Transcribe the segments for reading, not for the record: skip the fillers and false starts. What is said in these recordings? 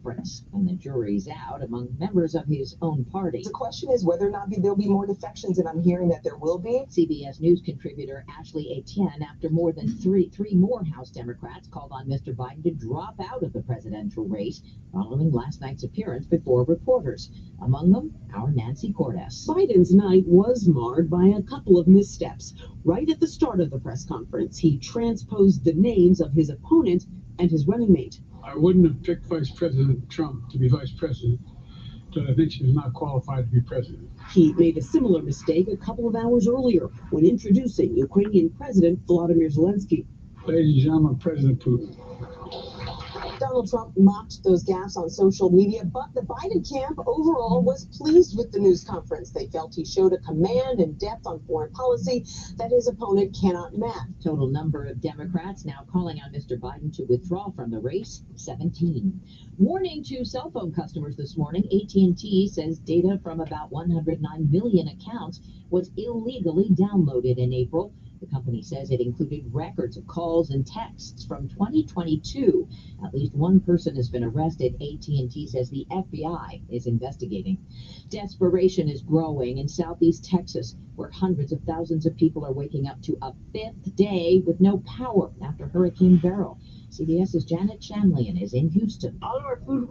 conference, and the jury's out among members of his own party. The question is whether or not there'll be more defections, and I'm hearing that there will be. CBS News contributor Ashley Etienne, after more than three more House Democrats called on Mr. Biden to drop out of the presidential race following last night's appearance before reporters. Among them, our Nancy Cordes. Biden's night was marred by a couple of missteps. Right at the start of the press conference, he transposed the names of his opponent and his running mate. I wouldn't have picked Vice President Trump to be vice president, because I think she's not qualified to be president. He made a similar mistake a couple of hours earlier when introducing Ukrainian President Volodymyr Zelensky. Ladies and gentlemen, President Putin. Donald Trump mocked those gaffes on social media, but the Biden camp overall was pleased with the news conference. They felt he showed a command and depth on foreign policy that his opponent cannot match. Total number of Democrats now calling on Mr. Biden to withdraw from the race, 17. Warning to cell phone customers this morning, AT&T says data from about 109 million accounts was illegally downloaded in April. The company says it included records of calls and texts from 2022. At least one person has been arrested. AT&T says the FBI is investigating. Desperation is growing in southeast Texas, where hundreds of thousands of people are waking up to a fifth day with no power after Hurricane Beryl. CBS's Janet Shanlian is in Houston. All of our food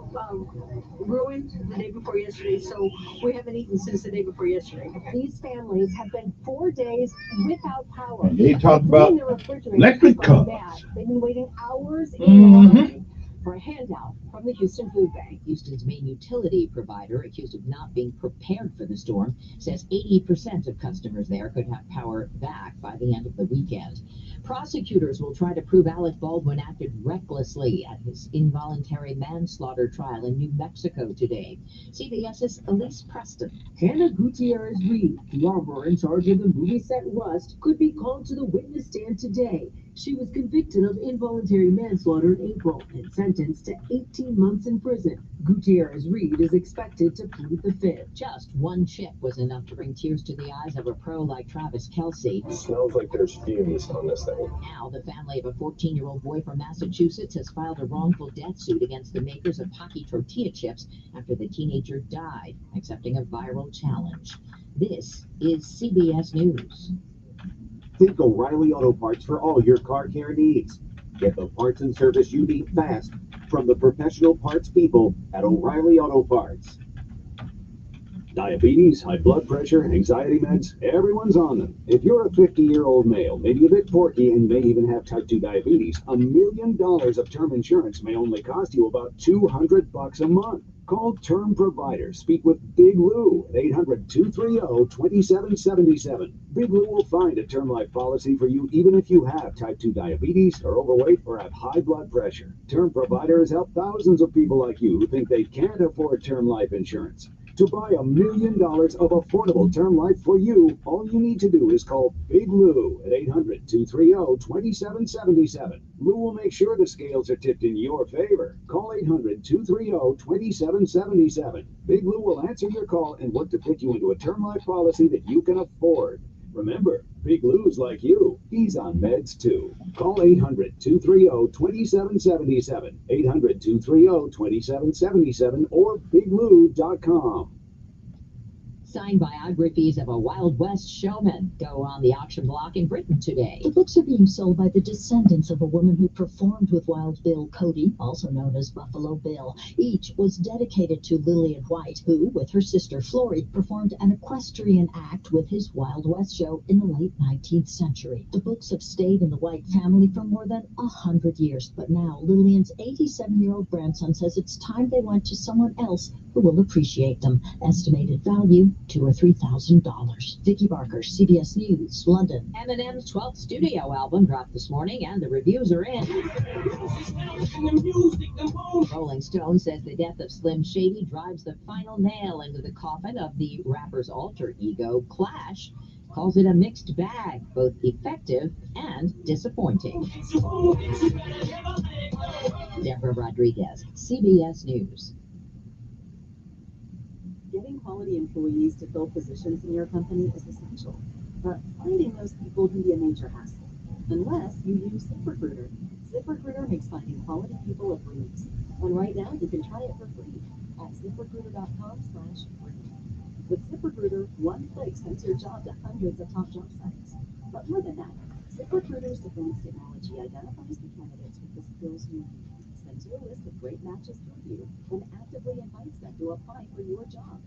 ruined the day before yesterday, so we haven't eaten since the day before yesterday. These families have been 4 days without power. They talk about electric cars. They've been waiting hours in line for a handout from the Houston Food Bank. Houston's main utility provider, accused of not being prepared for the storm, says 80% of customers there could have power back by the end of the weekend. Prosecutors will try to prove Alec Baldwin acted recklessly at his involuntary manslaughter trial in New Mexico today. CBS's Elise Preston. Hannah Gutierrez-Reed, the armorer in charge of the movie set Rust, could be called to the witness stand today. She was convicted of involuntary manslaughter in April and sentenced to 18 months in prison. Gutierrez-Reed is expected to plead the fifth. Just one chip was enough to bring tears to the eyes of a pro like Travis Kelce. It smells like there's fumes on this thing. Now, the family of a 14-year-old boy from Massachusetts has filed a wrongful death suit against the makers of Pocky tortilla chips after the teenager died, accepting a viral challenge. This is CBS News. Think O'Reilly Auto Parts for all your car care needs. Get the parts and service you need fast from the professional parts people at O'Reilly Auto Parts. Diabetes, high blood pressure, anxiety meds, everyone's on them. If you're a 50-year-old male, maybe a bit porky, and may even have type 2 diabetes, $1 million of term insurance may only cost you about $200 a month. Call Term Provider. Speak with Big Lou at 800-230-2777. Big Lou will find a term life policy for you even if you have type 2 diabetes, are overweight, or have high blood pressure. Term Provider has helped thousands of people like you who think they can't afford term life insurance. To buy $1 million of affordable term life for you, all you need to do is call Big Lou at 800-230-2777. Lou will make sure the scales are tipped in your favor. Call 800-230-2777. Big Lou will answer your call and work to put you into a term life policy that you can afford. Remember, Big Lou's like you. He's on meds too. Call 800-230-2777, 800-230-2777, or biglou.com. Signed biographies of a Wild West showman go on the auction block in Britain today. The books are being sold by the descendants of a woman who performed with Wild Bill Cody, also known as Buffalo Bill. Each was dedicated to Lillian White, who, with her sister Florrie, performed an equestrian act with his Wild West show in the late 19th century. The books have stayed in the White family for more than 100 years, but now Lillian's 87-year-old grandson says it's time they went to someone else who will appreciate them. Estimated value, $2,000 or $3,000. Vicki Barker, CBS News, London. Eminem's 12th studio album dropped this morning, and the reviews are in. Rolling Stone says the death of Slim Shady drives the final nail into the coffin of the rapper's alter ego, Clash. Calls it a mixed bag, both effective and disappointing. Deborah Rodriguez, CBS News. Getting quality employees to fill positions in your company is essential, but finding those people can be a major hassle, unless you use ZipRecruiter. ZipRecruiter makes finding quality people a breeze. And right now, you can try it for free at ZipRecruiter.com/free. With ZipRecruiter, one click sends your job to hundreds of top job sites. But more than that, ZipRecruiter's advanced technology identifies the candidates with the skills you need, sends you a list of great matches to review, and actively invites them to apply for your job.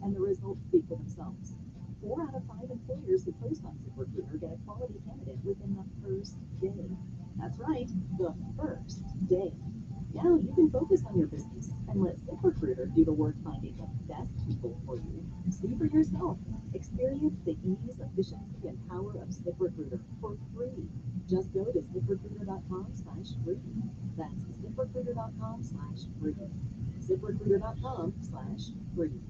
And the results speak for themselves. 4 out of 5 employers who post on ZipRecruiter get a quality candidate within the first day. That's right, the first day. Now you can focus on your business and let ZipRecruiter do the work finding the best people for you. See for yourself. Experience the ease, efficiency, and power of ZipRecruiter for free. Just go to ZipRecruiter.com/free. That's ZipRecruiter.com/free. ZipRecruiter.com/free.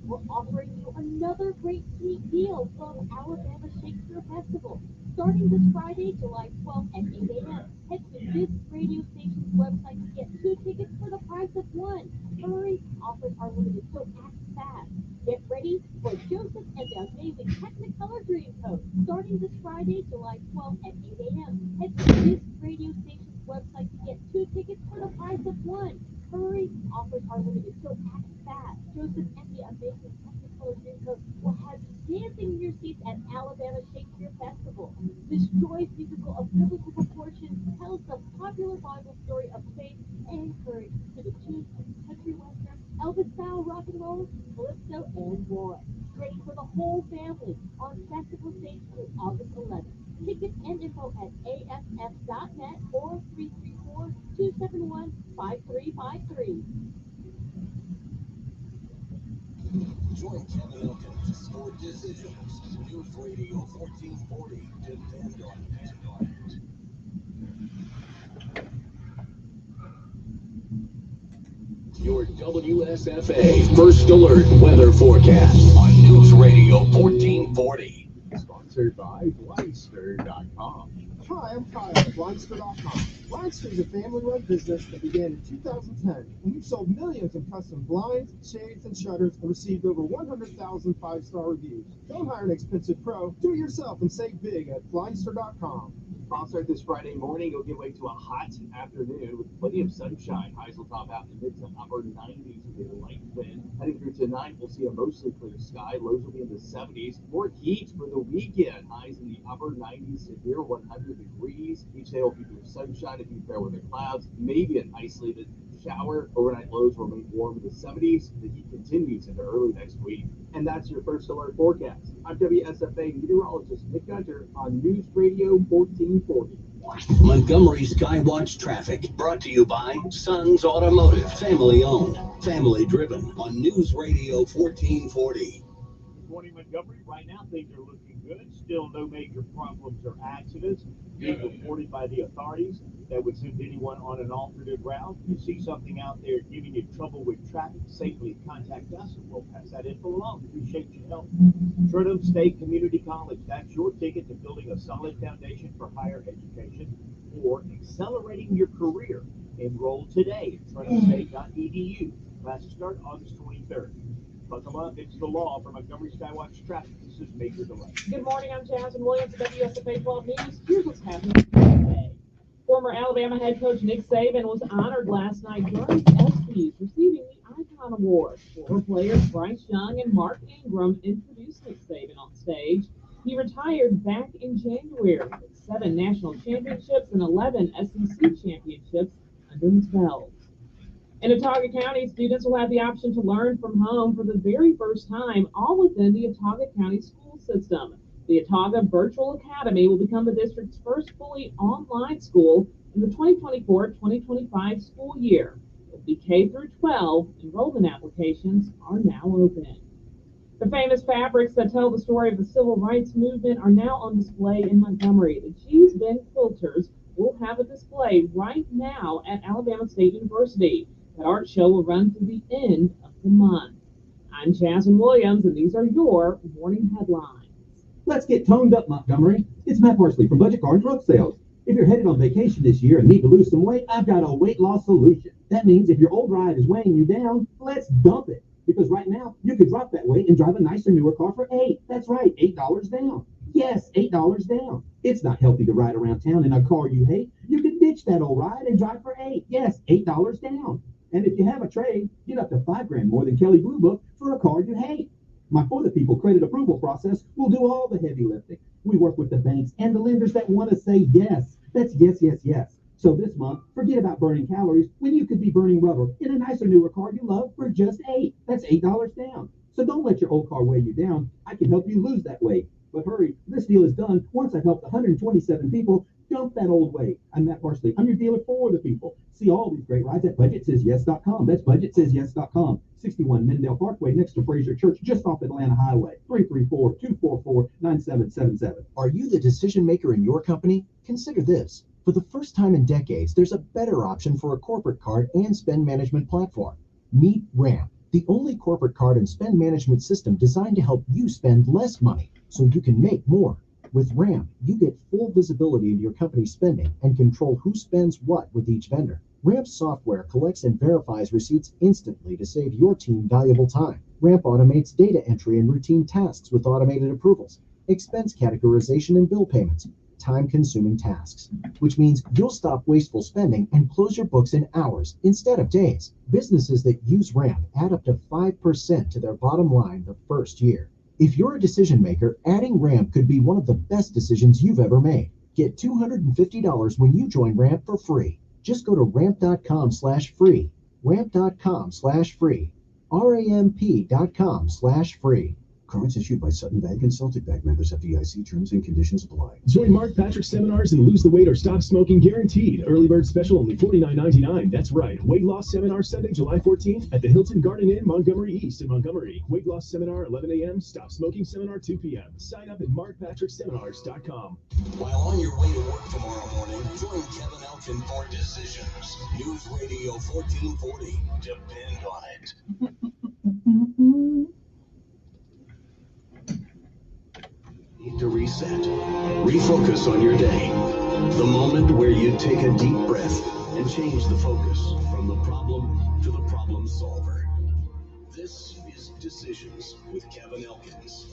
We're offering you another great sweet deal from Alabama Shakespeare Festival. Starting this Friday, July 12th at 8 a.m. Head to this radio station's website to get 2 tickets for the price of 1. Hurry, offers are limited, so act fast. Get ready for Joseph and the amazing Technicolor Dreamcoat. Starting this Friday, July 12th at 8 a.m. Head to this radio station's website to get 2 tickets for the price of 1. Hurry, offers are limited, so act fast. Joseph and the amazing Technicolor Dreamcoat will have you dancing in your seats at Alabama Shakespeare Festival. This joyous musical of biblical proportions tells the popular Bible story of faith and courage to the tunes of country western, Elvis-style rock and roll, calypso, and more. Great for the whole family on festival stage through August 11th. Tickets and info at aff.net or 334-271-5353. Join Kevin Elkins for Decisions. News Radio 1440. Depend on it. Your WSFA First Alert Weather Forecast on News Radio 1440. Sponsored by Blindster.com. Hi, I'm Kyle at Blindster.com. Blindster is a family-run business that began in 2010, and we've sold millions of custom blinds, shades, and shutters and received over 100,000 five-star reviews. Don't hire an expensive pro. Do it yourself and save big at Blindster.com. Also, this Friday morning, you'll give way to a hot afternoon with plenty of sunshine. Highs will top out in the mid to upper 90s with a light wind. Heading through tonight, we'll see a mostly clear sky. Lows will be in the 70s. More heat for the weekend. Highs in the upper 90s to near 100 degrees. Each day will feature sunshine and be fair weather clouds. Maybe an isolated shower. Overnight lows will remain warm in the 70s. The heat continues into early next week. And that's your First Alert forecast. I'm WSFA meteorologist Nick Gunter on News Radio 1440. Montgomery Skywatch traffic brought to you by Sons Automotive, family owned, family driven on News Radio 1440. Good morning, Montgomery. Right now, things are looking good. Still no major problems or accidents being reported by the authorities that would send anyone on an alternative route. If you see something out there giving you trouble with traffic, safely contact us and we'll pass that info along. Appreciate your help. Trentham State Community College, that's your ticket to building a solid foundation for higher education or accelerating your career. Enroll today at trenthamstate.edu. Classes start August 23rd. Buckle up, it's the law. For Montgomery Skywatch traffic, this is Major Delay. Good morning, I'm Jasmine Williams at WSFA 12 News. Here's what's happening today. Former Alabama head coach Nick Saban was honored last night during the ESPYs, receiving the Icon Award. Former players Bryce Young and Mark Ingram introduced Nick Saban on stage. He retired back in January with 7 national championships and 11 SEC championships under his belt. In Autauga County, students will have the option to learn from home for the very first time, all within the Autauga County school system. The Autauga Virtual Academy will become the district's first fully online school in the 2024-2025 school year. It will be K through 12. Enrollment applications are now open. The famous fabrics that tell the story of the civil rights movement are now on display in Montgomery. The Cheese Bin Quilters will have a display right now at Alabama State University. That art show will run through the end of the month. I'm Jasmine Williams, and these are your morning headlines. Let's get toned up, Montgomery. It's Matt Parsley from Budget Car and Truck Sales. If you're headed on vacation this year and need to lose some weight, I've got a weight loss solution. That means if your old ride is weighing you down, let's dump it. Because right now, you could drop that weight and drive a nicer, newer car for $8. That's right, $8 down. Yes, $8 down. It's not healthy to ride around town in a car you hate. You can ditch that old ride and drive for $8. Yes, $8 down. And if you have a trade, get up to $5 more than Kelly Blue Book for a car you hate. My For the People credit approval process will do all the heavy lifting. We work with the banks and the lenders that want to say yes. That's yes, yes, yes. So this month, forget about burning calories when you could be burning rubber in a nicer, newer car you love for just $8. That's $8 down. So don't let your old car weigh you down. I can help you lose that weight. But hurry, this deal is done once I've helped 127 people dump that old weight. I'm Matt Parsley. I'm your dealer for the people. See all these great rides at budgetsays.yes.com. That's budgetsays.yes.com. 61 Mendale Parkway next to Fraser Church, just off Atlanta Highway. 334-244-9777. Are you the decision maker in your company? Consider this. For the first time in decades, there's a better option for a corporate card and spend management platform. Meet Ramp, the only corporate card and spend management system designed to help you spend less money so you can make more. With Ramp, you get full visibility into your company's spending and control who spends what with each vendor. Ramp software collects and verifies receipts instantly to save your team valuable time. Ramp automates data entry and routine tasks with automated approvals, expense categorization and bill payments, time-consuming tasks, which means you'll stop wasteful spending and close your books in hours instead of days. Businesses that use Ramp add up to 5% to their bottom line the first year. If you're a decision maker, adding Ramp could be one of the best decisions you've ever made. Get $250 when you join Ramp for free. Just go to ramp.com/free. Ramp.com/free. ramp.com/free. Cards issued by Sutton Bank and Celtic Bank, members FDIC. Terms and conditions apply. Join Mark Patrick seminars and lose the weight or stop smoking guaranteed. Early bird special only $49.99. That's right. Weight loss seminar Sunday, July 14th at the Hilton Garden Inn, Montgomery East in Montgomery. Weight loss seminar 11 a.m. Stop smoking seminar 2 p.m. Sign up at markpatrickseminars.com. While on your way to work tomorrow morning, join Kevin Elkins for Decisions. News Radio 1440. Depend on it. Need to reset, refocus on your day. The moment where you take a deep breath and change the focus from the problem to the problem solver. This is Decisions with Kevin Elkins.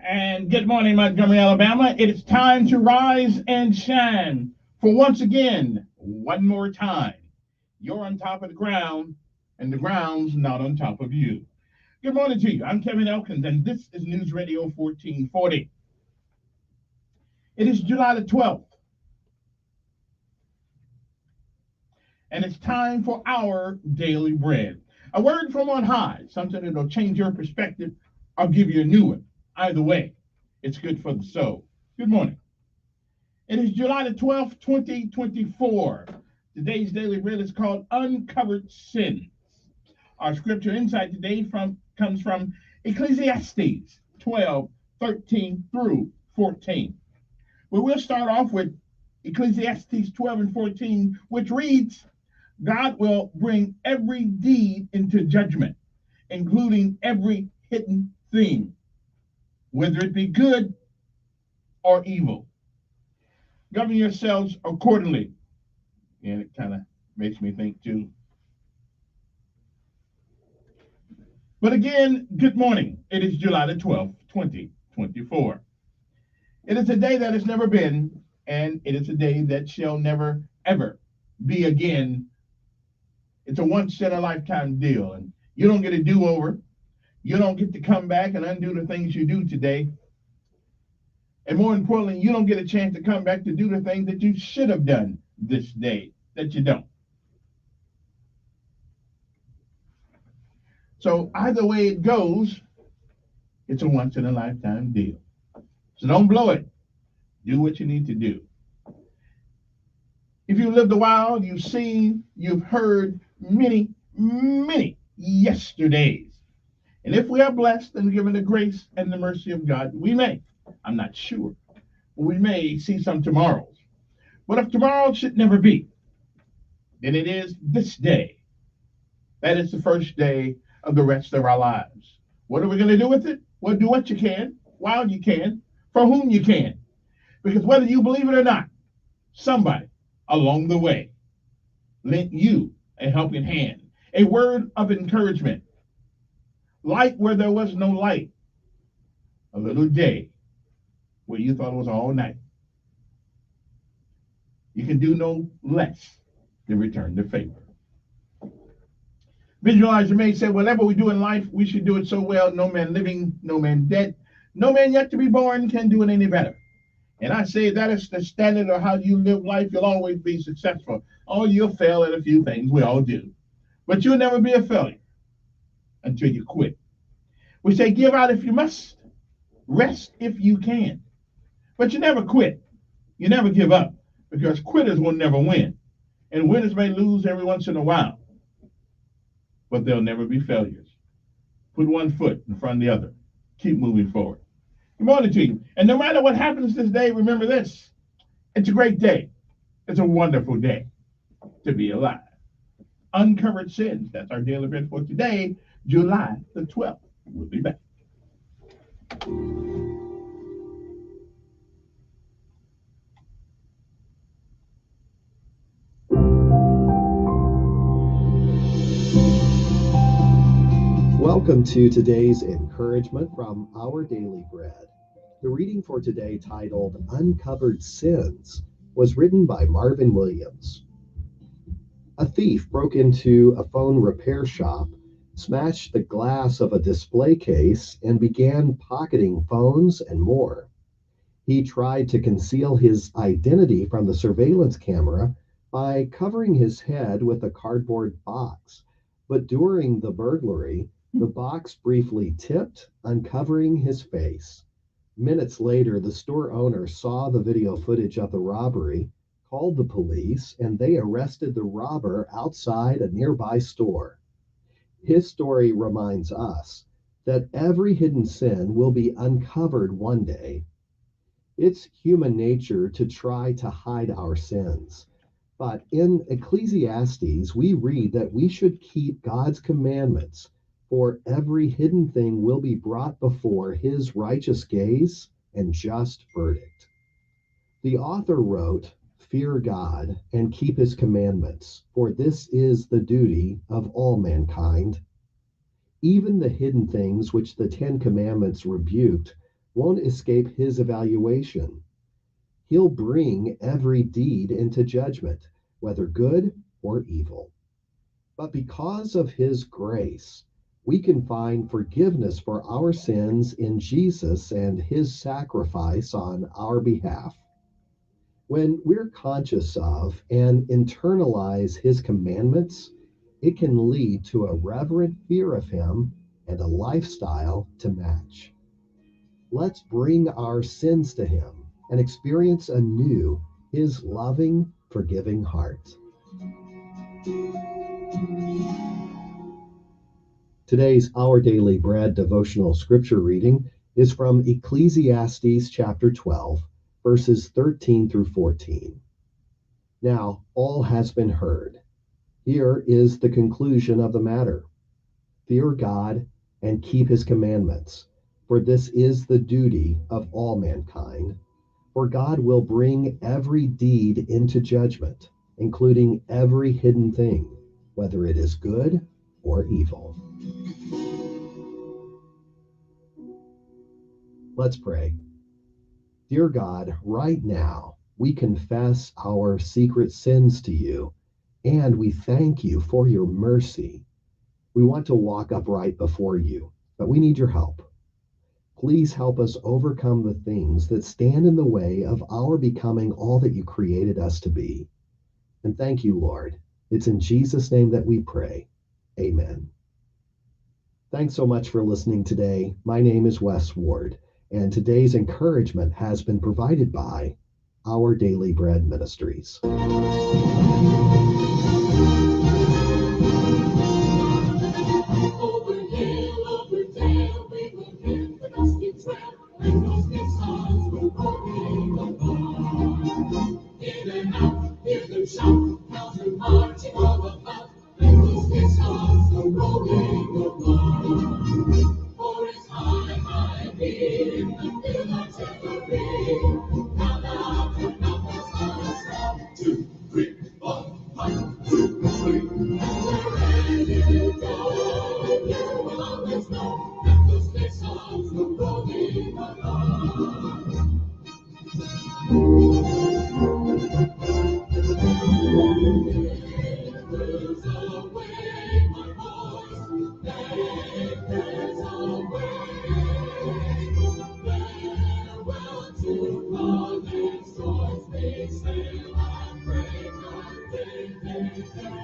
And good morning, Montgomery, Alabama. It is time to rise and shine. For once again, one more time, you're on top of the ground, and the ground's not on top of you. Good morning to you. I'm Kevin Elkins, and this is News Radio 1440. It is July the 12th, and it's time for our daily bread. A word from on high, something that'll change your perspective or give you a new one. Either way, it's good for the soul. Good morning. It is July the 12th, 2024. Today's daily bread is called Uncovered Sins. Our scripture insight today comes from Ecclesiastes 12:13 through 14. We will start off with Ecclesiastes 12 and 14, which reads, God will bring every deed into judgment, including every hidden thing, whether it be good or evil. Govern yourselves accordingly. And it kind of makes me think too. But again, good morning. It is July the 12th, 2024. It is a day that has never been, and it is a day that shall never, ever be again. It's a once-in-a-lifetime deal, and you don't get a do-over. You don't get to come back and undo the things you do today. And more importantly, you don't get a chance to come back to do the things that you should have done this day, that you don't. So either way it goes, it's a once-in-a-lifetime deal. So don't blow it. Do what you need to do. If you've lived a while, you've seen, you've heard many, many yesterdays. And if we are blessed and given the grace and the mercy of God, we may, I'm not sure, we may see some tomorrows. But if tomorrow should never be, then it is this day. That is the first day of the rest of our lives. What are we going to do with it? Well, do what you can, while you can, for whom you can. Because whether you believe it or not, somebody along the way lent you a helping hand, a word of encouragement, light where there was no light, a little day where you thought it was all night. You can do no less than return the favor. Visualizer May said, whatever we do in life, we should do it so well, no man living, no man dead, no man yet to be born can do it any better. And I say that is the standard of how you live life. You'll always be successful. Oh, you'll fail at a few things. We all do. But you'll never be a failure until you quit. We say give out if you must, rest if you can. But you never quit. You never give up, because quitters will never win. And winners may lose every once in a while, but they'll never be failures. Put one foot in front of the other. Keep moving forward. Good morning to you. And no matter what happens this day, remember this. It's a great day. It's a wonderful day to be alive. Uncovered sins. That's our daily bread for today, July the 12th. We'll be back. Welcome to today's encouragement from Our Daily Bread. The reading for today, titled Uncovered Sins, was written by Marvin Williams. A thief broke into a phone repair shop, smashed the glass of a display case, and began pocketing phones and more. He tried to conceal his identity from the surveillance camera by covering his head with a cardboard box, but during the burglary, the box briefly tipped, uncovering his face. Minutes later, the store owner saw the video footage of the robbery, called the police, and they arrested the robber outside a nearby store. His story reminds us that every hidden sin will be uncovered one day. It's human nature to try to hide our sins. But in Ecclesiastes, we read that we should keep God's commandments, for every hidden thing will be brought before his righteous gaze and just verdict. The author wrote, "Fear God and keep his commandments, for this is the duty of all mankind." Even the hidden things which the Ten Commandments rebuked won't escape his evaluation. He'll bring every deed into judgment, whether good or evil. But because of his grace, we can find forgiveness for our sins in Jesus and his sacrifice on our behalf. When we're conscious of and internalize his commandments, it can lead to a reverent fear of him and a lifestyle to match. Let's bring our sins to him and experience anew his loving, forgiving heart. Today's Our Daily Bread devotional scripture reading is from Ecclesiastes chapter 12, verses 13 through 14. Now all has been heard. Here is the conclusion of the matter. Fear God and keep his commandments, for this is the duty of all mankind. For God will bring every deed into judgment, including every hidden thing, whether it is good or evil. Let's pray. Dear God, right now, we confess our secret sins to you, and we thank you for your mercy. We want to walk upright before you, but we need your help. Please help us overcome the things that stand in the way of our becoming all that you created us to be. And thank you, Lord. It's in Jesus' name that we pray. Amen. Thanks so much for listening today. My name is Wes Ward, And today's encouragement has been provided by Our Daily Bread Ministries. Over hill, over dale, we will hit the dusty trail. And those big songs will rolling along. Hear them out, hear them shout, counter marching all about. And those big songs go rolling along. For it's high, high in the field artillery. Now loud and numbers on us. 1, 2, 3, 4, 1, 2, 3. And wherever you go, you will always know that those big songs go rolling along. There's a way, my boys, there's a way. Farewell to college joys, they sail and break on day. Through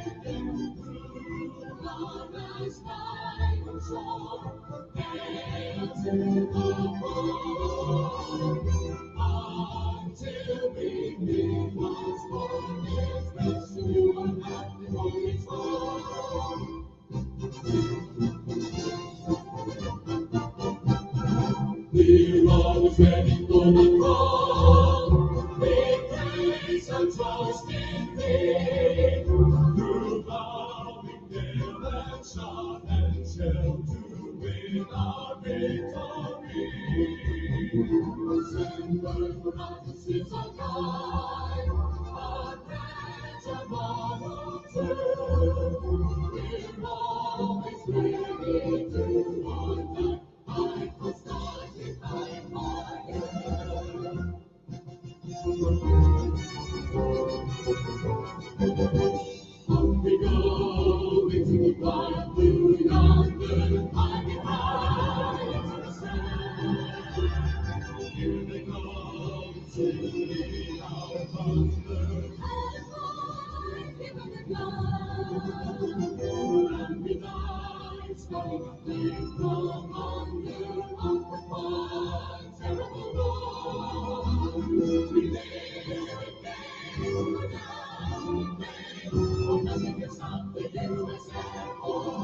on a spider shore, hail to the pole. Until we meet once more, let's wish you a happy holy fall. We're always ready for the call. We praise and trust in thee. Through plowing dale and shot and shell to win our victory. Send word for prophecies on high. Our prayers are marveled true. We're always ready to die. I will start with my fire. Up we go into the bright blue yonder, high behind the sand. Here they come to lead our thunder, and I give them the gun. And we die, starting a flame from under, up the one terrible roar. We live again, down again, for nothing can stop the U.S. Air Force.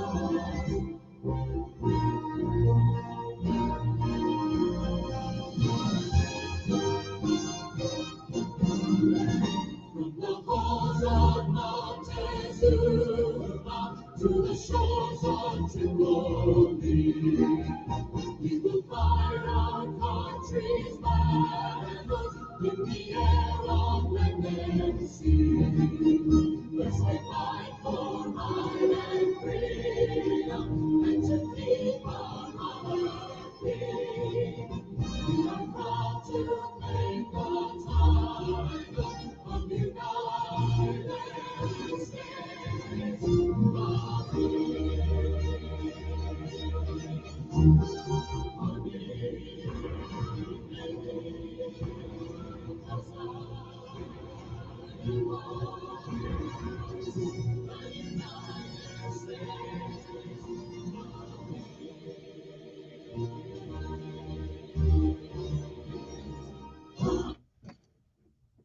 From the halls of Montezuma to the shores of Tripoli, we will fight our country's battles in the air, on land and sea. First we fight for right and freedom, and to keep our monarchy. We are proud to make the title of United States of free.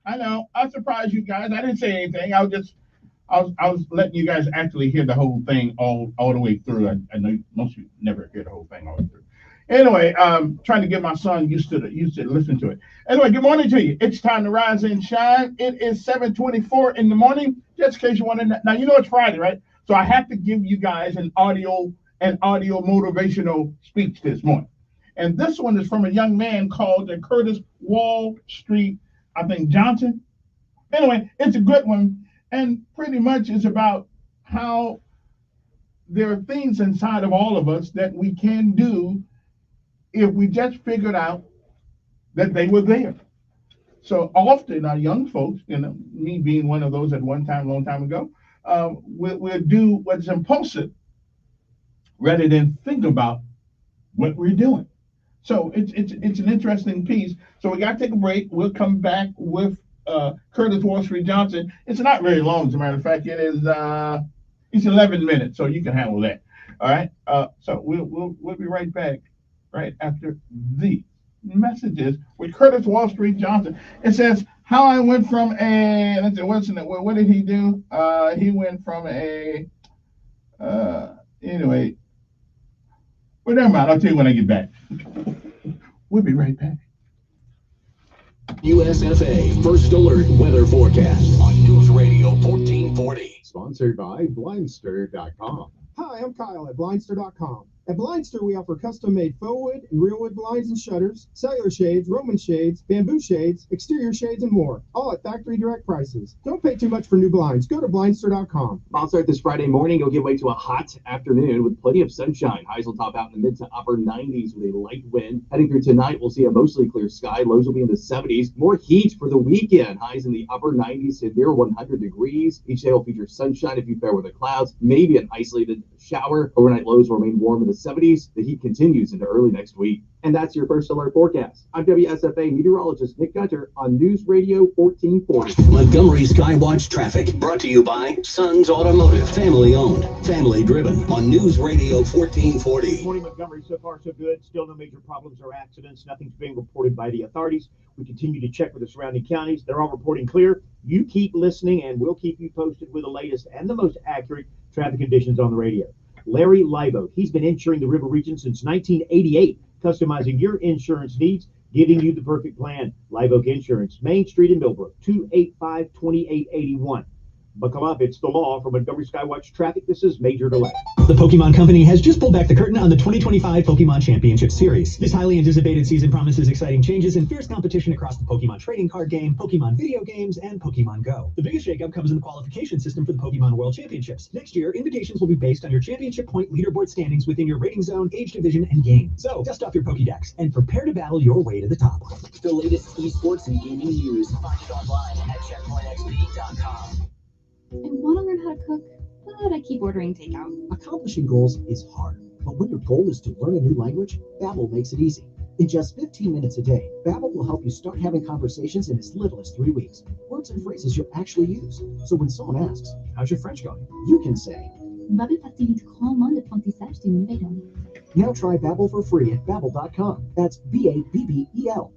I know. I surprised you guys. I didn't say anything. I was letting you guys actually hear the whole thing all the way through. I know most of you never hear the whole thing all the way through. Anyway, trying to get my son used to listen to it. Anyway, good morning to you. It's time to rise and shine. It is 7:24 in the morning. Just in case you want to know. Now you know it's Friday, right? So I have to give you guys an audio motivational speech this morning. And this one is from a young man called Curtis Wall Street, I think Johnson. Anyway, it's a good one, and pretty much is about how there are things inside of all of us that we can do if we just figured out that they were there. So often our young folks, me being one of those at one time, a long time ago, we'll do what's impulsive rather than think about what we're doing. So it's an interesting piece. So we got to take a break. We'll come back with Curtis Wall Street Johnson. It's not very long, as a matter of fact. It's 11 minutes, so you can handle that. All right. So we'll be right back right after these messages with Curtis Wall Street Johnson. It says how I went from a, let's see, what did he do? He went from a, anyway, well, never mind. I'll tell you when I get back. We'll be right back. USFA First Alert Weather Forecast on News Radio 1440. Sponsored by Blindster.com. Hi, I'm Kyle at Blindster.com. At Blindster, we offer custom-made faux wood and real wood blinds and shutters, cellular shades, Roman shades, bamboo shades, exterior shades, and more, all at factory direct prices. Don't pay too much for new blinds. Go to Blindster.com. I'll start this Friday morning. You'll give way to a hot afternoon with plenty of sunshine. Highs will top out in the mid to upper 90s with a light wind. Heading through tonight, we'll see a mostly clear sky. Lows will be in the 70s. More heat for the weekend. Highs in the upper 90s to near 100 degrees. Each day will feature sunshine if you pair with the clouds. Maybe an isolated shower. Overnight lows will remain warm in the 70s. The heat continues into early next week. And that's your First Alert forecast. I'm WSFA meteorologist Nick Gunter on News Radio 1440. Montgomery Skywatch traffic brought to you by Sons Automotive, family owned, family driven on News Radio 1440. Good morning, Montgomery. So far, so good. Still no major problems or accidents. Nothing's being reported by the authorities. We continue to check with the surrounding counties. They're all reporting clear. You keep listening, and we'll keep you posted with the latest and the most accurate traffic conditions on the radio. Larry Libo, he's been insuring the River Region since 1988, customizing your insurance needs, giving you the perfect plan. Live Oak Insurance, Main Street in Millbrook, 285-2881. Buckle up, it's the law. For Montgomery Skywatch traffic, this is Major Delay. The Pokemon Company has just pulled back the curtain on the 2025 Pokemon Championship Series. This highly anticipated season promises exciting changes and fierce competition across the Pokemon trading card game, Pokemon video games, and Pokemon Go. The biggest shakeup comes in the qualification system for the Pokemon World Championships. Next year, invitations will be based on your championship point leaderboard standings within your rating zone, age division, and game. So, dust off your Pokédex and prepare to battle your way to the top. The latest esports and gaming news. Find it online at checkpointxp.com. I want to learn how to cook, but I keep ordering takeout. Accomplishing goals is hard, but when your goal is to learn a new language, Babbel makes it easy. In just 15 minutes a day, Babbel will help you start having conversations in as little as 3 weeks. Words and phrases you'll actually use. So when someone asks, "How's your French going?" you can say, Babbel facilite grandement l'apprentissage de nouvelles langues. Now try Babbel for free at Babbel.com. That's Babbel.com.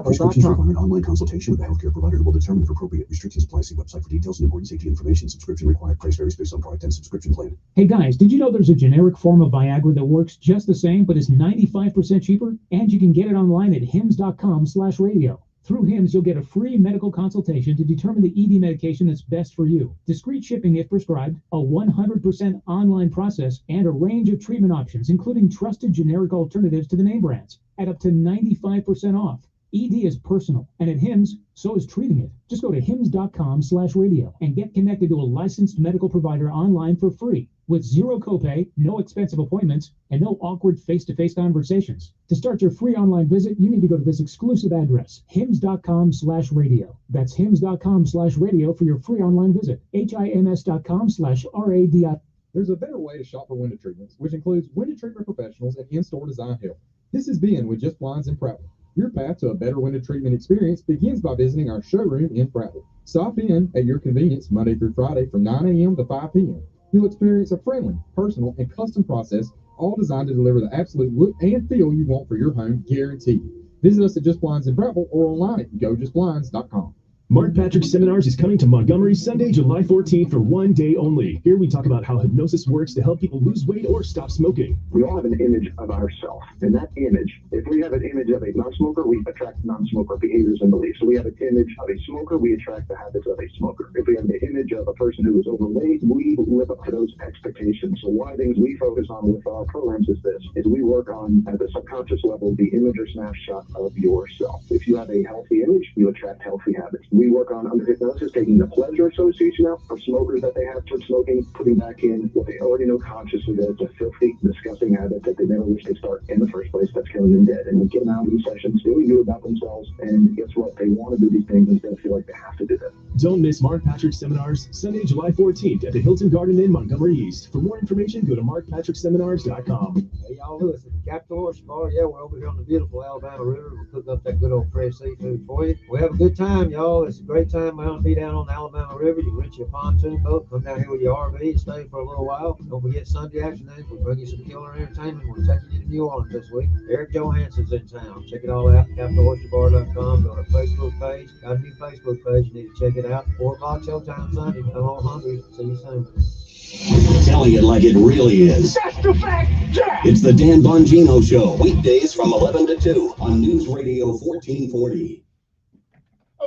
Prescriptions Babbel.com. require online consultation with a healthcare provider who will determine if appropriate. Restrictions apply. See website for details and important safety information. Subscription required. Price varies based on product and subscription plan. Hey guys, did you know there's a generic form of Viagra that works just the same but is 95% cheaper? And you can get it online at hims.com/radio. Through HIMS, you'll get a free medical consultation to determine the ED medication that's best for you. Discreet shipping if prescribed, a 100% online process, and a range of treatment options, including trusted generic alternatives to the name brands, at up to 95% off. ED is personal, and at HIMS, so is treating it. Just go to hims.com/radio and get connected to a licensed medical provider online for free, with zero copay, no expensive appointments, and no awkward face-to-face conversations. To start your free online visit, you need to go to this exclusive address, hims.com/radio. That's hims.com/radio for your free online visit. hims.com/radio. There's a better way to shop for window treatments, which includes window treatment professionals and in-store design help. This is Ben with Just Blinds in Prattville. Your path to a better window treatment experience begins by visiting our showroom in Prattville. Stop in at your convenience Monday through Friday from 9 a.m. to 5 p.m. You'll experience a friendly, personal, and custom process, all designed to deliver the absolute look and feel you want for your home, guaranteed. Visit us at Just Blinds in Prattville or online at gojustblinds.com. Mark Patrick Seminars is coming to Montgomery Sunday, July 14th for 1 day only. Here we talk about how hypnosis works to help people lose weight or stop smoking. We all have an image of ourselves, and that image, if we have an image of a non-smoker, we attract non-smoker behaviors and beliefs. So we have an image of a smoker, we attract the habits of a smoker. If we have the image of a person who is overweight, we live up to those expectations. So one of the things we focus on with our programs is this, is we work on, at the subconscious level, the image or snapshot of yourself. If you have a healthy image, you attract healthy habits. We work on, under hypnosis, taking the pleasure association out of smokers that they have towards smoking, putting back in what they already know consciously that it's a filthy, disgusting habit that they never wish they start in the first place, that's killing them dead. And we get them out of these sessions, feeling good about themselves, and guess what? They want to do these things instead of feel like they have to do them. Don't miss Mark Patrick Seminars, Sunday, July 14th at the Hilton Garden Inn, Montgomery East. For more information, go to markpatrickseminars.com. Hey, y'all, listen, Captain Oyster Bar, yeah, we're over here on the beautiful Alabama River. We'll cook up that good old fresh seafood for you. We have a good time, y'all. It's a great time to be down on the Alabama River. You can rent you a pontoon boat, come down here with your RV and stay for a little while. Don't forget Sunday afternoons, we'll bring you some killer entertainment. We're taking you to New Orleans this week. Eric Johansson's in town. Check it all out, CapitolOysterBar.com. Go to our Facebook page. Got a new Facebook page. You need to check it out. 4 o'clock showtime Sunday. Come on hungry. See you soon. Telling it like it really is. That's the fact, Jack! It's the Dan Bongino Show, weekdays from 11 to 2 on News Radio 1440.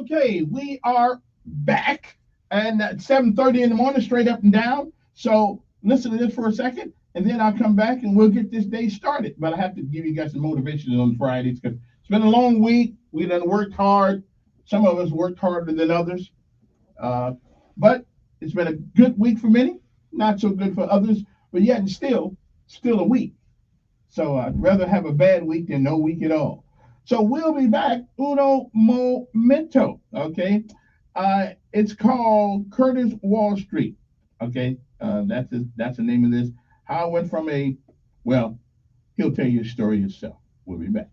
Okay, we are back, and at 7:30 in the morning, straight up and down. So listen to this for a second, and then I'll come back and we'll get this day started. But I have to give you guys some motivation on Fridays because it's been a long week. We done worked hard. Some of us worked harder than others. But it's been a good week for many, not so good for others, but yet and still a week. So I'd rather have a bad week than no week at all. So we'll be back, uno momento, okay? It's called Curtis Wall Street, okay? That's the name of this. How I went from well, he'll tell you a story himself. We'll be back.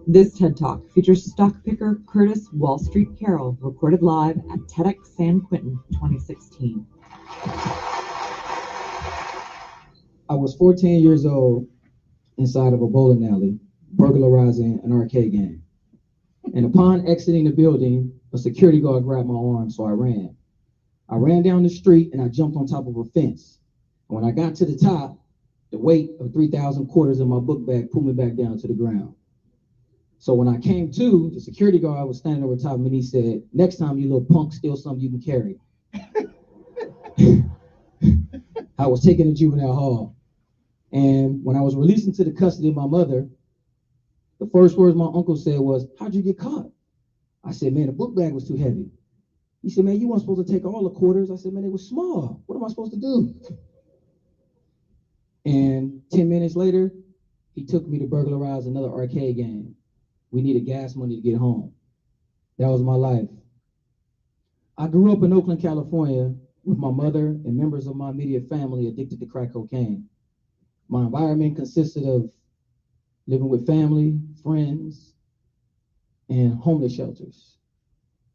This TED Talk features stock picker Curtis Wall Street Carroll, recorded live at TEDx San Quentin 2016. I was 14 years old inside of a bowling alley, burglarizing an arcade game. And upon exiting the building, a security guard grabbed my arm, so I ran. I ran down the street and I jumped on top of a fence. And when I got to the top, the weight of 3,000 quarters in my book bag pulled me back down to the ground. So when I came to, the security guard was standing over top of me and he said, "Next time, you little punk, steal something you can carry." I was taken to juvenile hall. And when I was released into the custody of my mother, the first words my uncle said was, "How'd you get caught?" I said, "Man, the book bag was too heavy." He said, "Man, you weren't supposed to take all the quarters." I said, "Man, it was small. What am I supposed to do?" And 10 minutes later, he took me to burglarize another arcade game. We needed gas money to get home. That was my life. I grew up in Oakland, California, with my mother and members of my immediate family addicted to crack cocaine. My environment consisted of living with family, friends, and homeless shelters.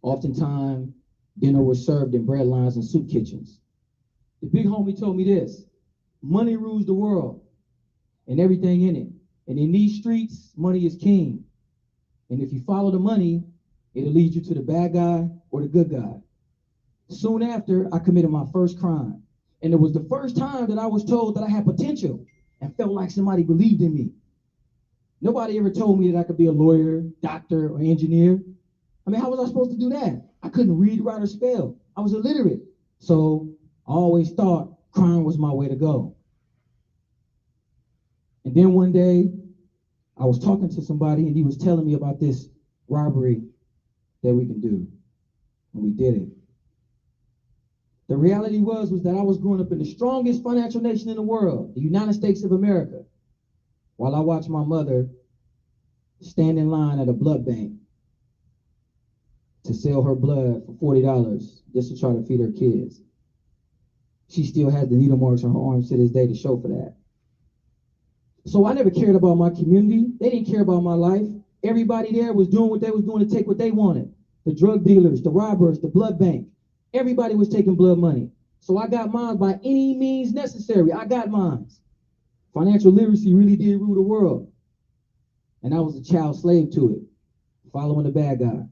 Oftentimes, dinner was served in bread lines and soup kitchens. The big homie told me this: money rules the world and everything in it. And in these streets, money is king. And if you follow the money, it'll lead you to the bad guy or the good guy. Soon after, I committed my first crime. And it was the first time that I was told that I had potential and felt like somebody believed in me. Nobody ever told me that I could be a lawyer, doctor, or engineer. I mean, how was I supposed to do that? I couldn't read, write, or spell. I was illiterate. So I always thought crime was my way to go. And then one day, I was talking to somebody and he was telling me about this robbery that we can do. And we did it. The reality was that I was growing up in the strongest financial nation in the world, the United States of America, while I watched my mother stand in line at a blood bank to sell her blood for $40 just to try to feed her kids. She still has the needle marks on her arms to this day to show for that. So I never cared about my community. They didn't care about my life. Everybody there was doing what they was doing to take what they wanted. The drug dealers, the robbers, the blood bank. Everybody was taking blood money. So I got mine by any means necessary. I got mine. Financial literacy really did rule the world. And I was a child slave to it, following the bad guy.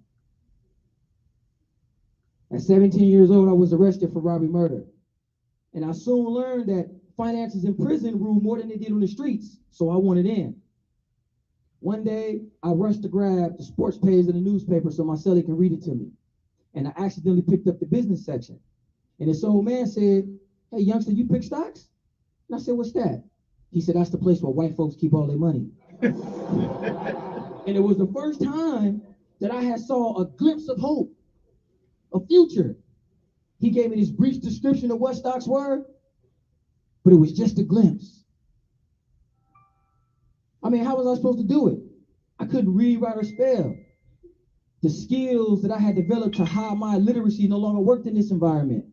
At 17 years old, I was arrested for robbery murder. And I soon learned that finances in prison rule more than they did on the streets, so I wanted in. One day, I rushed to grab the sports page of the newspaper so my cellie can read it to me. And I accidentally picked up the business section. And this old man said, "Hey, youngster, you pick stocks?" And I said, "What's that?" He said, "That's the place where white folks keep all their money." And it was the first time that I had saw a glimpse of hope, a future. He gave me this brief description of what stocks were, but it was just a glimpse. I mean, how was I supposed to do it? I couldn't read, write, or spell. The skills that I had developed to hide my illiteracy no longer worked in this environment.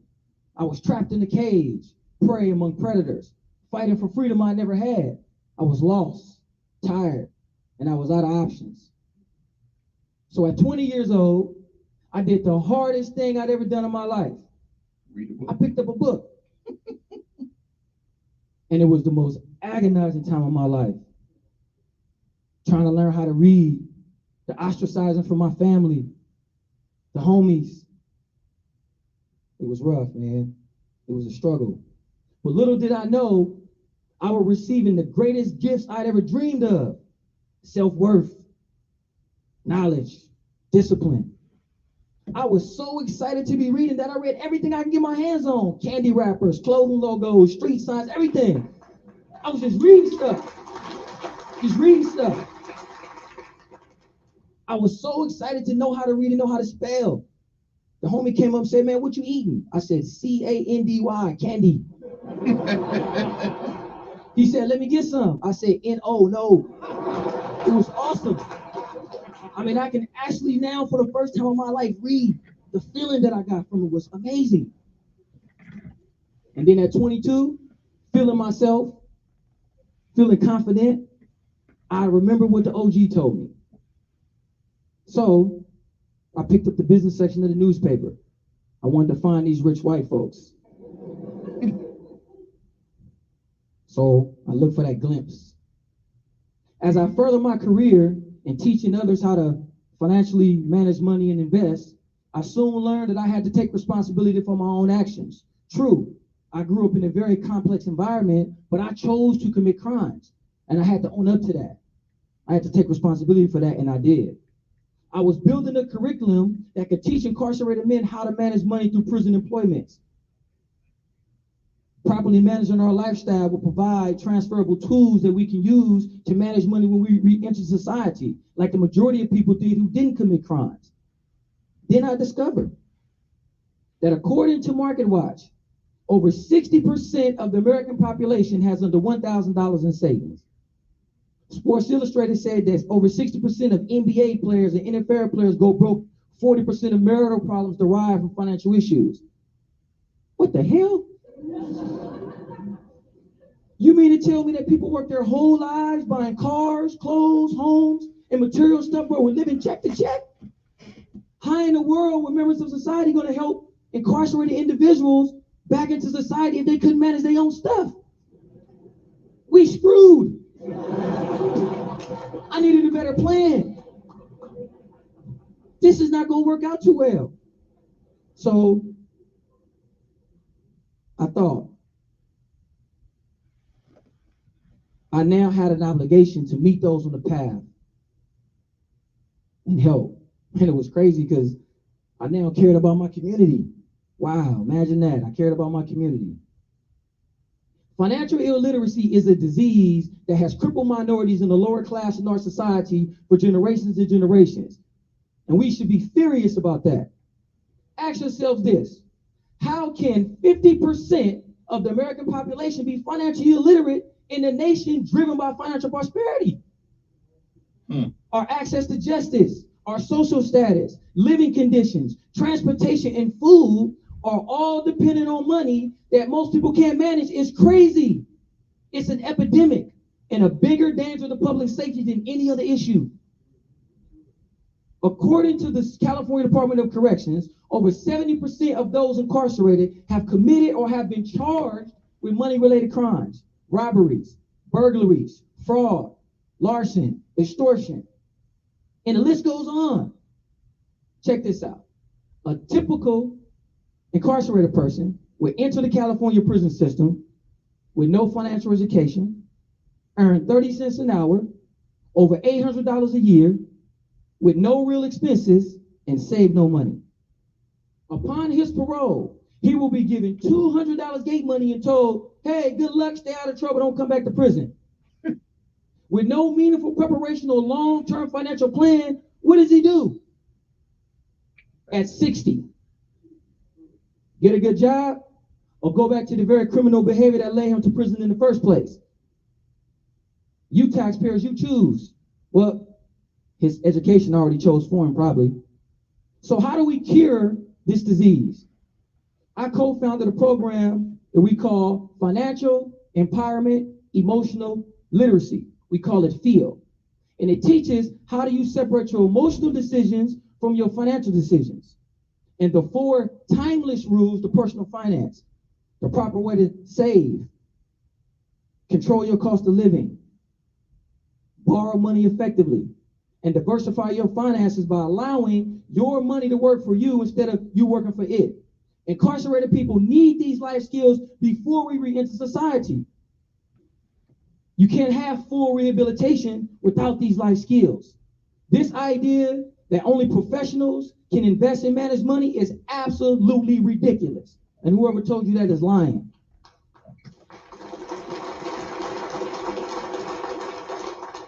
I was trapped in a cage, prey among predators, fighting for freedom I never had. I was lost, tired, and I was out of options. So at 20 years old, I did the hardest thing I'd ever done in my life. I picked up a book. And it was the most agonizing time of my life. Trying to learn how to read, the ostracizing from my family, the homies. It was rough, man. It was a struggle. But little did I know, I was receiving the greatest gifts I'd ever dreamed of. Self-worth, knowledge, discipline. I was so excited to be reading that I read everything I can get my hands on. Candy wrappers, clothing logos, street signs, everything. I was just reading stuff. I was so excited to know how to read and know how to spell. The homie came up and said, man, what you eating? I said, C-A-N-D-Y, candy. He said, let me get some. I said, N-O, no. It was awesome. I mean, I can actually now, for the first time in my life, read. The feeling that I got from it was amazing. And then at 22, feeling myself, feeling confident, I remember what the OG told me. So I picked up the business section of the newspaper. I wanted to find these rich white folks. So I looked for that glimpse. As I further my career in teaching others how to financially manage money and invest, I soon learned that I had to take responsibility for my own actions. True, I grew up in a very complex environment, but I chose to commit crimes, and I had to own up to that. I had to take responsibility for that, and I did. I was building a curriculum that could teach incarcerated men how to manage money through prison employments. Properly managing our lifestyle will provide transferable tools that we can use to manage money when we re-enter society, like the majority of people did who didn't commit crimes. Then I discovered that according to MarketWatch, over 60% of the American population has under $1,000 in savings. Sports Illustrated said that over 60% of NBA players and NFL players go broke. 40% of marital problems derive from financial issues. What the hell? You mean to tell me that people work their whole lives buying cars, clothes, homes, and material stuff where we're living check to check? How in the world were members of society going to help incarcerated individuals back into society if they couldn't manage their own stuff? We screwed. I needed a better plan. This is not going to work out too well. So I thought, I now had an obligation to meet those on the path and help. And it was crazy because I now cared about my community. Wow, imagine that. I cared about my community. Financial illiteracy is a disease that has crippled minorities in the lower class in our society for generations and generations. And we should be furious about that. Ask yourselves this: how can 50% of the American population be financially illiterate in a nation driven by financial prosperity? Our access to justice, our social status, living conditions, transportation, and food are all dependent on money that most people can't manage. Is crazy. It's an epidemic and a bigger danger to public safety than any other issue. According to the California Department of Corrections, over 70% of those incarcerated have committed or have been charged with money-related crimes, robberies, burglaries, fraud, larceny, extortion, and the list goes on. Check this out. A typical incarcerated person would enter the California prison system with no financial education, earn 30 cents an hour, over $800 a year, with no real expenses, and save no money. Upon his parole, he will be given $200 gate money and told, hey, good luck, stay out of trouble, don't come back to prison. With no meaningful preparation or long-term financial plan, what does he do? At 60, get a good job or go back to the very criminal behavior that led him to prison in the first place? You taxpayers, you choose. Well, his education already chose for him, probably. So how do we cure this disease? I co-founded a program that we call financial empowerment, emotional literacy. We call it FEEL. And it teaches how do you separate your emotional decisions from your financial decisions. And the 4 timeless rules to personal finance: the proper way to save, control your cost of living, borrow money effectively, and diversify your finances by allowing your money to work for you instead of you working for it. Incarcerated people need these life skills before we re-enter society. You can't have full rehabilitation without these life skills. This idea that only professionals can invest and manage money is absolutely ridiculous. And whoever told you that is lying.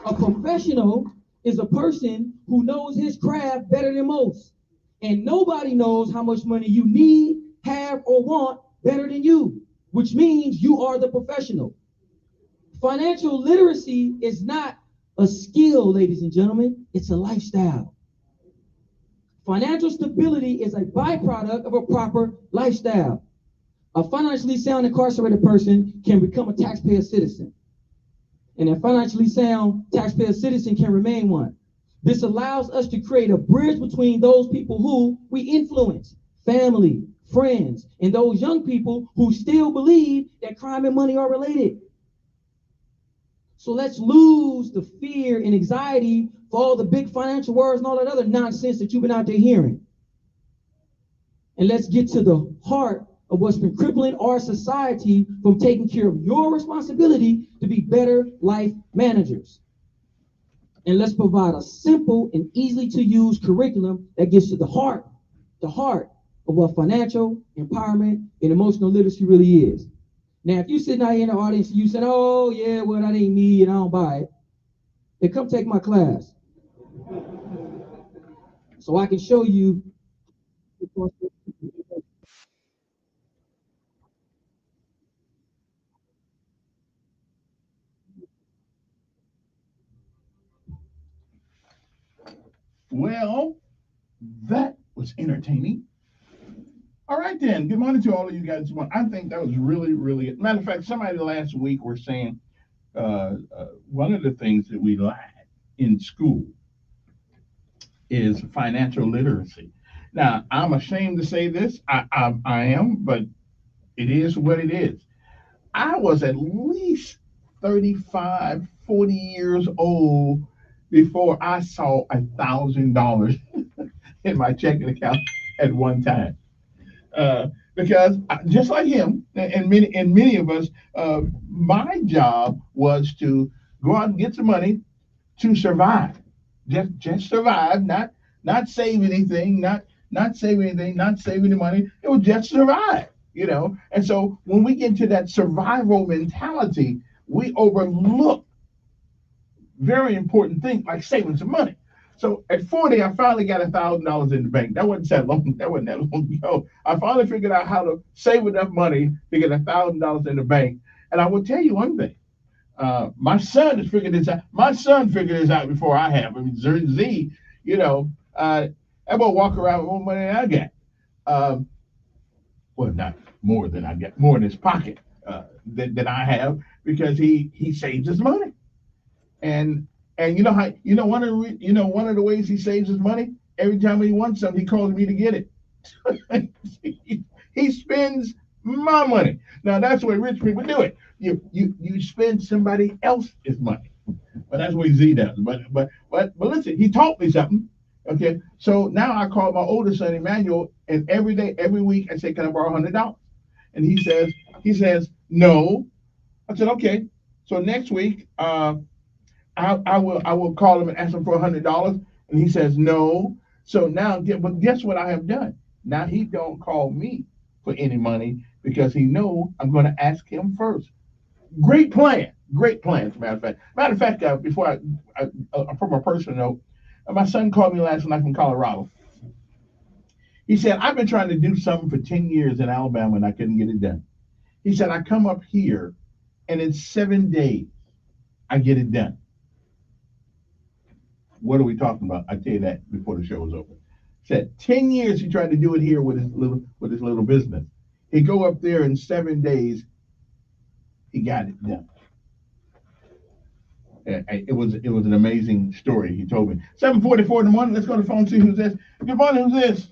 A professional is a person who knows his craft better than most. And nobody knows how much money you need, have, or want better than you, which means you are the professional. Financial literacy is not a skill, ladies and gentlemen, it's a lifestyle. Financial stability is a byproduct of a proper lifestyle. A financially sound incarcerated person can become a taxpayer citizen. And a financially sound taxpayer citizen can remain one. This allows us to create a bridge between those people who we influence, family, friends, and those young people who still believe that crime and money are related. So let's lose the fear and anxiety for all the big financial words and all that other nonsense that you've been out there hearing. And let's get to the heart of what's been crippling our society from taking care of your responsibility to be better life managers. And let's provide a simple and easily to use curriculum that gets to the heart of what financial empowerment and emotional literacy really is. Now, if you're sitting out here in the audience and you said, oh yeah, well, that ain't me and I don't buy it, then come take my class. So I can show you. Well, that was entertaining. All right, then. Good morning to all of you guys. I think that was really, really good. Matter of fact, somebody last week were saying one of the things that we lack in school is financial literacy. Now, I'm ashamed to say this. I am, but it is what it is. I was at least 35, 40 years old before I saw $1,000 in my checking account at one time. Because just like him and many of us, my job was to go out and get some money to survive, just survive, not save anything, not save anything, not save any money. It was just survive, you know. And so when we get to that survival mentality, we overlook very important things like saving some money. So at 40, I finally got $1,000 in the bank. That wasn't that long. That wasn't that long ago. I finally figured out how to save enough money to get $1,000 in the bank. And I will tell you one thing. My son has figured this out. My son figured this out before I have. I mean, Z, you know, that boy walk around with more money than I got. Well, not more than I get, more in his pocket than I have, because he saves his money. And you know how, one of the ways he saves his money, every time he wants something, he calls me to get it. He spends my money. Now that's the way rich people do it. You spend somebody else's money. But that's what Z does. But listen, he taught me something. Okay, so now I call my older son Emmanuel, and every day, every week, I say, "Can I borrow $100?" And he says no. I said, okay. So next week, I will call him and ask him for $100, and he says no. So now, but guess what I have done? Now he don't call me for any money because he knows I'm going to ask him first. Great plan, as a matter of fact. Before from a personal note, my son called me last night from Colorado. He said, I've been trying to do something for 10 years in Alabama and I couldn't get it done. He said, I come up here and in 7 days I get it done. What are we talking about? I tell you that before the show was over. He said 10 years he tried to do it here with his little business. He go up there in 7 days. He got it done. It was an amazing story. He told me 7:44 in the morning. Let's go to the phone and see who's this. Good morning. Who's this?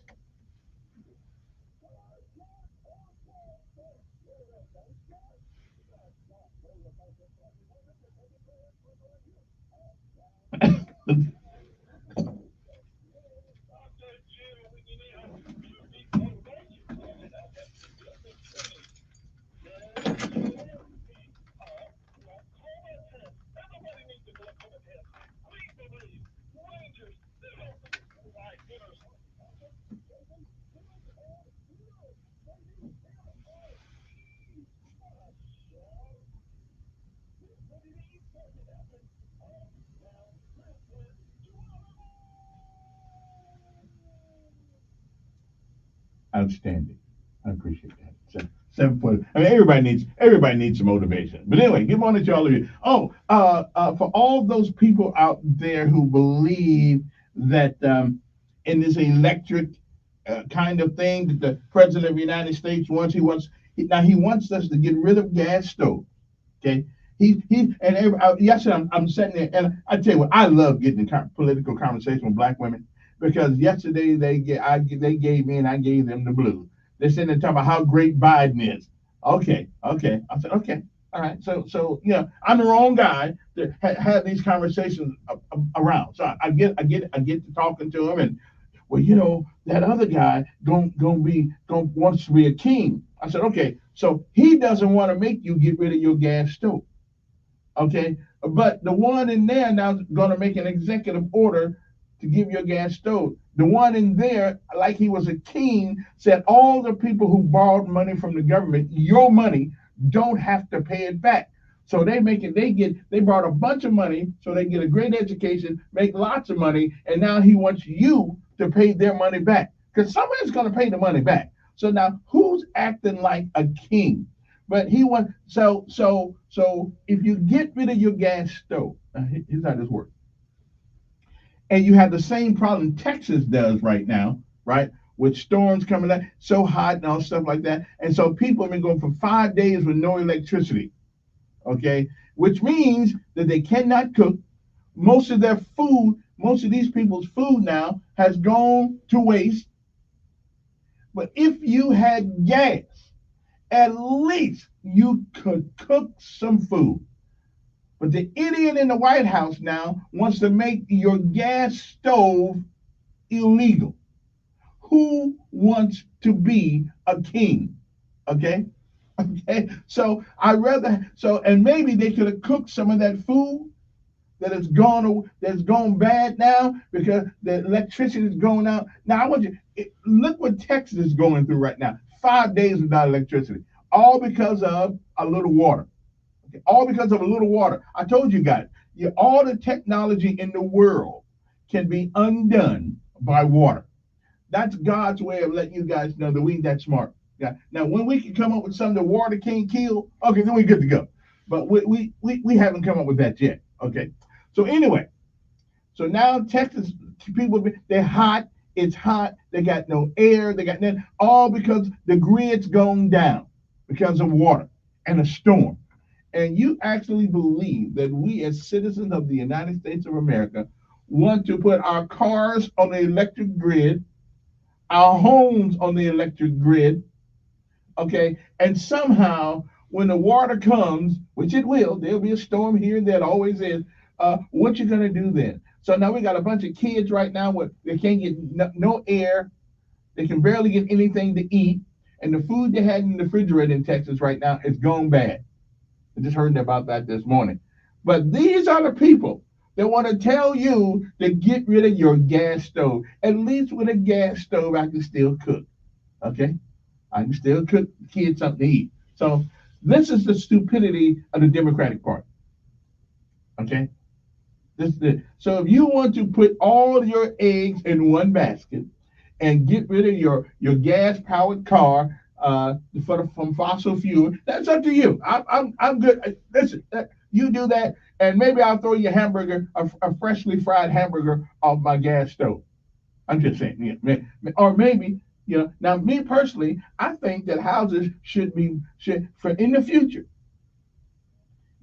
Outstanding. I appreciate that. 7 foot. I mean, everybody needs some motivation. But anyway, good morning to all of you. Oh, for all those people out there who believe that in this electric kind of thing that the president of the United States wants, he wants us to get rid of gas stoves. Okay. Yesterday I'm sitting there, and I tell you what, I love getting in political conversation with black women, because yesterday they gave me and I gave them the blues. They're sitting there talking about how great Biden is. Okay. I said, okay, all right. So I'm the wrong guy to have these conversations around. So I get to talking to him, and well, that other guy wants to be a king. I said, okay, so he doesn't want to make you get rid of your gas stove. Okay, but the one in there now is going to make an executive order to give you a gas stove. The one in there, like he was a king, said all the people who borrowed money from the government, your money, don't have to pay it back. So they brought a bunch of money, so they get a great education, make lots of money, and now he wants you to pay their money back, because somebody's going to pay the money back. So now who's acting like a king? But he wants so if you get rid of your gas stove, here's how this works. And you have the same problem Texas does right now, right? With storms coming out, so hot and all stuff like that. And so people have been going for 5 days with no electricity. Okay, which means that they cannot cook. Most of these people's food now has gone to waste. But if you had gas, at least you could cook some food. But the idiot in the White House now wants to make your gas stove illegal. Who wants to be a king? Okay? And maybe they could have cooked some of that food that's gone bad now because the electricity is going out. Now I want you look what Texas is going through right now. 5 days without electricity, all because of a little water. Okay? All because of a little water. I told you guys, all the technology in the world can be undone by water. That's God's way of letting you guys know that we ain't that smart. Yeah. Now, when we can come up with something that water can't kill, okay, then we're good to go. But we haven't come up with that yet. Okay. So anyway, so now Texas people, they're hot. It's hot. They got no air. They got nothing. All because the grid's going down because of water and a storm. And you actually believe that we as citizens of the United States of America want to put our cars on the electric grid, our homes on the electric grid, okay? And somehow when the water comes, which it will, there'll be a storm here and there, it always is, what you gonna do then? So now we got a bunch of kids right now where they can't get no air, they can barely get anything to eat, and the food they had in the refrigerator in Texas right now is gone bad. I just heard about that this morning. But these are the people that want to tell you to get rid of your gas stove. At least with a gas stove, I can still cook. Okay? I can still cook kids something to eat. So this is the stupidity of the Democratic Party. Okay? So if you want to put all your eggs in one basket and get rid of your gas-powered car from fossil fuel, that's up to you. I'm good. Listen, you do that, and maybe I'll throw you a freshly fried hamburger off my gas stove. I'm just saying, or maybe You know, now me personally, I think that houses should for in the future,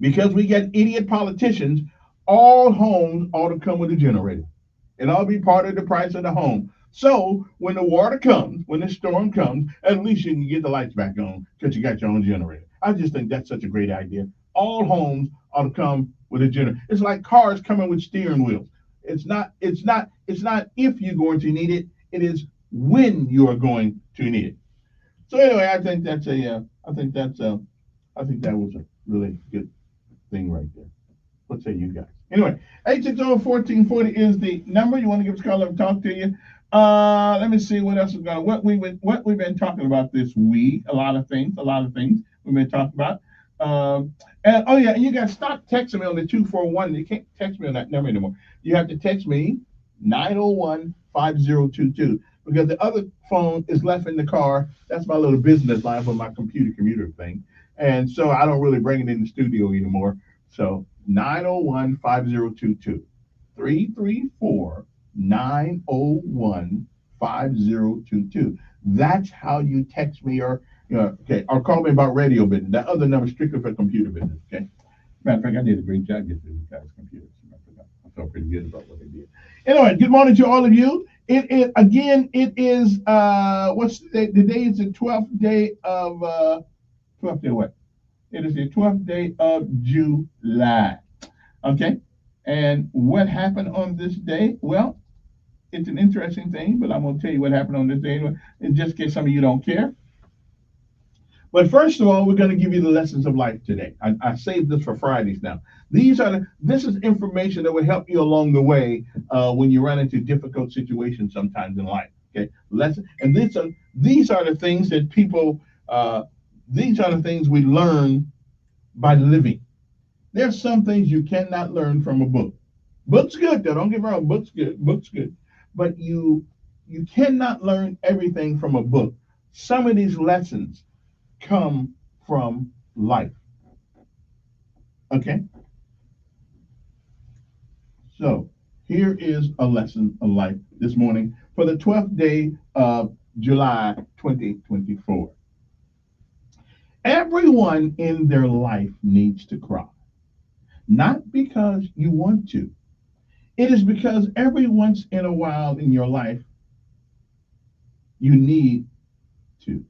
because we get idiot politicians, all homes ought to come with a generator. It ought to be part of the price of the home. So when the water comes, when the storm comes, at least you can get the lights back on because you got your own generator. I just think that's such a great idea. All homes ought to come with a generator. It's like cars coming with steering wheels. It's not if you're going to need it. It is when you are going to need it. So anyway, I think that was a really good thing right there. What say you guys? Anyway, 860-1440 is the number. You want to give us a call and talk to you. Let me see what else is going on. What we've been talking about this week. A lot of things we've been talking about. And oh yeah, you guys stop texting me on the 241. You can't text me on that number anymore. You have to text me 901-5022 because the other phone is left in the car. That's my little business line for my commuter thing. And so I don't really bring it in the studio anymore. So 901-5022. 334-901-5022. That's how you text me or call me about radio business. That other number is strictly for computer business. Okay. Matter of fact, I did a great job getting these guys' computers. I felt pretty good about what they did. Anyway, good morning to all of you. It is what's the day is the 12th day of 12th day what? It is the 12th day of July. Okay. And what happened on this day? Well, it's an interesting thing, but I'm going to tell you what happened on this day, in just in case some of you don't care. But first of all, we're going to give you the lessons of life today. I saved this for Fridays now. This is information that will help you along the way when you run into difficult situations sometimes in life. Okay, and these are the things that people. These are the things we learn by living. There's some things you cannot learn from a book. Book's good, though. Don't get me wrong. Book's good. But you cannot learn everything from a book. Some of these lessons come from life. Okay? So here is a lesson of life this morning for the 12th day of July 2024. Everyone in their life needs to cry. Not because you want to. It is because every once in a while in your life, you need to.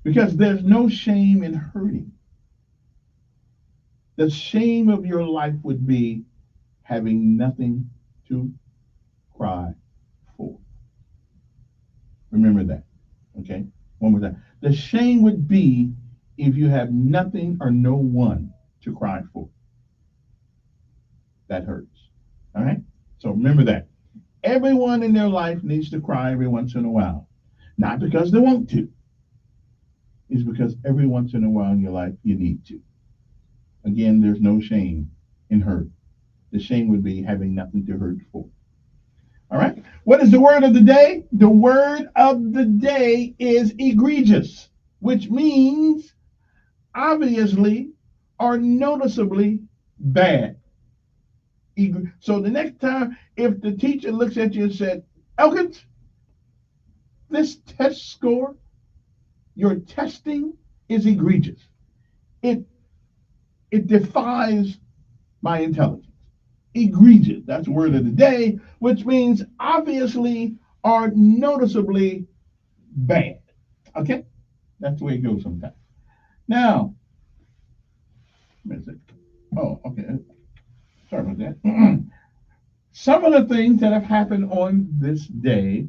Because there's no shame in hurting. The shame of your life would be having nothing to cry for. Remember that. Okay? One more time. The shame would be if you have nothing or no one to cry for. That hurts. All right? So remember that. Everyone in their life needs to cry every once in a while. Not because they want to. It's because every once in a while in your life you need to. Again, there's no shame in hurt. The shame would be having nothing to hurt for. All right? What is the word of the day? The word of the day is egregious, which means obviously or noticeably bad. So the next time, if the teacher looks at you and said, Elkins, this test score, your testing is egregious. It defies my intelligence. Egregious, that's the word of the day, which means obviously or noticeably bad. Okay? That's the way it goes sometimes. Now, oh, okay. Sorry about that. Some of the things that have happened on this day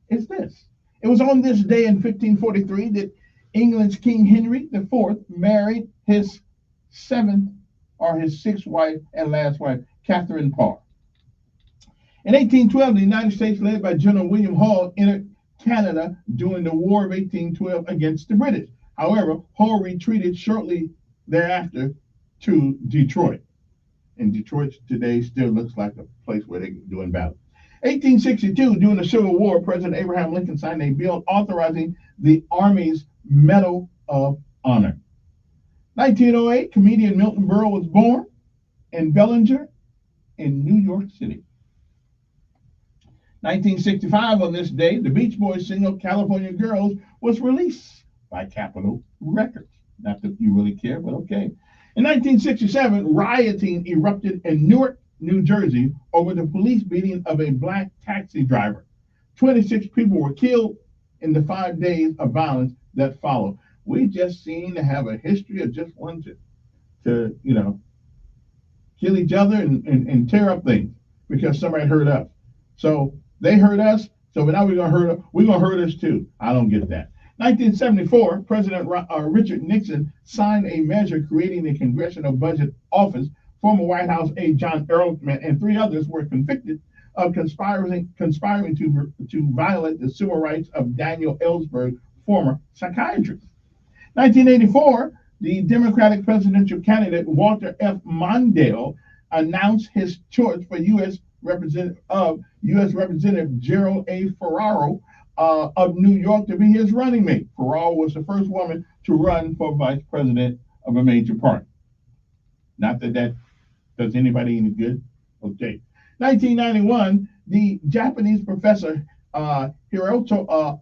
is this. It was on this day in 1543 that England's King Henry IV married his sixth wife and last wife, Catherine Parr. In 1812, the United States, led by General William Hull, entered Canada during the War of 1812 against the British. However, Hull retreated shortly thereafter to Detroit. And Detroit today still looks like a place where they're doing battle. 1862, during the Civil War, President Abraham Lincoln signed a bill authorizing the Army's Medal of Honor. 1908, comedian Milton Berle was born in Bellinger in New York City. 1965, on this day, the Beach Boys single California Girls was released by Capitol Records. Not that you really care, but okay. In 1967, rioting erupted in Newark, New Jersey over the police beating of a black taxi driver. 26 people were killed in the 5 days of violence that followed. We just seem to have a history of just wanting to kill each other and tear up things because somebody hurt us. So they hurt us, so now we're gonna hurt us too. I don't get that. 1974, President Richard Nixon signed a measure creating the Congressional Budget Office. Former White House aide John Ehrlichman and 3 others were convicted of conspiring to violate the civil rights of Daniel Ellsberg, former psychiatrist. 1984, the Democratic presidential candidate Walter F. Mondale announced his choice for U.S. Representative Gerald A. Ferraro of New York to be his running mate. Ferraro was the first woman to run for vice president of a major party. Not that that does anybody any good. Okay. 1991, the Japanese professor Hirotoshi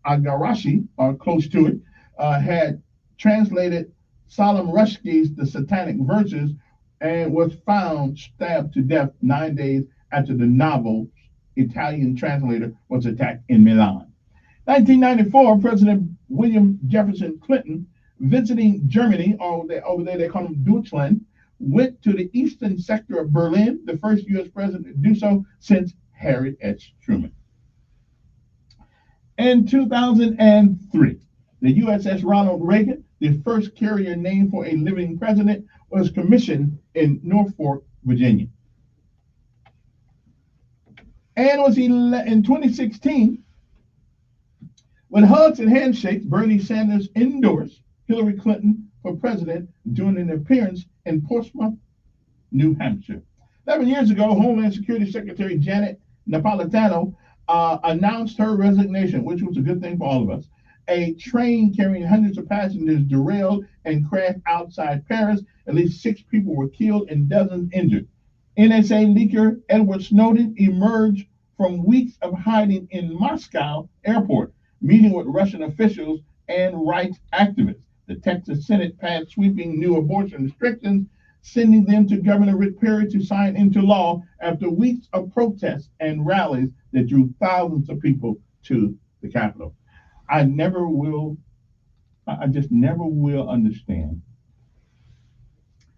Igarashi, or close to it, had translated Salman Rushdie's The Satanic Verses and was found stabbed to death 9 days after the novel's Italian translator was attacked in Milan. 1994, President William Jefferson Clinton, visiting Germany, or over there they call him Deutschland, went to the eastern sector of Berlin, the first U.S. president to do so since Harry S. Truman. In 2003, the USS Ronald Reagan, the first carrier named for a living president, was commissioned in Norfolk, Virginia. And in 2016, with hugs and handshakes, Bernie Sanders endorsed Hillary Clinton for president during an appearance in Portsmouth, New Hampshire. 11 years ago, Homeland Security Secretary Janet Napolitano announced her resignation, which was a good thing for all of us. A train carrying hundreds of passengers derailed and crashed outside Paris. At least 6 people were killed and dozens injured. NSA leaker Edward Snowden emerged from weeks of hiding in Moscow airport, meeting with Russian officials and rights activists. The Texas Senate passed sweeping new abortion restrictions, sending them to Governor Rick Perry to sign into law after weeks of protests and rallies that drew thousands of people to the Capitol. I just never will understand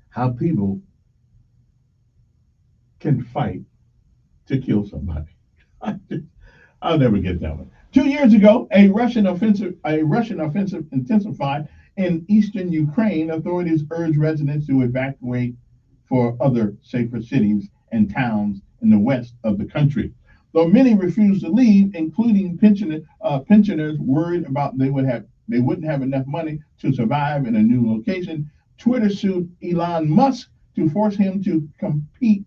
how people can fight to kill somebody. I'll never get that one. 2 years ago, a Russian offensive intensified in eastern Ukraine. Authorities urged residents to evacuate for other safer cities and towns in the west of the country. Though many refused to leave, including pensioners worried about they wouldn't have enough money to survive in a new location, Twitter sued Elon Musk to force him to complete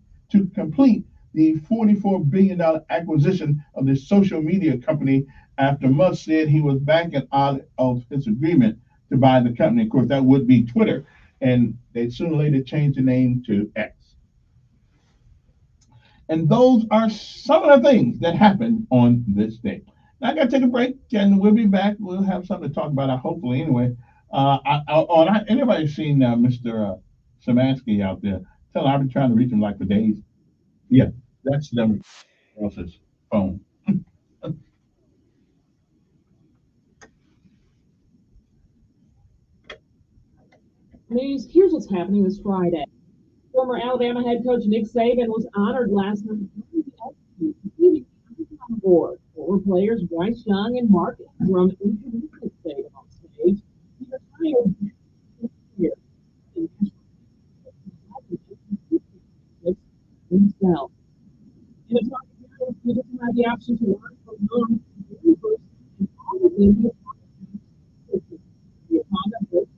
the $44 billion acquisition of the social media company after Musk said he was backing out of his agreement to buy the company. Of course, that would be Twitter, and they sooner or later changed the name to X. And those are some of the things that happened on this day. Now I got to take a break, and we'll be back. We'll have something to talk about, hopefully, anyway. Anybody seen Mr. Samansky out there? Tell him I've been trying to reach him like for days. Yeah, that's them else's phone. News, here's what's happening this Friday. Former Alabama head coach Nick Saban was honored last night receiving the award. Former players Bryce Young and Mark Ingram introduced Nick Saban on stage. He retired this year himself. In a talk period, students had the option to learn from young believers and all of them the Honda Book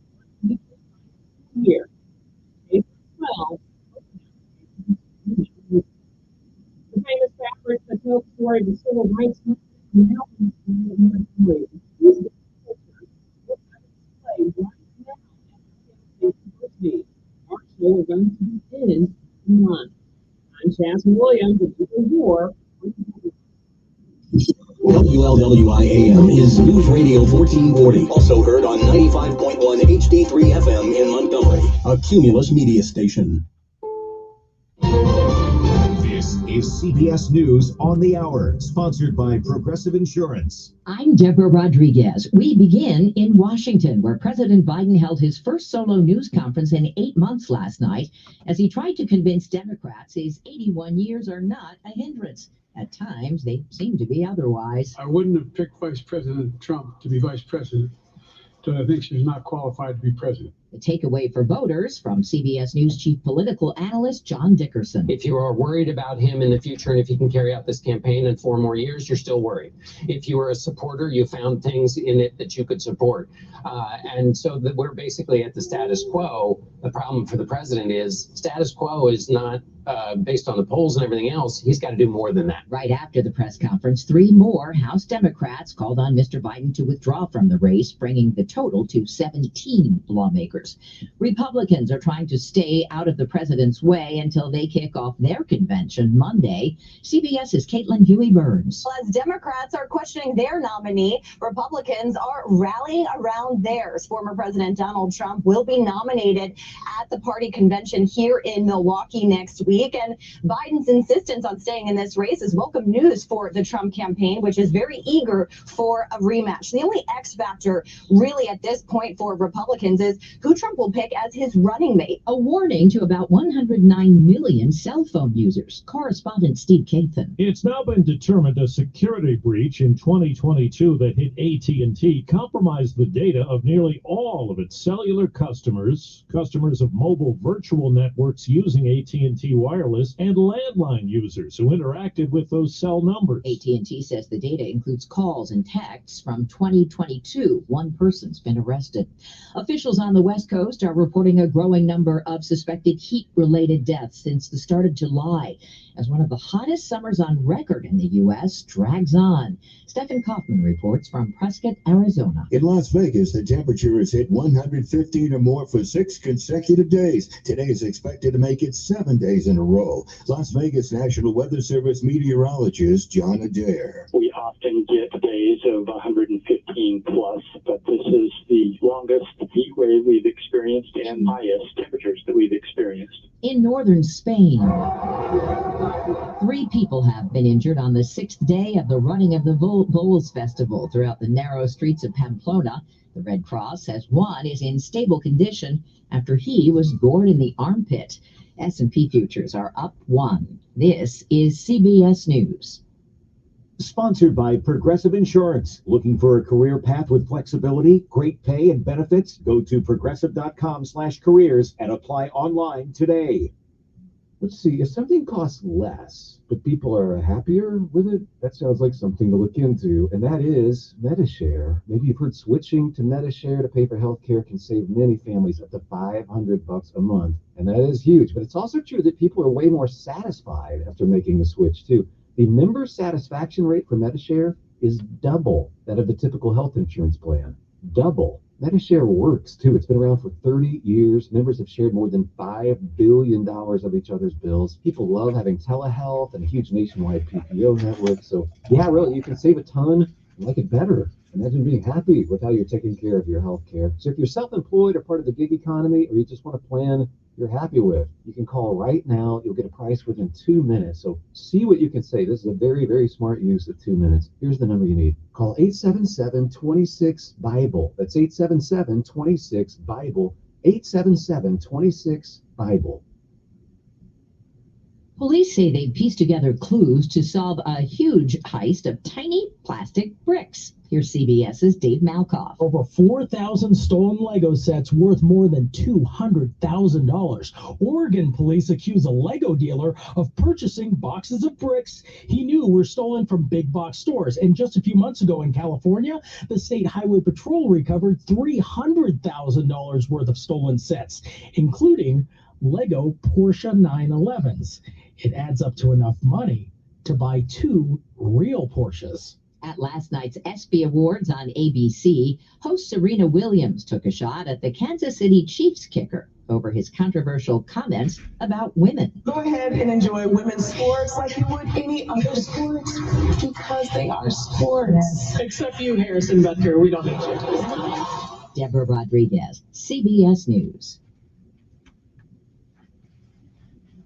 Academy year. April 12. The famous fabric that tells the story of the civil rights movement now in the These pictures look like displayed right now at University, March Marshall are going to begin this month. I'm Jasmine Williams with War. WLWIAM is News Radio 1440, also heard on 95.1 HD3 FM in Montgomery, a Cumulus media station. This is CBS News on the Hour, sponsored by Progressive Insurance. I'm Deborah Rodriguez. We begin in Washington, where President Biden held his first solo news conference in 8 months last night as he tried to convince Democrats his 81 years are not a hindrance. At times, they seem to be otherwise. I wouldn't have picked Vice President Trump to be vice president because I think she's not qualified to be president. The takeaway for voters from CBS News chief political analyst John Dickerson. If you are worried about him in the future and if he can carry out this campaign in 4 more years, you're still worried. If you were a supporter, you found things in it that you could support. And so that we're basically at the status quo. The problem for the president is status quo is not based on the polls and everything else. He's got to do more than that. Right after the press conference, 3 more House Democrats called on Mr. Biden to withdraw from the race, bringing the total to 17 lawmakers. Republicans are trying to stay out of the president's way until they kick off their convention Monday. CBS's Caitlin Huey-Burns. As Democrats are questioning their nominee, Republicans are rallying around theirs. Former President Donald Trump will be nominated at the party convention here in Milwaukee next week. And Biden's insistence on staying in this race is welcome news for the Trump campaign, which is very eager for a rematch. The only X factor really at this point for Republicans is who Trump will pick as his running mate. A warning to about 109 million cell phone users. Correspondent Steve Kathan. It's now been determined a security breach in 2022 that hit AT&T compromised the data of nearly all of its cellular customers of mobile virtual networks using AT&T Wireless, and landline users who interacted with those cell numbers. AT&T says the data includes calls and texts from 2022. One person's been arrested. Officials on the West Coast are reporting a growing number of suspected heat-related deaths since the start of July, as one of the hottest summers on record in the U.S. drags on. Stephen Kaufman reports from Prescott, Arizona. In Las Vegas, the temperature has hit 115 or more for 6 consecutive days. Today is expected to make it 7 days in a row. Las Vegas National Weather Service meteorologist John Adair. We often get days of 115 plus, but this is the longest heat wave we've experienced and highest temperatures that we've experienced. In northern Spain, 3 people have been injured on the 6th day of the running of the Bulls Festival throughout the narrow streets of Pamplona. The Red Cross says one is in stable condition after he was gored in the armpit. S&P futures are up 1. This is CBS News. Sponsored by Progressive Insurance. Looking for a career path with flexibility, great pay, and benefits? Go to progressive.com/careers and apply online today. Let's see, if something costs less, but people are happier with it, that sounds like something to look into, and that is MediShare. Maybe you've heard switching to MediShare to pay for healthcare can save many families up to $500 a month, and that is huge. But it's also true that people are way more satisfied after making the switch, too. The member satisfaction rate for MediShare is double that of the typical health insurance plan. Double. MediShare works, too. It's been around for 30 years. Members have shared more than $5 billion of each other's bills. People love having telehealth and a huge nationwide PPO network. So, yeah, really, you can save a ton and like it better. Imagine being happy with how you're taking care of your health care. So if you're self-employed or part of the gig economy, or you just want a plan you're happy with, you can call right now. You'll get a price within 2 minutes. So see what you can save. This is a very, very smart use of 2 minutes. Here's the number you need. Call 877-26-BIBLE. That's 877-26-BIBLE. 877-26-BIBLE. Police say they pieced together clues to solve a huge heist of tiny plastic bricks. Here's CBS's Dave Malkoff. Over 4,000 stolen Lego sets worth more than $200,000. Oregon police accuse a Lego dealer of purchasing boxes of bricks he knew were stolen from big box stores. And just a few months ago in California, the State Highway Patrol recovered $300,000 worth of stolen sets, including Lego Porsche 911s. It adds up to enough money to buy 2 real Porsches. At last night's ESPY Awards on ABC, host Serena Williams took a shot at the Kansas City Chiefs kicker. over his controversial comments about women. Go ahead and enjoy women's sports like you would any other sport because they are sports. Except you, Harrison Butker. We don't hate you. Deborah Rodriguez, CBS News.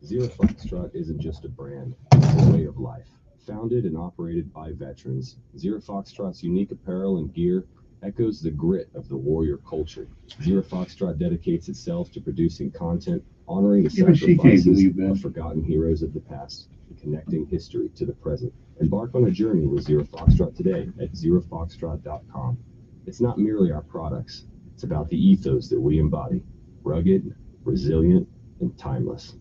Zero Foxtrot isn't just a brand, it's a way of life. Founded and operated by veterans, Zero Foxtrot's unique apparel and gear echoes the grit of the warrior culture. Zero Foxtrot dedicates itself to producing content, honoring the sacrifices of forgotten heroes of the past, and connecting history to the present. Embark on a journey with Zero Foxtrot today at zerofoxtrot.com. It's not merely our products, it's about the ethos that we embody. Rugged, resilient, and timeless.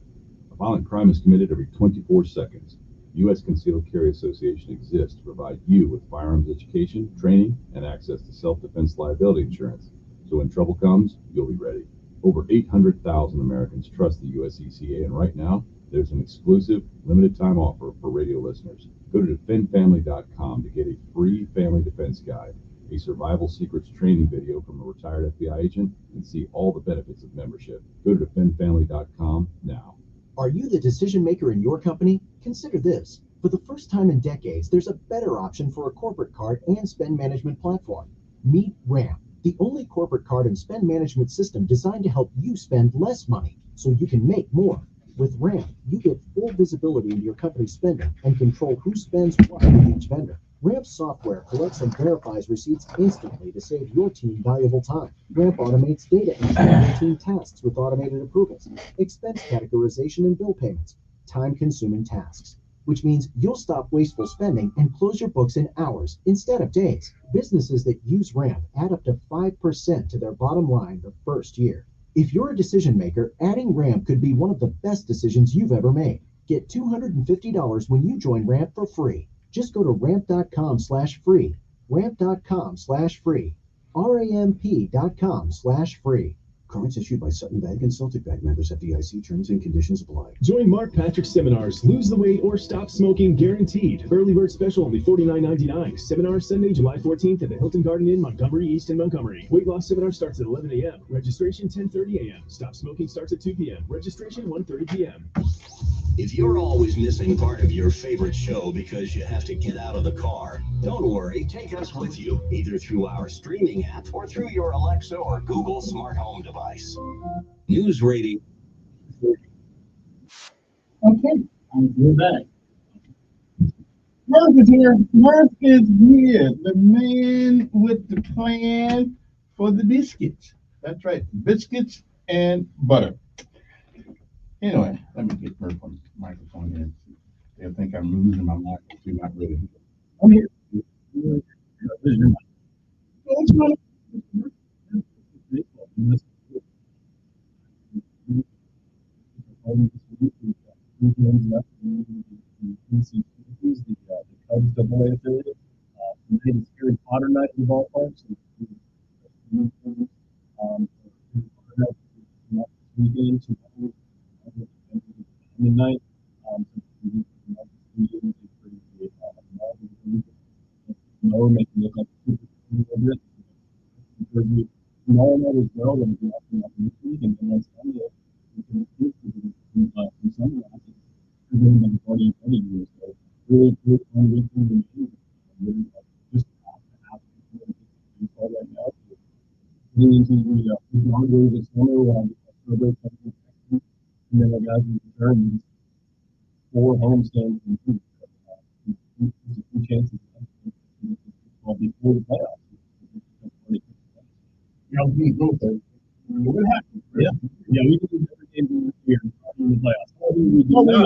Violent crime is committed every 24 seconds. The U.S. Concealed Carry Association exists to provide you with firearms education, training, and access to self-defense liability insurance. So when trouble comes, you'll be ready. Over 800,000 Americans trust the USECA, and right now, there's an exclusive, limited-time offer for radio listeners. Go to defendfamily.com to get a free family defense guide, a survival secrets training video from a retired FBI agent, and see all the benefits of membership. Go to defendfamily.com now. Are you the decision maker in your company? Consider this. For the first time in decades, there's a better option for a corporate card and spend management platform. Meet Ramp, the only corporate card and spend management system designed to help you spend less money so you can make more. With Ramp, you get full visibility into your company's spending and control who spends what with each vendor. Ramp software collects and verifies receipts instantly to save your team valuable time. Ramp automates data entry and routine tasks with automated approvals, expense categorization and bill payments, time-consuming tasks, which means you'll stop wasteful spending and close your books in hours instead of days. Businesses that use Ramp add up to 5% to their bottom line the first year. If you're a decision maker, adding Ramp could be one of the best decisions you've ever made. Get $250 when you join Ramp for free. Just go to ramp.com/free, ramp.com/free, ramp.com/free. Cards issued by Sutton Bank and Celtic Bank, members FDIC. Terms and conditions apply. Join Mark Patrick's seminars, Lose the Weight or Stop Smoking Guaranteed. Early bird special only $49.99. Seminar Sunday, July 14th at the Hilton Garden Inn, Montgomery East in Montgomery. Weight loss seminar starts at 11 a.m. Registration 10:30 a.m. Stop smoking starts at 2 p.m. Registration 1:30 p.m. If you're always missing part of your favorite show because you have to get out of the car, don't worry, take us with you, either through our streaming app or through your Alexa or Google smart home device. News Radio. Okay, we're back. Mark is here. Mark is here. The man with the plan for the biscuits. That's right, biscuits and butter. Anyway, let me get Murph on the microphone here. They'll think I'm losing my mind. You're not really. I'm here. The Cubs double-A affiliate. Today's Harry Potter night in the ballpark. So weekend to midnight. Make it look like a bit. Tomorrow night as well, when we're up this week, and then on Sunday, we can from Sunday, we're doing like 40 years. So really fun weekend and really just half right now. Getting into the long days of summer, celebrate something, and then our guys will return 4 homestands and 2 chances before the playoffs. We go there. What happened? Yeah, we can do every game this year in the playoffs. We don't do that.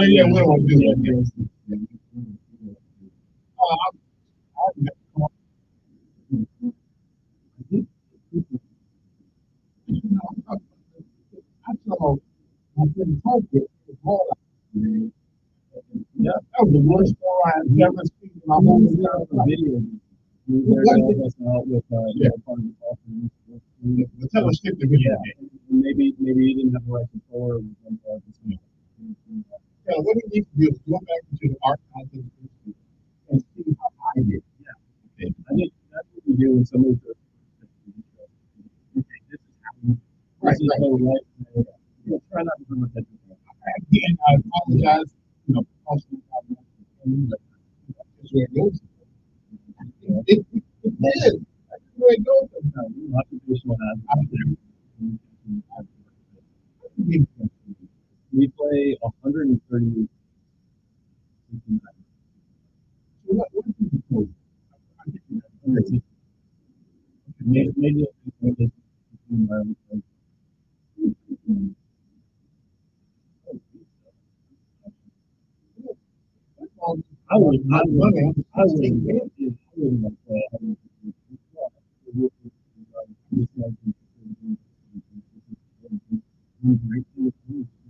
Yeah, that was the worst ball I've ever seen in my whole entire video. Tell us skip the video. Maybe he didn't have the right controller. Yeah, what we need to do is go back into the archives and see how I did. Yeah. Okay. I think that's what we do in some of the. This is how. Right. try not to put much attention. Again, I apologize, also, but that's where it goes. It is. That's where it goes sometimes. Occupational hazard. We play 130. So what do you do? Maybe I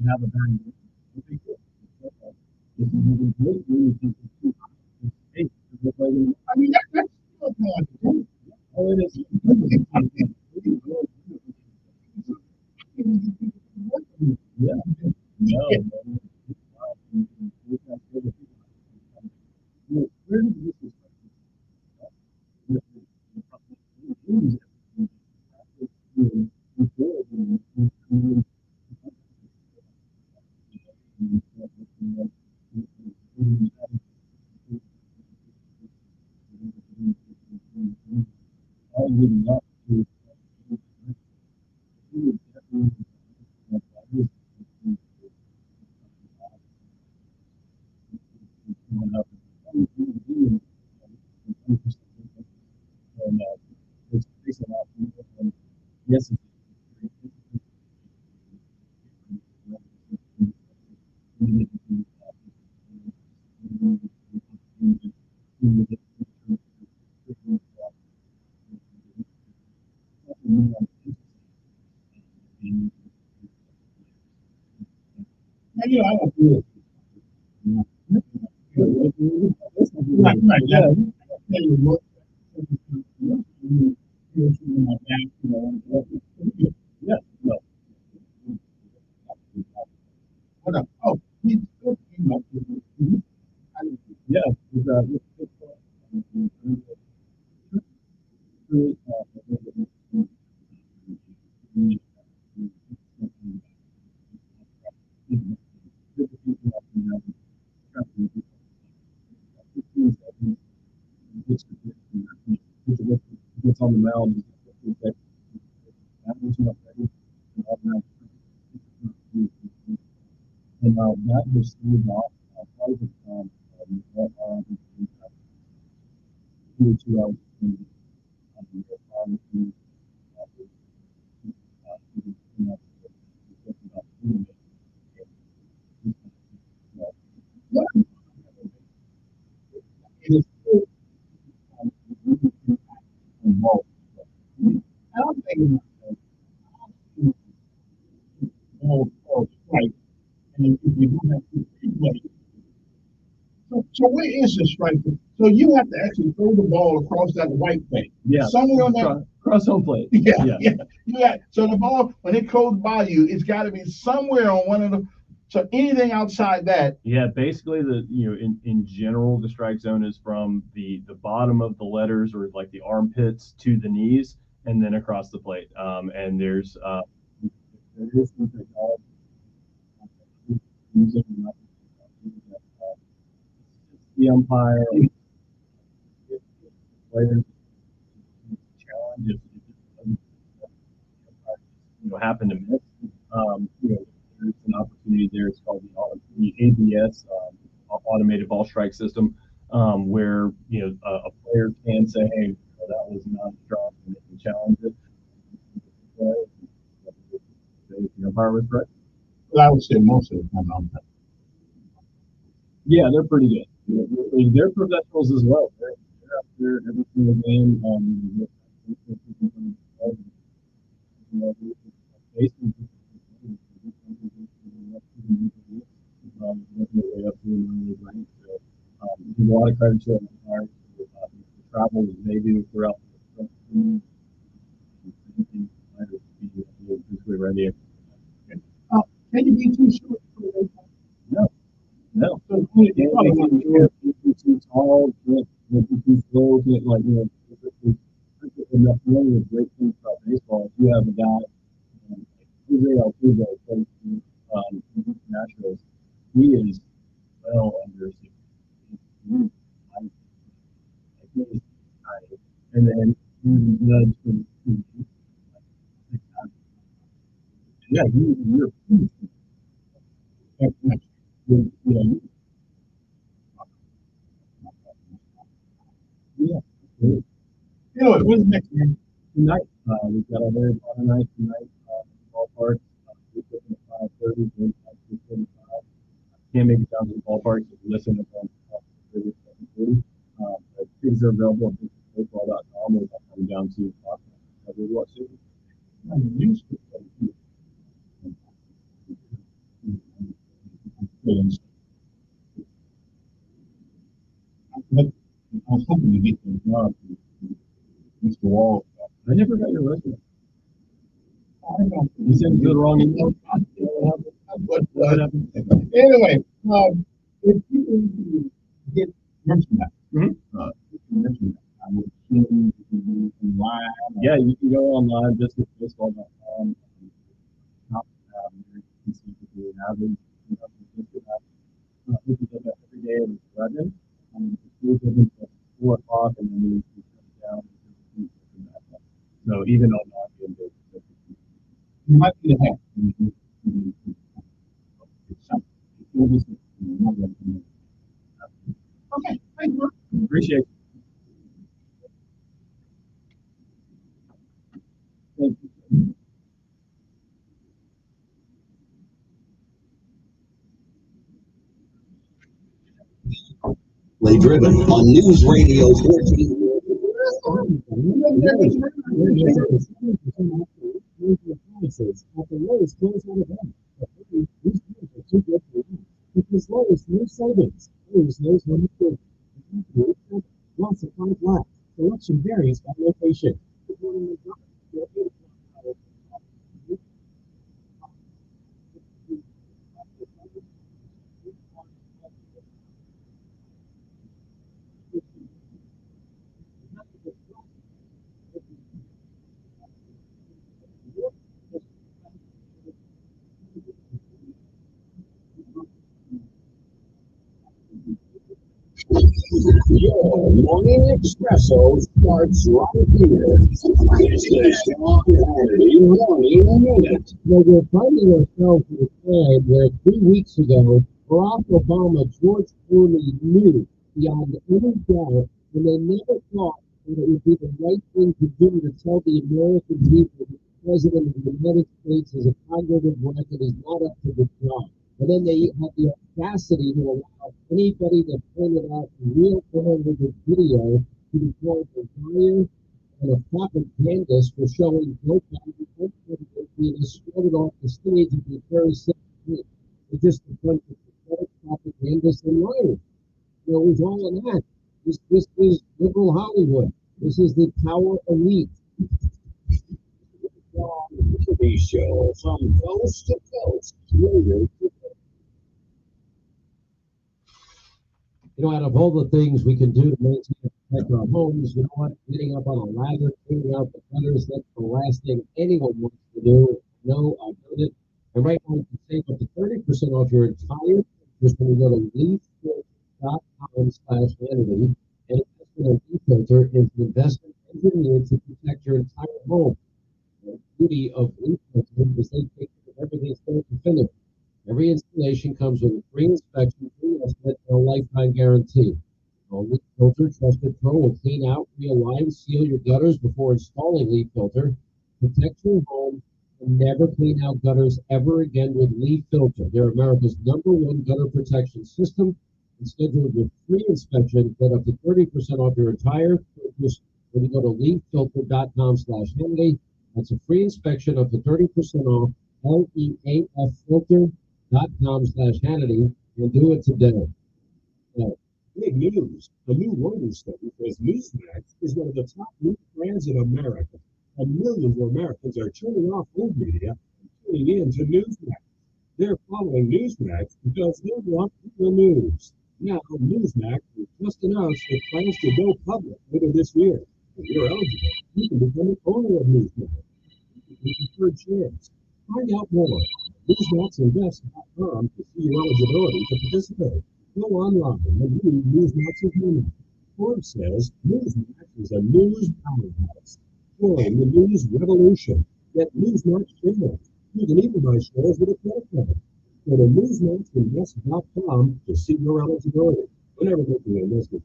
have a very I mean, that's still going to do. Oh, it is. Yeah. No. Where did this yes. I don't do it. Right, yeah. Yeah, no. Oh, yeah. Gets on the mound. And that was off. Private 2 hours. Right. And if you don't have to play. So where is the striker? So you have to actually throw the ball across that white thing. Yeah. Somewhere on that. Cross home plate. Yeah. So the ball, when it goes by you, it's got to be somewhere on one of the. So anything outside that. Yeah, basically in general, the strike zone is from the bottom of the letters or like the armpits to the knees and then across the plate. And there's there is some technology using the umpire players challenge if happen to miss. There's an opportunity there. It's called the ABS, automated ball strike system, where a player can say, "Hey, that was not strong," and they can challenge it. The umpire was correct. Well, I would say most of the time. Yeah, they're pretty good. They're professionals as well. They're up there every single game. A lot of credit to the travel that they do throughout the ready. Can you be too short? No. So too tall, too slow, like enough money is great things about baseball. If you have a guy Altuve plays Nationals. He is well under 60. And then nudge from yeah, you're yeah. You know what? When's next game? Tonight. We've got a very fun night tonight. Ballpark. We're looking at 5:30. 5:45. Can't make it down to the ballpark. So listen to 7:30. Things are available at baseball.com. We're coming down to what city? I'm used to it. I was hoping to get the job, Mr. Wall. I never got your resume. You sent it to the wrong email. What happened? Anyway, if you get mentioned that, I would live. Yeah, you can go online, businessbaseball.com. You can see the average. We can do that every day at 11. It's open at 4 o'clock, and then we shut it down. So even on non-game days, you might be ahead. Okay, thank you. Appreciate it. Thank you. Driven on News Radio 14. Because Lowe's no savings. Lowe's knows when to lots of fun flat. Selection varies by location. Your morning espresso starts right here. It's the Sean Hannity Morning Minute. Now, we're finding ourselves in a time where 3 weeks ago, Barack Obama, George Clooney knew beyond any doubt, and they never thought that it would be the right thing to do to tell the American people that the President of the United States is a cognitive wreck and is not up to the job. And then they had the audacity to allow anybody that pointed out real time with a video to be called a liar and a propagandist for showing no confidence being escorted off the stage at the very same time. They're just a bunch of pathetic propagandists and liars. You know, it was all in that. This is liberal Hollywood. This is the power elite. The show from coast to coast. You know, out of all the things we can do to maintain and protect our homes, you know what? Getting up on a ladder, cleaning out the gutters, that's the last thing anyone wants to do. No, I've done it. And right now, you can save up to 30% off your entire just when you go to leafilter.com/vanity and invest in a leaf filter is an investment engineered to protect your entire home. The beauty of leaf filter is they take care of everything start to finish. Every installation comes with a free inspection, free estimate, and a lifetime guarantee. A leaf filter trusted pro will clean out, realign, seal your gutters before installing leaf filter. Protect your home and never clean out gutters ever again with leaf filter. They're America's #1 gutter protection system and scheduled with free inspection. Get up to 30% off your entire purchase when you go to leaffilter.com/Hannity. That's a free inspection up to 30% off. LEAF filter.com/Hannity and do it today. Now, big news. A new Reuters study says Newsmax is one of the top news brands in America. And millions of Americans are turning off old media and tuning in to Newsmax. They're following Newsmax because they want the news. Now, Newsmax has just announced it plans to go public later this year. If you're eligible, you can become an owner of Newsmax. You can preferred shares. Find out more at newsmatsinvest.com to see your eligibility to participate. Go online and read Newsmax's memo. Forbes says Newsmax is a news powerhouse. Join the news revolution. Get Newsmax shares. You can even buy shares with a credit card. Go to newsmatsinvest.com to see your eligibility. Whenever making an investment,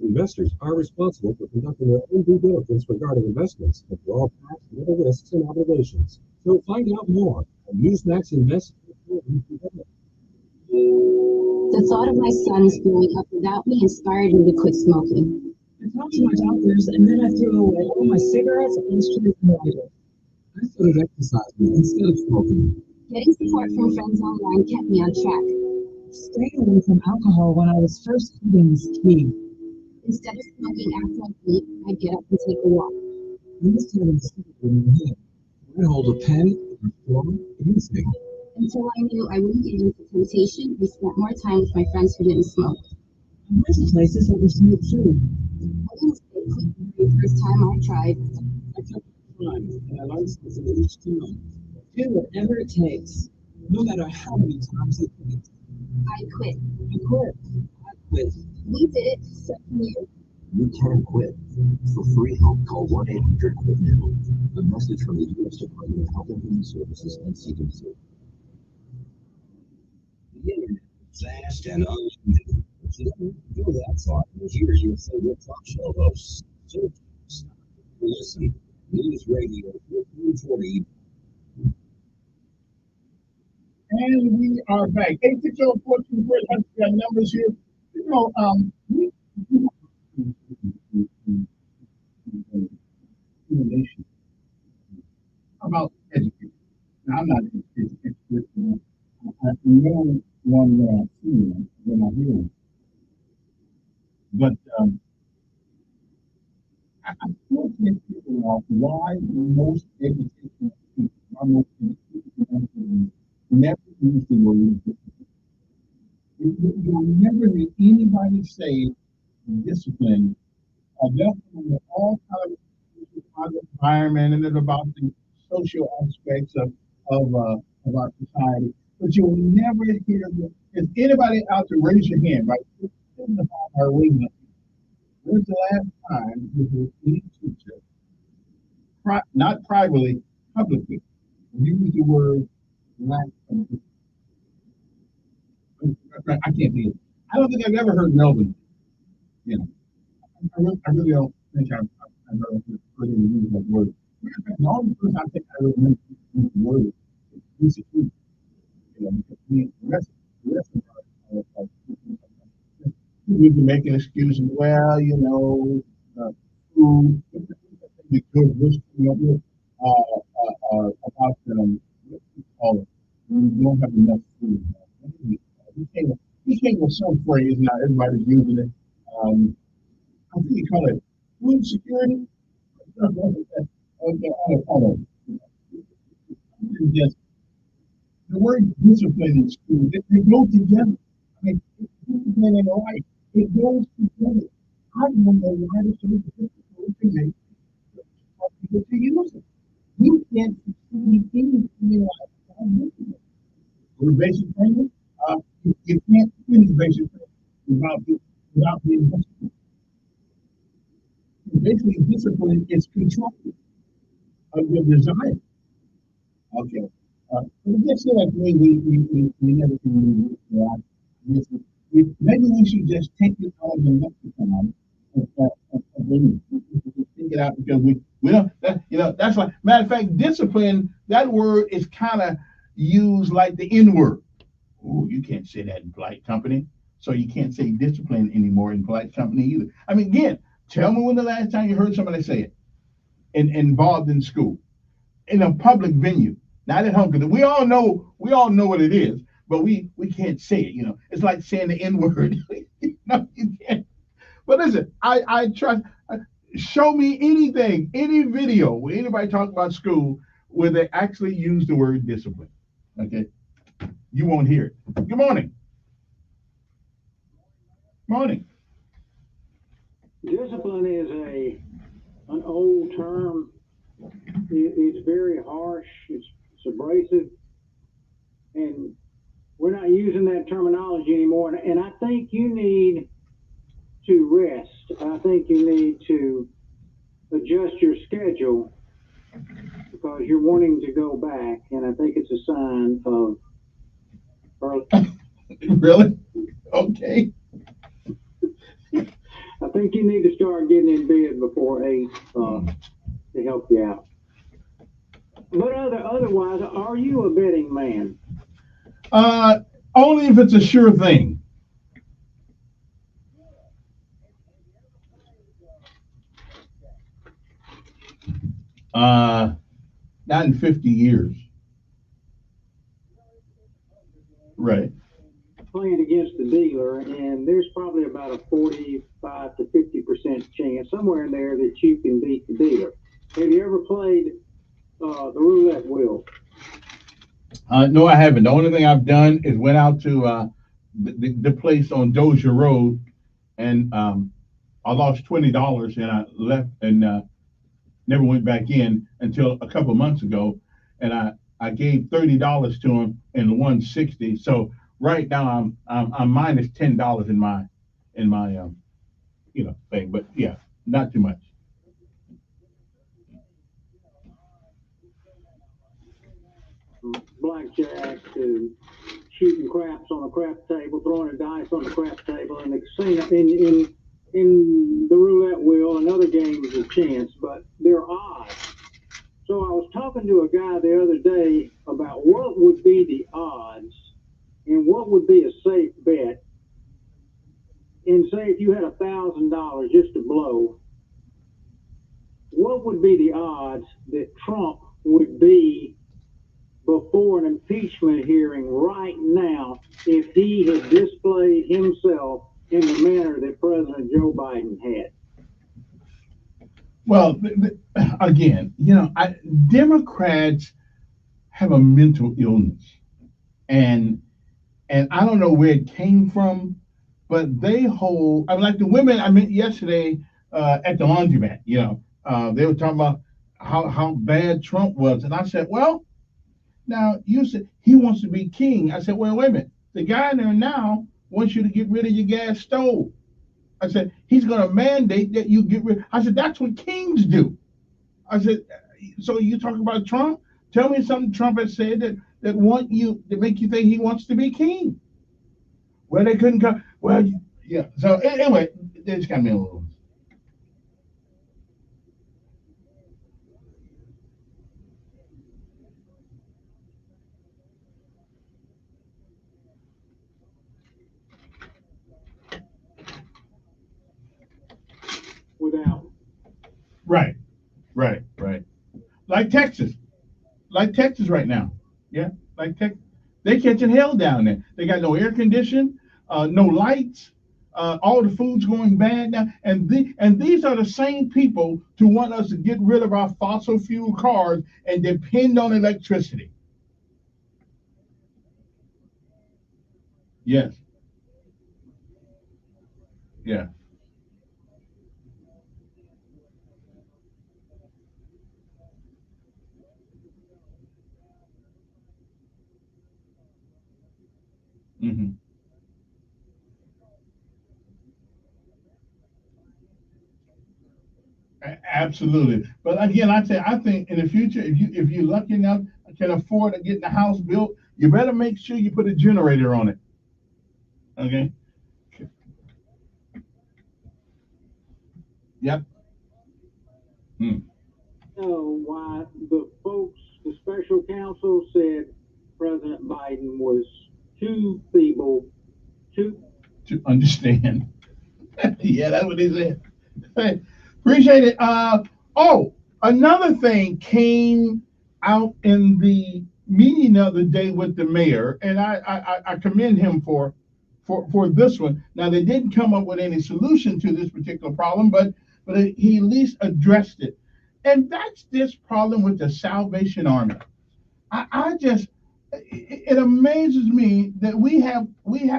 investors are responsible for conducting their own due diligence regarding investments and for all tax and other risks and obligations. So find out more at Newsmax Invest. The thought of my sons growing up without me inspired me to quit smoking. I talked to my doctors, and then I threw away all my cigarettes, instruments, and lighter. I started exercising instead of smoking. Getting support from friends online kept me on track. Staying away from alcohol when I was first quitting was key. Instead of smoking after I eat, I'd get up and take a walk. I used to have a cigarette in my head. I'd hold a pen, a phone, anything. Until I knew I wouldn't get into temptation, we spent more time with my friends who didn't smoke. I went to places that was smoke too. I didn't stay quit the very first time I tried. I kept trying, and I learned something each time. Do whatever it takes. No matter how many times it takes. I quit. I quit. I quit. We did it, so can you. You can quit. For free help, call 1-800-QUIT-NOW. A message from the U.S. Department of Health and Human Services and CDC. The internet, fast and unlimited. But you don't go that far to hear your favorite talk show hosts. So stop and listen. News Radio 1440. And we are back. 860-1440. We have numbers here. You know, about education. Now, I'm not an expert. I know one that I've seen when I hear it. But I still can't figure out why most educational people, why most educational people never use the word discipline. You'll never hear anybody say discipline. Definitely all kinds of environment and about the social aspects of our society. But you'll never hear is anybody out to raise your hand, right? Or waving. When's the last time you heard any teacher, not privately, publicly, use the word lack of discipline? I can't be it. I don't think I've ever heard Melvin. You know, I really don't think I've heard him use that word. The only person I think I remember using the word is insecurity. You know, because the rest of our we can make an excuse. Well, you know, food. The good wish about all of it. We don't have enough food. We came with some phrase. Now everybody's using it. I think you call it food security. Just the word discipline in school, they go together. I mean, discipline and life, it goes together. I don't know why it's so difficult to make people to use it. You can't succeed anything in life without discipline. With basic training, you can't finish basic training without being disciplined. Basically, discipline is control of your desire. Okay. It gets like we never can do it. Maybe we should just take it out of the lexicon take it out because we don't, that's like, matter of fact, discipline, that word is kind of used like the N word. Oh, you can't say that in polite company. So you can't say discipline anymore in polite company either. I mean, again, tell me when the last time you heard somebody say it involved in school, in a public venue, not at home, because we all know what it is, but we can't say it. It's like saying the N word. No, you can't. But listen, I trust. Show me anything, any video where anybody talk about school where they actually use the word discipline. Okay, you won't hear it. Good morning. Morning. Discipline is an old term It's very harsh. It's abrasive, and we're not using that terminology anymore. And I think you need to rest. I think you need to adjust your schedule because you're wanting to go back, and I think it's a sign of early. Really? Okay. I think you need to start getting in bed before 8 to help you out. But otherwise, are you a betting man? Only if it's a sure thing. Not in 50 years. Right. Playing against the dealer, and there's probably about a 45 to 50% chance somewhere in there that you can beat the dealer. Have you ever played the roulette wheel? No, I haven't. The only thing I've done is went out to the place on Dozier Road, and I lost $20, and I left and never went back in until a couple of months ago, and I gave $30 to him and won 60. So right now I'm minus $10 in my thing, but yeah, not too much. Blackjack to shooting craps on a crap table, throwing a dice on the crap table, and the casino in the roulette wheel and other games of chance, but they're odds. So I was talking to a guy the other day about what would be the odds and what would be a safe bet. And say if you had $1,000 just to blow, what would be the odds that Trump would be before an impeachment hearing right now if he had displayed himself in the manner that President Joe Biden had? Well, again, Democrats have a mental illness, and I don't know where it came from, but they hold. I mean, like the women I met yesterday at the laundromat. They were talking about how bad Trump was, and I said, well, now you said he wants to be king. I said, well, wait a minute. The guy there now wants you to get rid of your gas stove. I said, he's going to mandate that you get rid. I said, that's what kings do. I said, so you talking about Trump? Tell me something Trump has said that make you think he wants to be king. Well, they couldn't come. Well, yeah. So anyway, they just got me a little. Without. Right. Like Texas right now. Yeah, like Texas. They catching hell down there. They got no air conditioning, no lights. All the food's going bad now, and these are the same people who want us to get rid of our fossil fuel cars and depend on electricity. Yes. Yeah. Hmm. Absolutely. But again, I think in the future, if you're lucky enough can afford to get the house built, you better make sure you put a generator on it. Okay. Yep. Hmm. Know why the special counsel said President Biden was too feeble To understand. Yeah, that's what he said. Hey, appreciate it. Another thing came out in the meeting the other day with the mayor, and I commend him for this one. Now they didn't come up with any solution to this particular problem, but he at least addressed it, and that's this problem with the Salvation Army. I just it amazes me that we have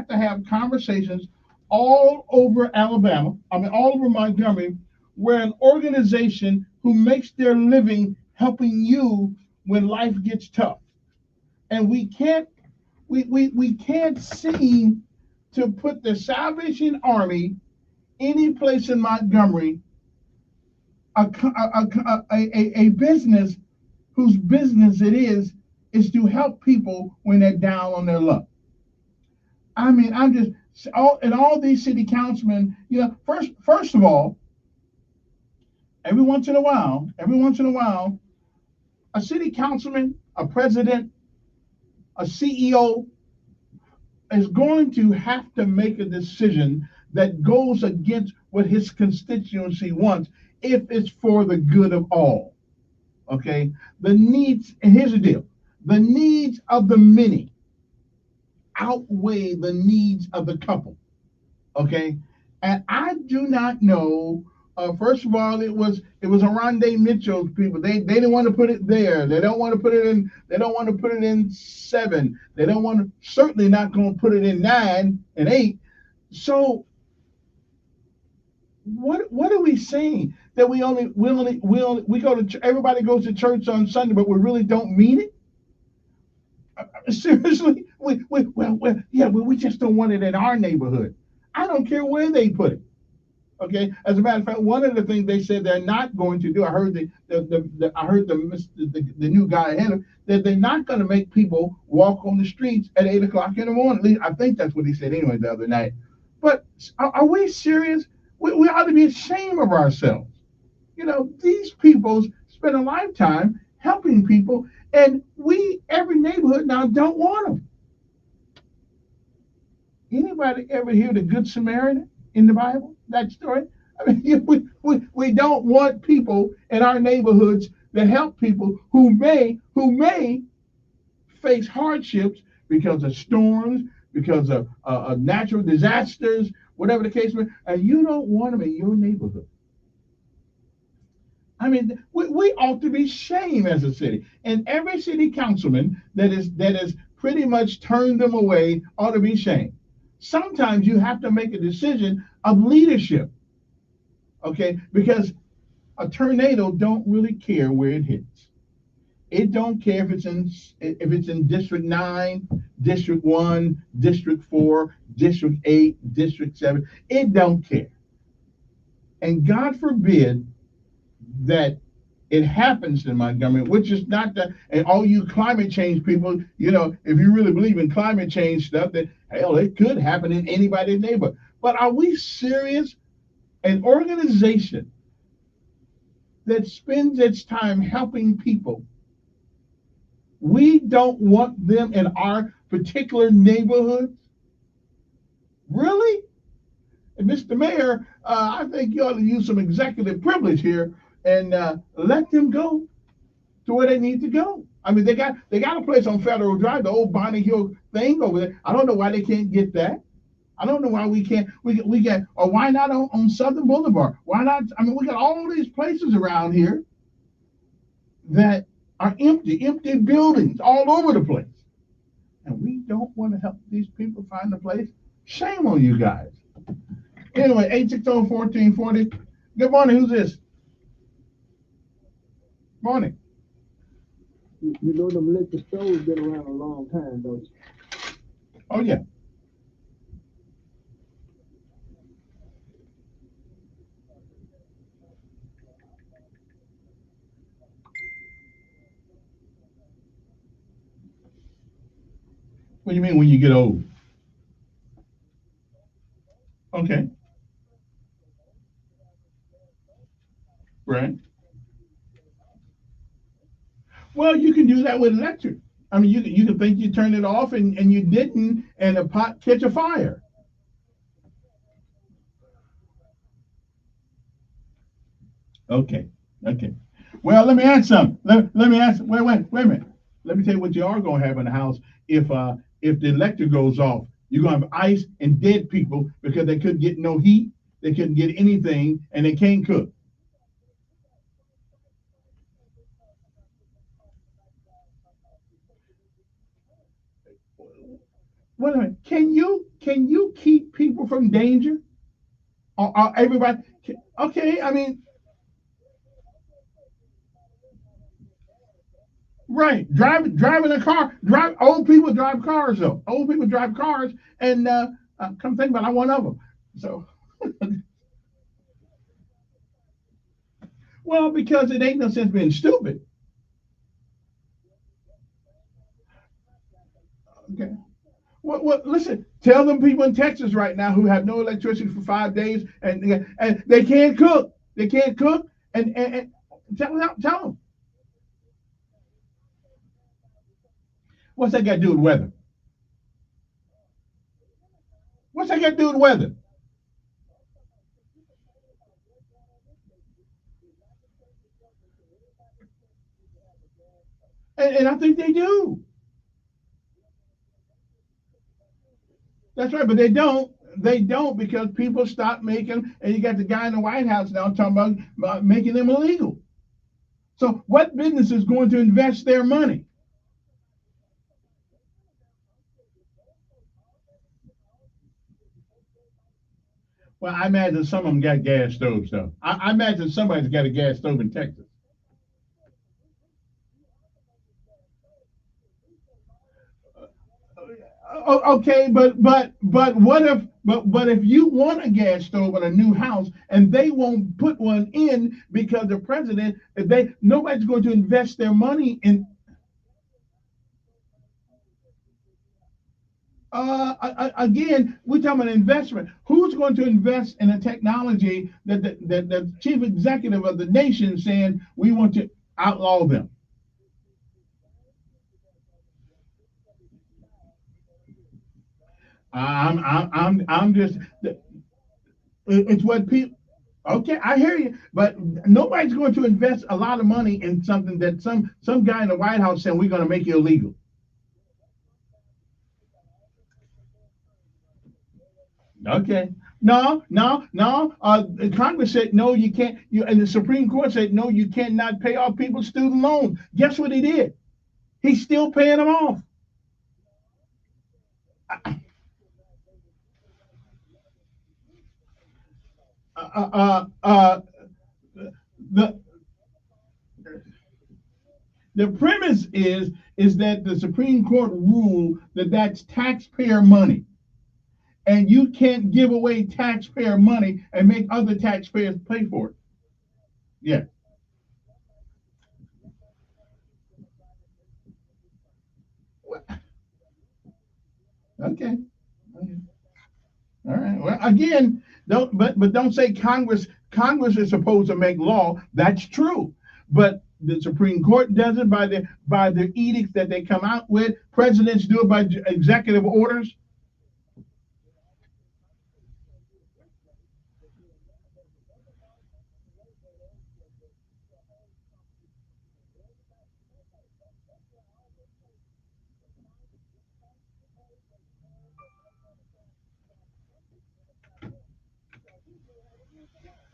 to have conversations all over Alabama, I mean all over Montgomery, where an organization who makes their living helping you when life gets tough. And we can't seem to put the Salvation Army any place in Montgomery, a business whose business it is to help people when they're down on their luck. I mean, I'm just all these city councilmen, first of all, every once in a while, a city councilman, a president, a CEO is going to have to make a decision that goes against what his constituency wants if it's for the good of all. Okay? The needs, and here's the deal, the needs of the many outweigh the needs of the couple. Okay? And I do not know. First of all, it was Arondé Mitchell's people. They didn't want to put it there. They don't want to put it in. They don't want to put it in 7. They don't want to. Certainly not going to put it in 9 and 8. So what are we saying? That we go to everybody goes to church on Sunday, but we really don't mean it? Seriously, we just don't want it in our neighborhood. I don't care where they put it. Okay. As a matter of fact, one of the things they said they're not going to do, I heard the new guy ahead of that they're not going to make people walk on the streets at 8 o'clock in the morning. At least I think that's what he said anyway the other night. But are we serious? We ought to be ashamed of ourselves. These people spend a lifetime helping people, and every neighborhood now don't want them. Anybody ever hear the Good Samaritan in the Bible? That story? I mean, we don't want people in our neighborhoods that help people who may face hardships because of storms, because of natural disasters, whatever the case may be, and you don't want them in your neighborhood. I mean, we ought to be shamed as a city, and every city councilman that is pretty much turned them away ought to be shamed. Sometimes you have to make a decision of leadership, okay? Because a tornado don't really care where it hits. It don't care if it's in District 9, District 1, District 4, District 8, District 7. It don't care. And God forbid that it happens in Montgomery, which is not that, and all you climate change people, if you really believe in climate change stuff, that hell, it could happen in anybody's neighborhood. But are we serious? An organization that spends its time helping people, we don't want them in our particular neighborhoods? Really? And Mr. Mayor, I think you ought to use some executive privilege here and let them go to where they need to go. I mean, they got a place on Federal Drive, the old Bonnie Hill thing over there. I don't know why they can't get that. I don't know why we can't. We get, or why not on Southern Boulevard? Why not? I mean, we got all these places around here that are empty buildings all over the place, and we don't want to help these people find a place. Shame on you guys. Anyway, 860-1440. Good morning. Who's this? Morning. You know them liquor stores been around a long time, don't you? Oh yeah. What do you mean when you get old? Okay. Right. Well, you can do that with electric. I mean, you can think you turned it off and you didn't, and the pot catch a fire. Okay. Well, let me ask something. Let me ask. Wait a minute. Let me tell you what you are going to have in the house if the electric goes off. You're going to have ice and dead people because they couldn't get no heat, they couldn't get anything, and they can't cook. Wait a minute. Can you keep people from danger? Or everybody? Okay. I mean, Right, driving a car. Old people drive cars though. Old people drive cars, and come think about it, I'm one of them. So, well, because it ain't no sense being stupid. Okay. Well, listen. Tell them people in Texas right now who have no electricity for 5 days and they can't cook. They can't cook, and tell them. What's that got to do with weather? What's that got to do with weather? And I think they do. That's right, but they don't. They don't because people stop making, and you got the guy in the White House now talking about making them illegal. So, what business is going to invest their money? Well, I imagine some of them got gas stoves, though. I imagine somebody's got a gas stove in Texas. Okay, but what if but if you want a gas stove in a new house and they won't put one in because the president they nobody's going to invest their money in again, we're talking about investment. Who's going to invest in a technology that the chief executive of the nation saying we want to outlaw them? I'm just it's what people. Okay, I hear you, but nobody's going to invest a lot of money in something that some guy in the White House saying we're going to make it illegal. Okay. No, no, no. Congress said no, you can't. And the Supreme Court said no, you cannot pay off people's student loans. Guess what he did? He's still paying them off. Uh, uh, uh, the the premise is that the Supreme Court ruled that that's taxpayer money, and you can't give away taxpayer money and make other taxpayers pay for it. Yeah. Okay. Okay. All right. Well, again, don't say Congress is supposed to make law. That's true, but the Supreme Court does it by the edicts that they come out with. Presidents do it by executive orders.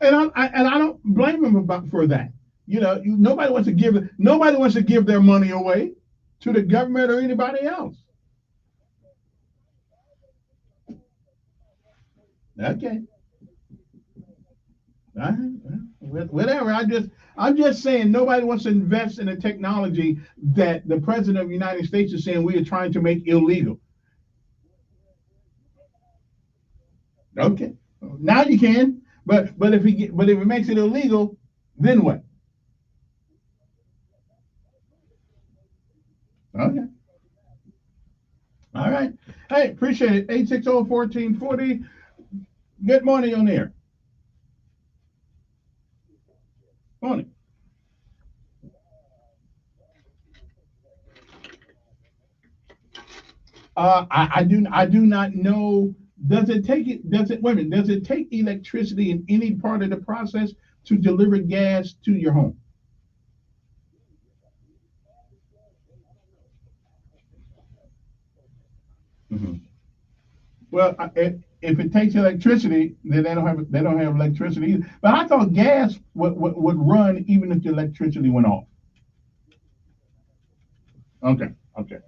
And I don't blame them about for that. Nobody wants to give their money away to the government or anybody else. Okay. All right. Whatever. I'm just saying nobody wants to invest in a technology that the president of the United States is saying we are trying to make illegal. Okay. Now you can, but if it makes it illegal, then what? Okay. All right. Hey, appreciate it. 860-1440. Good morning on air. Morning. I do not know. Wait a minute, does it take electricity in any part of the process to deliver gas to your home? Mhm. Well, if it takes electricity, then they don't have electricity either. But I thought gas would run even if the electricity went off. Okay, okay.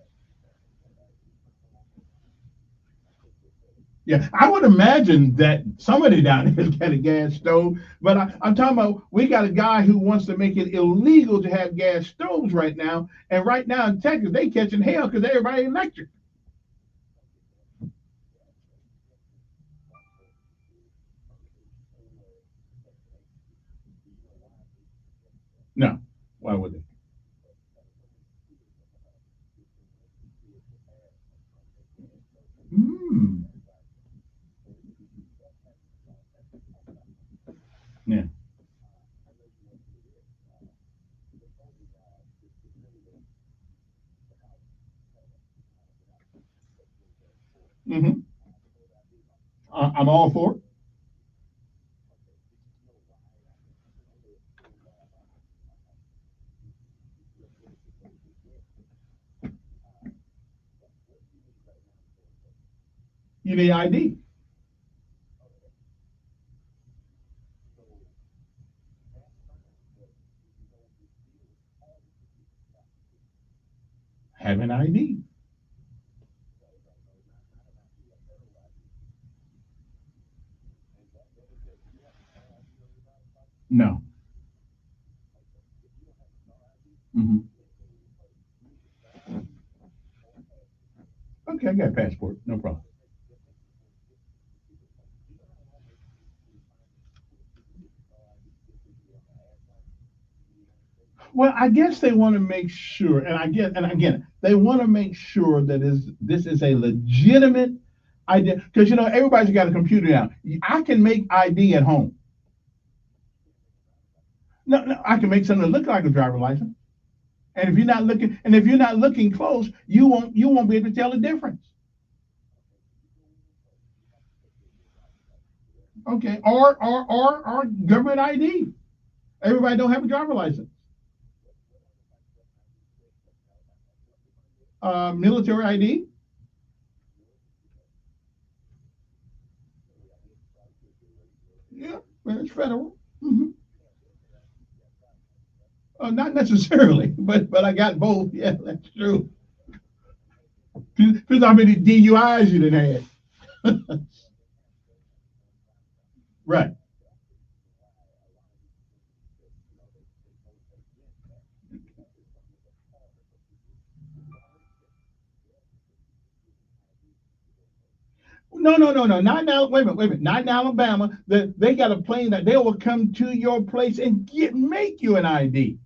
Yeah, I would imagine that somebody down here's got a gas stove, but I'm talking about we got a guy who wants to make it illegal to have gas stoves right now, and right now in Texas they catching hell because everybody electric. No, why would they? Hmm. Yeah. Mm-hmm. I'm all for it. You need ID. Have an ID. No. Mm-hmm. Okay, I got a passport. No problem. Well, I guess they want to make sure, and I get, and again, they want to make sure that this is a legitimate ID, because everybody's got a computer now. I can make ID at home. No, no, I can make something that look like a driver license, and if you're not looking close, you won't be able to tell the difference. Okay, or government ID. Everybody don't have a driver license. Military ID. Yeah, well, it's federal. Hmm. Not necessarily, but I got both. Yeah, that's true. Depends how many DUIs you done had. Right. No, no, no, no. Not now. Wait a minute. Not in Alabama. They got a plane that they will come to your place and make you an ID.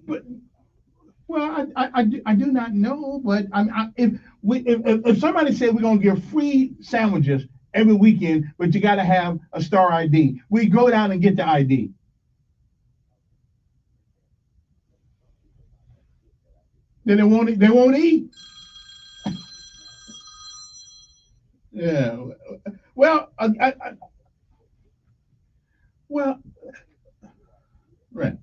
But well, I do not know. But if somebody said we're gonna give free sandwiches every weekend, but you got to have a star ID, we go down and get the ID. Then they won't eat. Yeah. Well, well, right,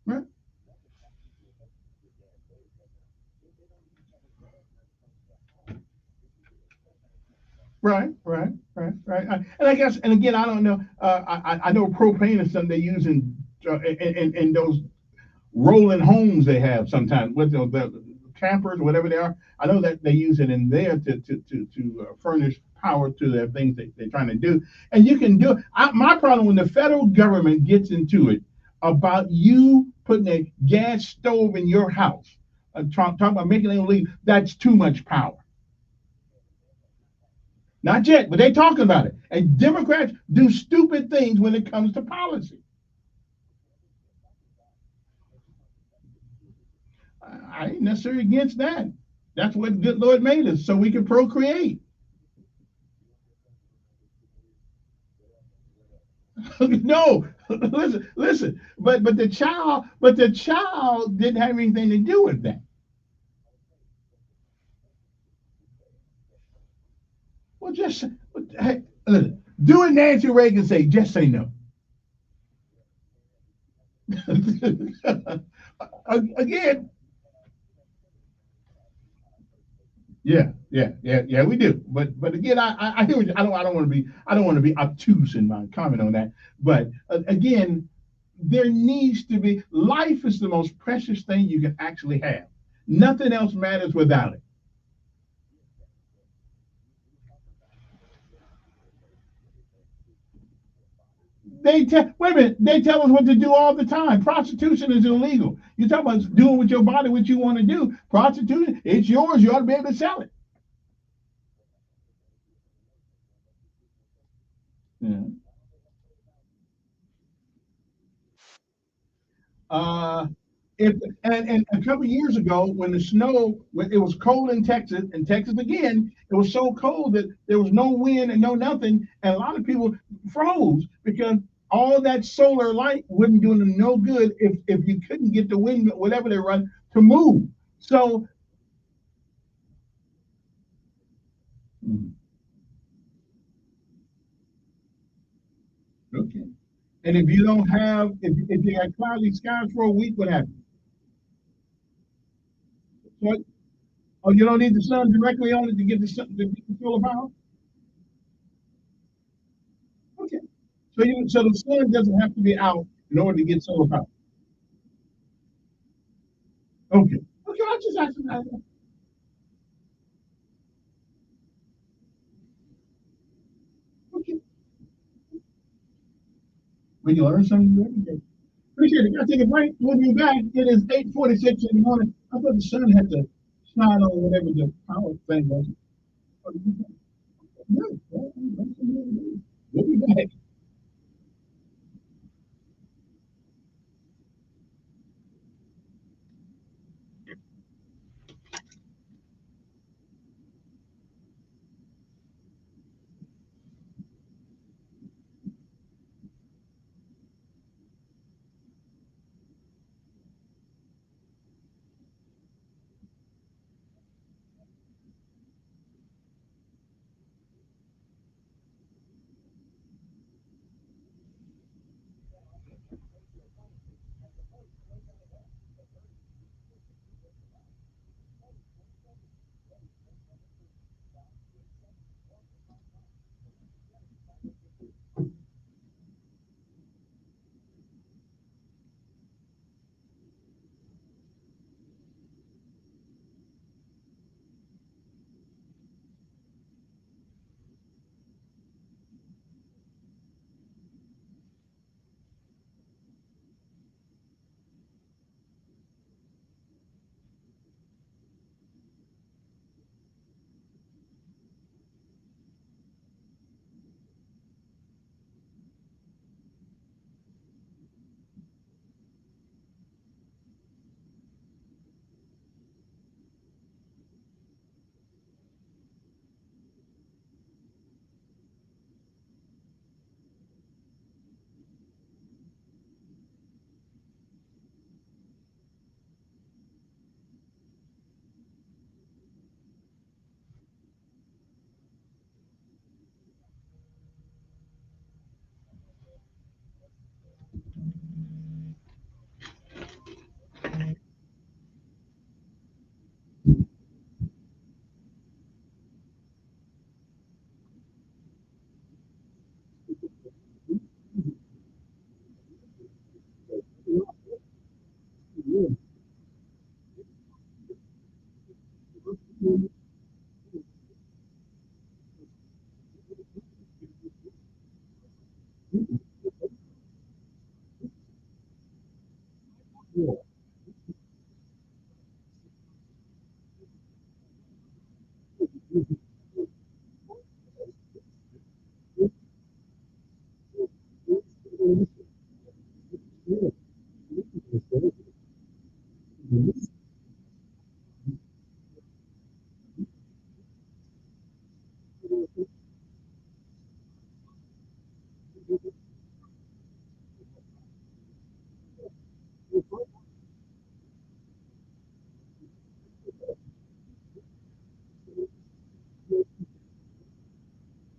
right. Right. And I guess, and again, I don't know. I know propane is something they use in those rolling homes they have sometimes with the campers or whatever they are. I know that they use it in there to furnish power to their things they're trying to do. And you can do it. My problem when the federal government gets into it about you putting a gas stove in your house, talking about making it illegal, that's too much power. Not yet, but they talking about it. And Democrats do stupid things when it comes to policy. I ain't necessarily against that. That's what good Lord made us, so we can procreate. No, listen. But the child didn't have anything to do with that. Well, just hey, do it. Nancy Reagan say, just say no. Again, Yeah, we do. But again, I hear what you, I don't want to be obtuse in my comment on that. But again, there needs to be life is the most precious thing you can actually have. Nothing else matters without it. Wait a minute, they tell us what to do all the time. Prostitution is illegal. You talk about doing with your body what you want to do. Prostitution, it's yours. You ought to be able to sell it. Yeah. Uh, if and a couple of years ago, when when it was cold in Texas again, it was so cold that there was no wind and no nothing, and a lot of people froze because all that solar light wouldn't do them no good if you couldn't get the wind, whatever they run, to move. So, okay. And if you don't have, if you got cloudy skies for a week, what happens? So, oh, you don't need the sun directly on it to get the sun to get the solar power. Okay. So the sun doesn't have to be out in order to get solar power. Okay. Okay, I just asked that. Okay. We can learn something new every day. Appreciate it. Gotta take a break. We'll be back. It is 8:46 in the morning. I thought the sun had to shine on whatever the power thing was. No, we'll be back.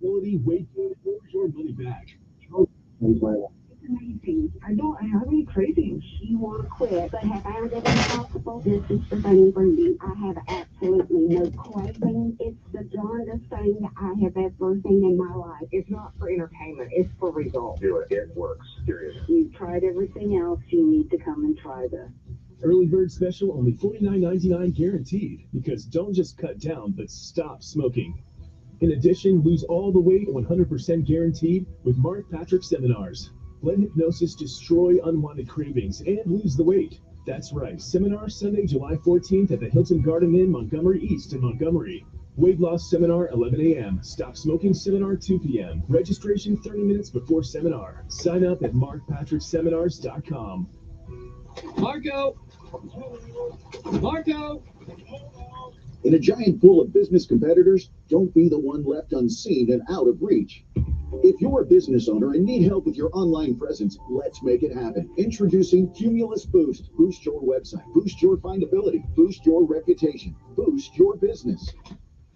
Quality weight, your money back. amazing. I don't have any cravings. You want to quit, but have found it impossible. This is the thing for me. I have absolutely no craving. It's the darndest thing I have ever seen in my life. It's not for entertainment. It's for results. Do it. It works. Serious. You've tried everything else. You need to come and try this. Early bird special, only $49.99 guaranteed. Because don't just cut down, but stop smoking. In addition, lose all the weight 100% guaranteed with Mark Patrick seminars. Let hypnosis destroy unwanted cravings and lose the weight. That's right. Seminar Sunday, July 14th at the Hilton Garden Inn, Montgomery East in Montgomery. Weight loss seminar 11 a.m. Stop smoking seminar 2 p.m. Registration 30 minutes before seminar. Sign up at markpatrickseminars.com. Marco! Marco! In a giant pool of business competitors, don't be the one left unseen and out of reach. If you're a business owner and need help with your online presence, let's make it happen. Introducing Cumulus Boost. Boost your website, boost your findability, boost your reputation, boost your business.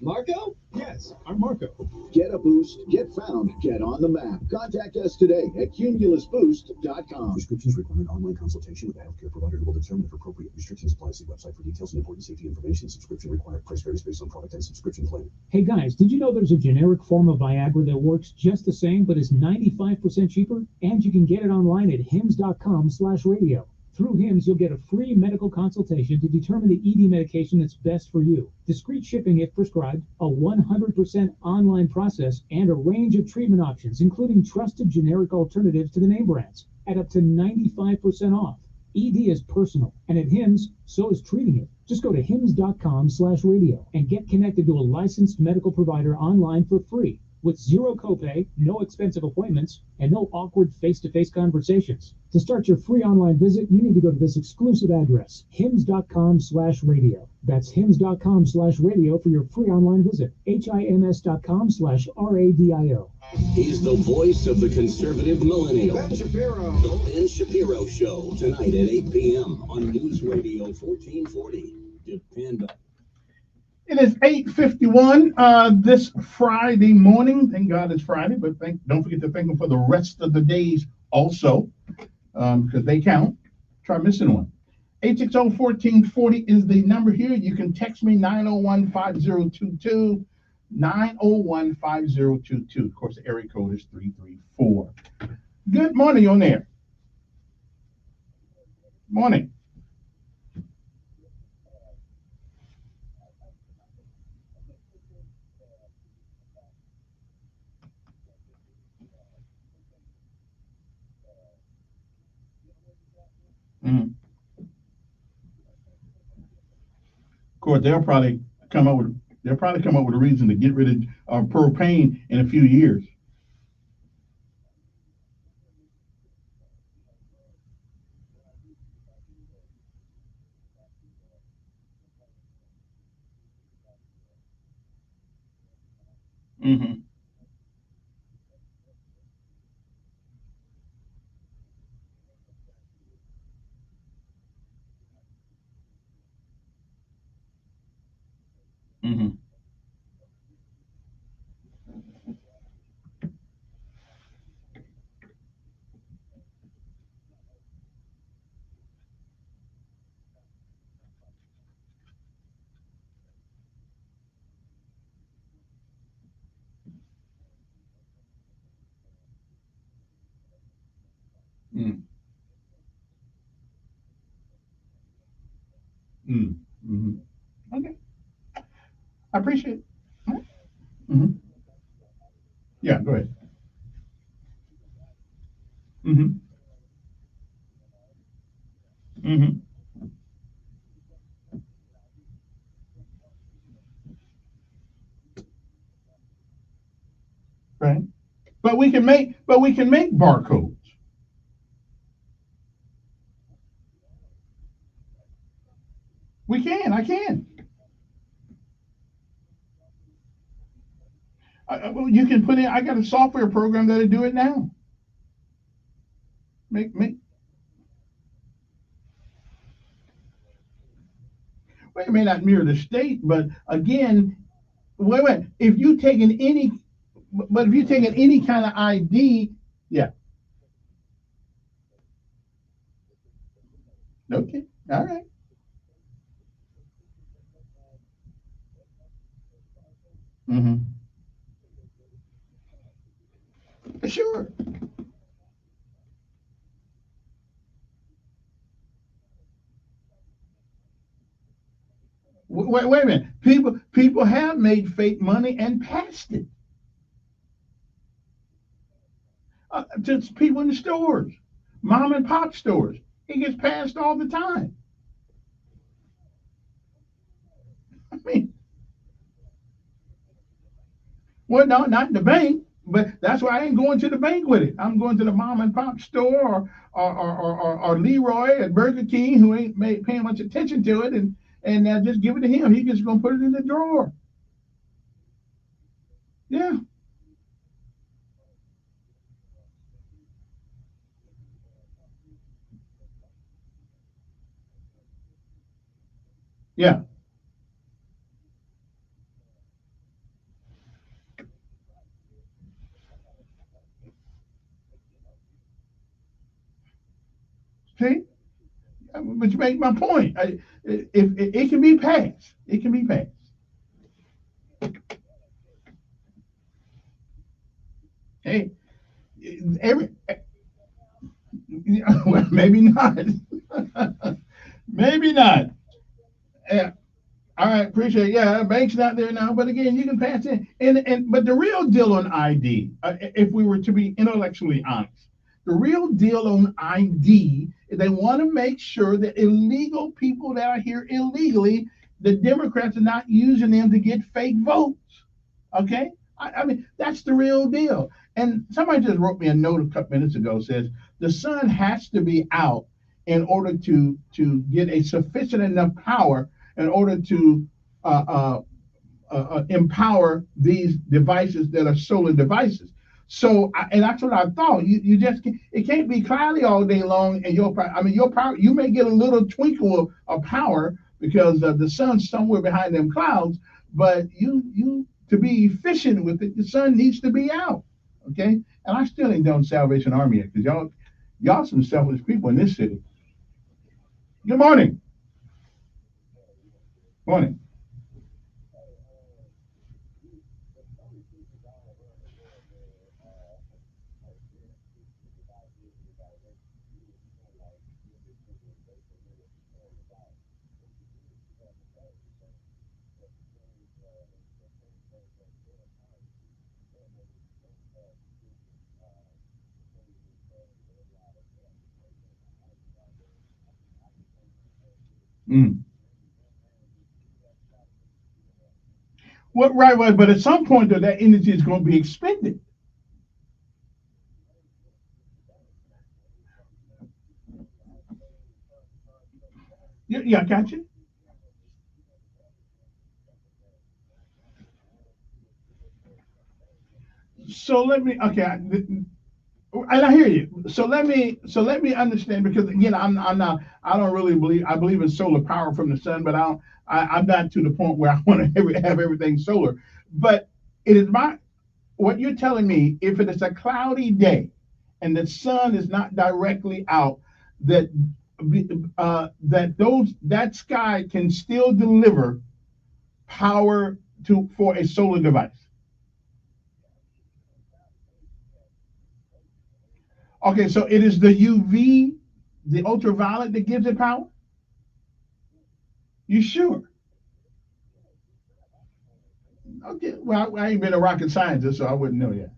Marco? Yes, I'm Marco. Get a boost, get found, get on the map. Contact us today at cumulusboost.com. Prescriptions require an online consultation with a healthcare provider who will determine if appropriate. Restrictions apply. See website for details and important safety information. Subscription required. Price varies based on product and subscription plan. Hey guys, did you know there's a generic form of Viagra that works just the same but is 95% cheaper? And you can get it online at hims.com/radio. Through HIMS, you'll get a free medical consultation to determine the ED medication that's best for you. Discreet shipping if prescribed, a 100% online process, and a range of treatment options, including trusted generic alternatives to the name brands, at up to 95% off. ED is personal, and at HIMS, so is treating it. Just go to hims.com/radio and get connected to a licensed medical provider online for free, with zero copay, no expensive appointments, and no awkward face-to-face conversations. To start your free online visit, you need to go to this exclusive address, hims.com/radio. That's hims.com/radio for your free online visit. hims.com/radio. He's the voice of the conservative millennial. Ben Shapiro. The Ben Shapiro Show, tonight at 8 p.m. on News Radio 1440. Depend on. It is 8:51 this Friday morning. Thank God it's Friday, but don't forget to thank Him for the rest of the days also, because they count. Try missing one. 860-1440 is the number here. You can text me 901-5022, 901-5022. Of course, the area code is 334. Good morning on there. Morning. Of course, they'll probably come up with a reason to get rid of propane in a few years. Mm-hmm. Mm-hmm. Mm. Mm. Mm-hmm. Okay. I appreciate it. Mm-hmm. Yeah, go ahead. Mm-hmm. Mm-hmm. Right. But we can make barcodes. We can. I can. Well, you can put in. I got a software program that'll do it now. Make. Well, it may not mirror the state, but again, wait. If you taking any kind of ID, yeah. Okay. All right. Mm-hmm. Sure. Wait a minute. People have made fake money and passed it to people in the stores, mom and pop stores. It gets passed all the time. I mean, well, no, not in the bank, but that's why I ain't going to the bank with it. I'm going to the mom and pop store or Leroy at Burger King, who ain't paying much attention to it, and just give it to him. He just gonna put it in the drawer. Yeah, yeah. See, but you make my point. If it can be passed, it can be passed. Hey, every well, maybe not. Maybe not. Yeah. All right, appreciate it. Yeah, bank's not there now, but again, you can pass in. And but the real deal on ID, if we were to be intellectually honest, the real deal on ID is they want to make sure that illegal people that are here illegally, the Democrats are not using them to get fake votes. Okay, I mean that's the real deal. And somebody just wrote me a note a couple minutes ago says the sun has to be out in order to get a sufficient enough power in order to uh, empower these devices that are solar devices. So, and that's what I thought. You just can't, it can't be cloudy all day long, and your power. You may get a little twinkle of power because the sun's somewhere behind them clouds, but you to be efficient with it, the sun needs to be out. Okay, and I still ain't done Salvation Army yet because y'all some selfish people in this city. Good morning. Morning. Mm. Well, right, but at some point though, that energy is going to be expended. Yeah, I got you. So let me, okay, and I hear you. So let me understand because again, I'm not, I don't really believe, I believe in solar power from the sun, but I'm not to the point where I want to have everything solar. But it is what you're telling me, if it is a cloudy day and the sun is not directly out, that that sky can still deliver power to for a solar device. Okay, so it is the UV, the ultraviolet that gives it power. You sure? Okay, well, I ain't been a rocket scientist, so I wouldn't know yet.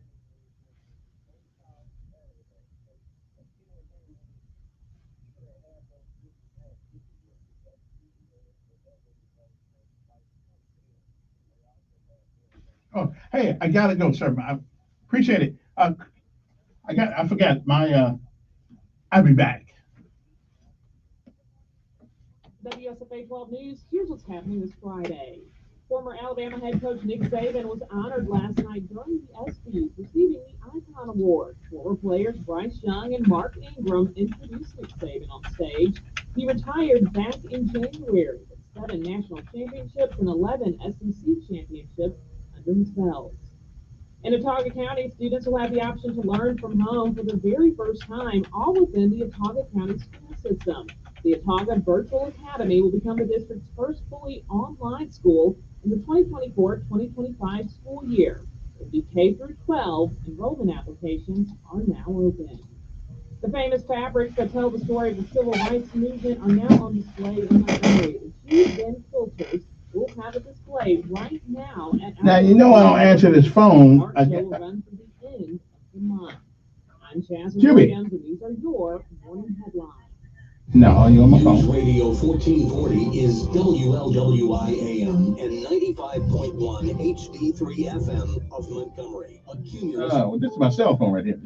Oh, hey, I gotta go, sir. I appreciate it. I forgot my. I'll be back. WSFA 12 News, here's what's happening this Friday. Former Alabama head coach Nick Saban was honored last night during the ESPYs, receiving the Icon Award. Former players Bryce Young and Mark Ingram introduced Nick Saban on stage. He retired back in January with 7 national championships and 11 SEC championships under his belt. In Autauga County, students will have the option to learn from home for the very first time, all within the Autauga County school system. The Atauga Virtual Academy will become the district's first fully online school in the 2024-2025 school year. In the K through 12, enrollment applications are now open. The famous fabrics that tell the story of the civil rights movement are now on display in Montgomery. The Choose Then filters will have a display right now at Now, you know I don't answer this phone. Art show will run through the end of the month. I'm Jasmine Jimmy. Williams, and these are your morning headlines. No, you're on my phone. News Radio 1440 is WLWI-AM and 95.1 HD3 FM of Montgomery. A cumulus. Oh, this is my cell phone right here.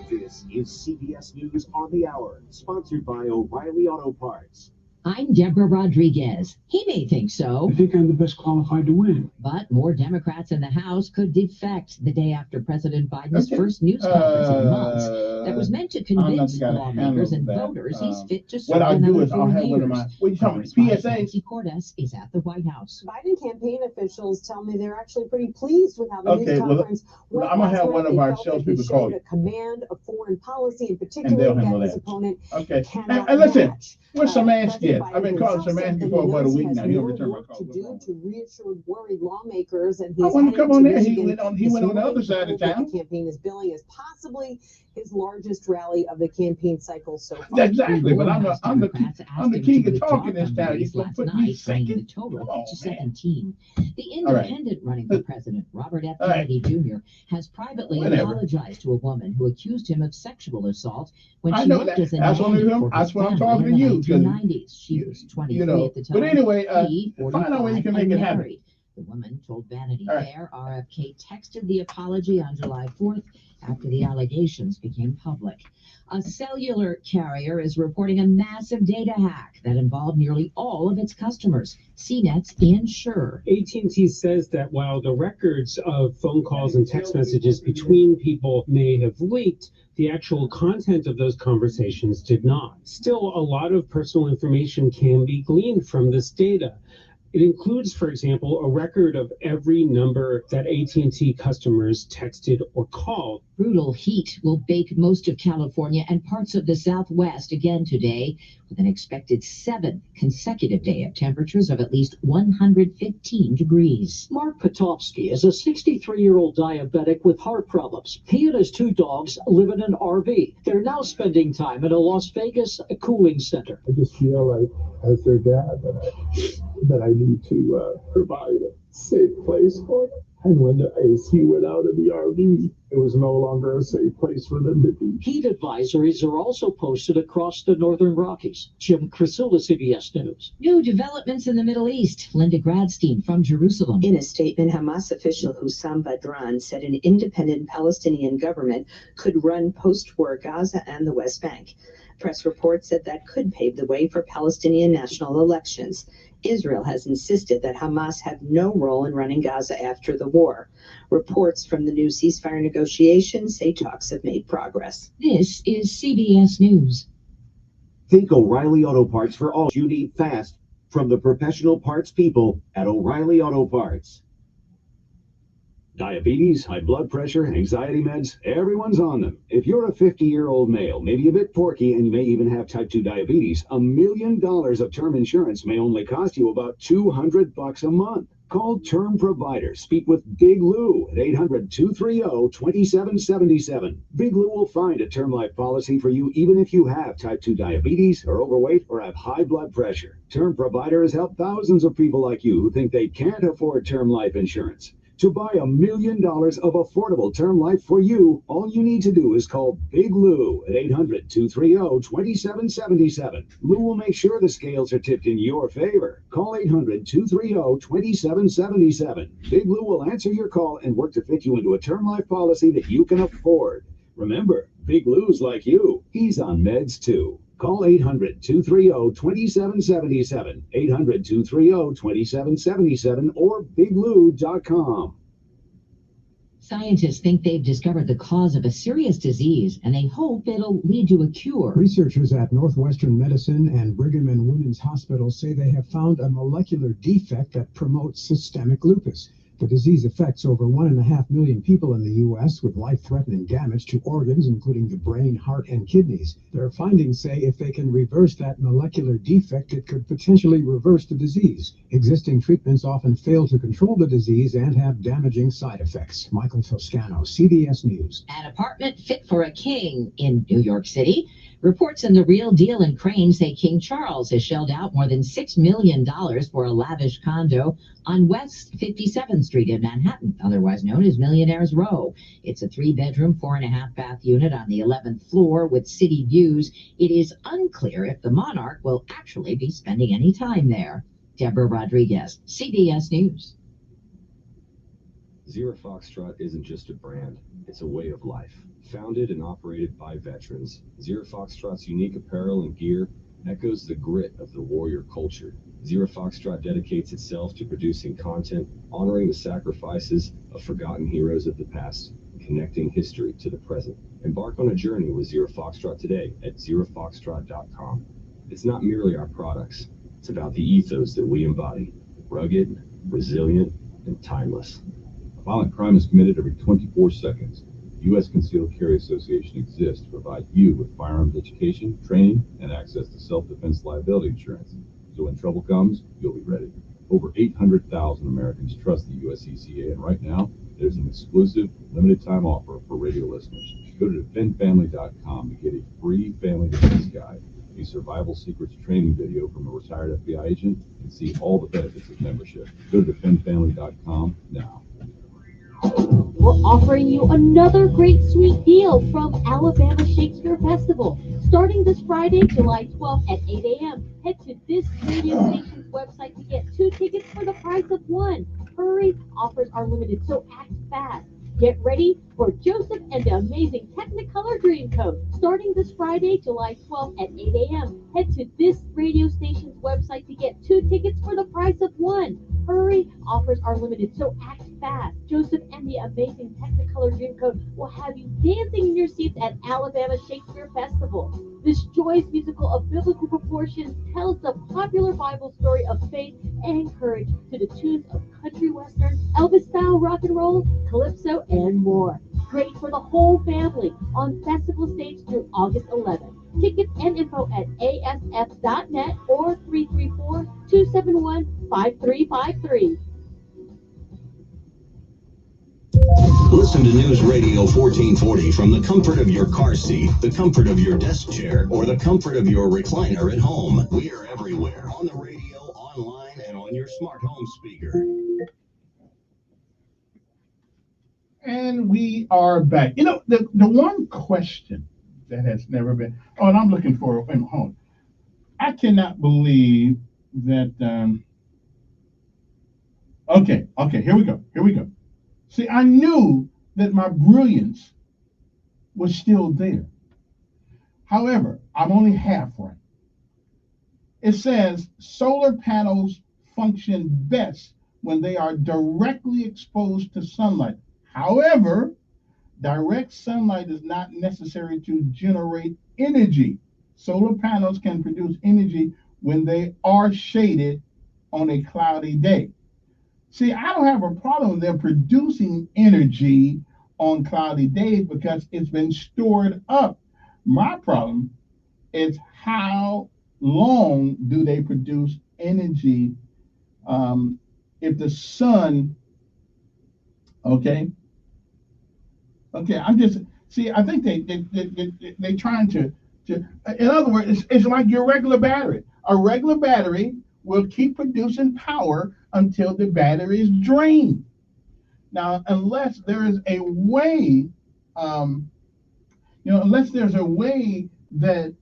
This is CBS News on the Hour, sponsored by O'Reilly Auto Parts. I'm Deborah Rodriguez. He may think so. I think I'm the best qualified to win. But more Democrats in the House could defect the day after President Biden's first news conference in months that was meant to convince lawmakers and voters he's fit to serve another 4 years. What are you talking about? PSA? Cordes is at the White House. Biden campaign officials tell me they're actually pretty pleased with how the news conference went. I'm going to have one of our They salespeople showed call you. a command of foreign policy, in And particular, they'll that handle his that. opponent Okay. cannot And listen, match. where's Samansky at? President I've been Biden calling himself said Samansky that for he about a knows week has now. He'll more return my work call. to do to reassure worried lawmakers, and I he's want to come heading on to there. He Michigan went on the this other side morning of to hold town. what the campaign is billing as possibly his largest rally of the campaign cycle so far. Exactly, but I'm the king of talking talk this on town. the You race gonna last put night, me bringing the second? total Come on, to man. 17. The All right. independent running for president, Robert F. All right. Kennedy Jr., has privately Whatever. apologized to a woman who accused him of sexual assault when I she know worked that. as a That's nanny what I'm- for that's his what I'm family talking in to the you, 'cause 1990s. She was 23 at the time. But anyway, he, find out where you 45, can make it happen. unmarried. The woman told Vanity All right. Fair RFK texted the apology on July 4th after the allegations became public. A cellular carrier is reporting a massive data hack that involved nearly all of its customers, CNET's Ian Scher. AT&T says that while the records of phone calls and text messages between people may have leaked, the actual content of those conversations did not. Still, a lot of personal information can be gleaned from this data. It includes, for example, a record of every number that AT&T customers texted or called. Brutal heat will bake most of California and parts of the Southwest again today, with an expected 7th consecutive day of temperatures of at least 115 degrees. Mark Potofsky is a 63-year-old diabetic with heart problems. He and his 2 dogs live in an RV. They're now spending time in a Las Vegas cooling center. I just feel like, as their dad, that I need to provide a safe place for them. And when the AC went out in the RV, it was no longer a safe place for them to be. Heat advisories are also posted across the northern Rockies. Jim Crisilla, CBS News. New developments in the Middle East. Linda Gradstein from Jerusalem. In a statement, Hamas official Hussam Badran said an independent Palestinian government could run post-war Gaza and the West Bank. Press reports said that could pave the way for Palestinian national elections. Israel has insisted that Hamas have no role in running Gaza after the war. Reports from the new ceasefire negotiations say talks have made progress. This is CBS News. Think O'Reilly Auto Parts for all you need fast from the professional parts people at O'Reilly Auto Parts. Diabetes, high blood pressure, anxiety meds, everyone's on them. If you're a 50-year-old male, maybe a bit porky, and you may even have type 2 diabetes, $1 million of term insurance may only cost you about $200 a month. Call Term Provider. Speak with Big Lou at 800-230-2777. Big Lou will find a term life policy for you even if you have type 2 diabetes, are overweight, or have high blood pressure. Term Provider has helped thousands of people like you who think they can't afford term life insurance. To buy $1 million of affordable term life for you, all you need to do is call Big Lou at 800-230-2777. Lou will make sure the scales are tipped in your favor. Call 800-230-2777. Big Lou will answer your call and work to fit you into a term life policy that you can afford. Remember, Big Lou's like you. He's on meds too. Call 800-230-2777, 800-230-2777, or biglou.com. Scientists think they've discovered the cause of a serious disease, and they hope it'll lead to a cure. Researchers at Northwestern Medicine and Brigham and Women's Hospital say they have found a molecular defect that promotes systemic lupus. The disease affects over 1.5 million people in the U.S. with life-threatening damage to organs, including the brain, heart, and kidneys. Their findings say if they can reverse that molecular defect, it could potentially reverse the disease. Existing treatments often fail to control the disease and have damaging side effects. Michael Toscano, CBS News. An apartment fit for a king in New York City. Reports in The Real Deal and Crane say King Charles has shelled out more than $6 million for a lavish condo on West 57th Street in Manhattan, otherwise known as Millionaire's Row. It's a 3-bedroom, 4.5-bath unit on the 11th floor with city views. It is unclear if the monarch will actually be spending any time there. Deborah Rodriguez, CBS News. Zero Foxtrot isn't just a brand, it's a way of life. Founded and operated by veterans, Zero Foxtrot's unique apparel and gear echoes the grit of the warrior culture. Zero Foxtrot dedicates itself to producing content, honoring the sacrifices of forgotten heroes of the past, connecting history to the present. Embark on a journey with Zero Foxtrot today at zerofoxtrot.com. It's not merely our products, it's about the ethos that we embody. Rugged, resilient, and timeless. Violent crime is committed every 24 seconds. The U.S. Concealed Carry Association exists to provide you with firearms education, training, and access to self-defense liability insurance. So when trouble comes, you'll be ready. Over 800,000 Americans trust the USCCA, and right now, there's an exclusive, limited-time offer for radio listeners. Go to defendfamily.com to get a free family defense guide, a survival secrets training video from a retired FBI agent, and see all the benefits of membership. Go to defendfamily.com now. We're offering you another great sweet deal from Alabama Shakespeare Festival. Starting this Friday, July 12th at 8 a.m., head to this radio station's website to get 2 tickets for the price of 1. Hurry, offers are limited, so act fast. Get ready for Joseph and the Amazing Technicolor Dreamcoat. Starting this Friday, July 12th at 8 a.m., head to this radio station's website to get 2 tickets for the price of 1. Hurry, offers are limited, so act fast. Joseph and the Amazing Technicolor Dreamcoat will have you dancing in your seats at Alabama Shakespeare Festival. This joyous musical of biblical proportions tells the popular Bible story of faith and courage to the tunes of country western, Elvis-style rock and roll, calypso, and more. Great for the whole family on festival stage through August 11th. Tickets and info at asf.net or 334-271-5353. Listen to News Radio 1440 from the comfort of your car seat, the comfort of your desk chair, or the comfort of your recliner at home. We are everywhere, on the radio, online, and on your smart home speaker. And we are back. You know, the one question that has never been, and I'm looking for a home. I cannot believe that, okay, here we go. See, I knew that my brilliance was still there. However, I'm only half right. It says solar panels function best when they are directly exposed to sunlight. However, direct sunlight is not necessary to generate energy. Solar panels can produce energy when they are shaded on a cloudy day. See, I don't have a problem with them producing energy on cloudy days because it's been stored up. My problem is how long do they produce energy if the sun, okay, I'm just, see, I think they trying to, in other words, it's like your regular battery. A regular battery will keep producing power until the battery is drained. Now, unless there is a way, unless there's a way that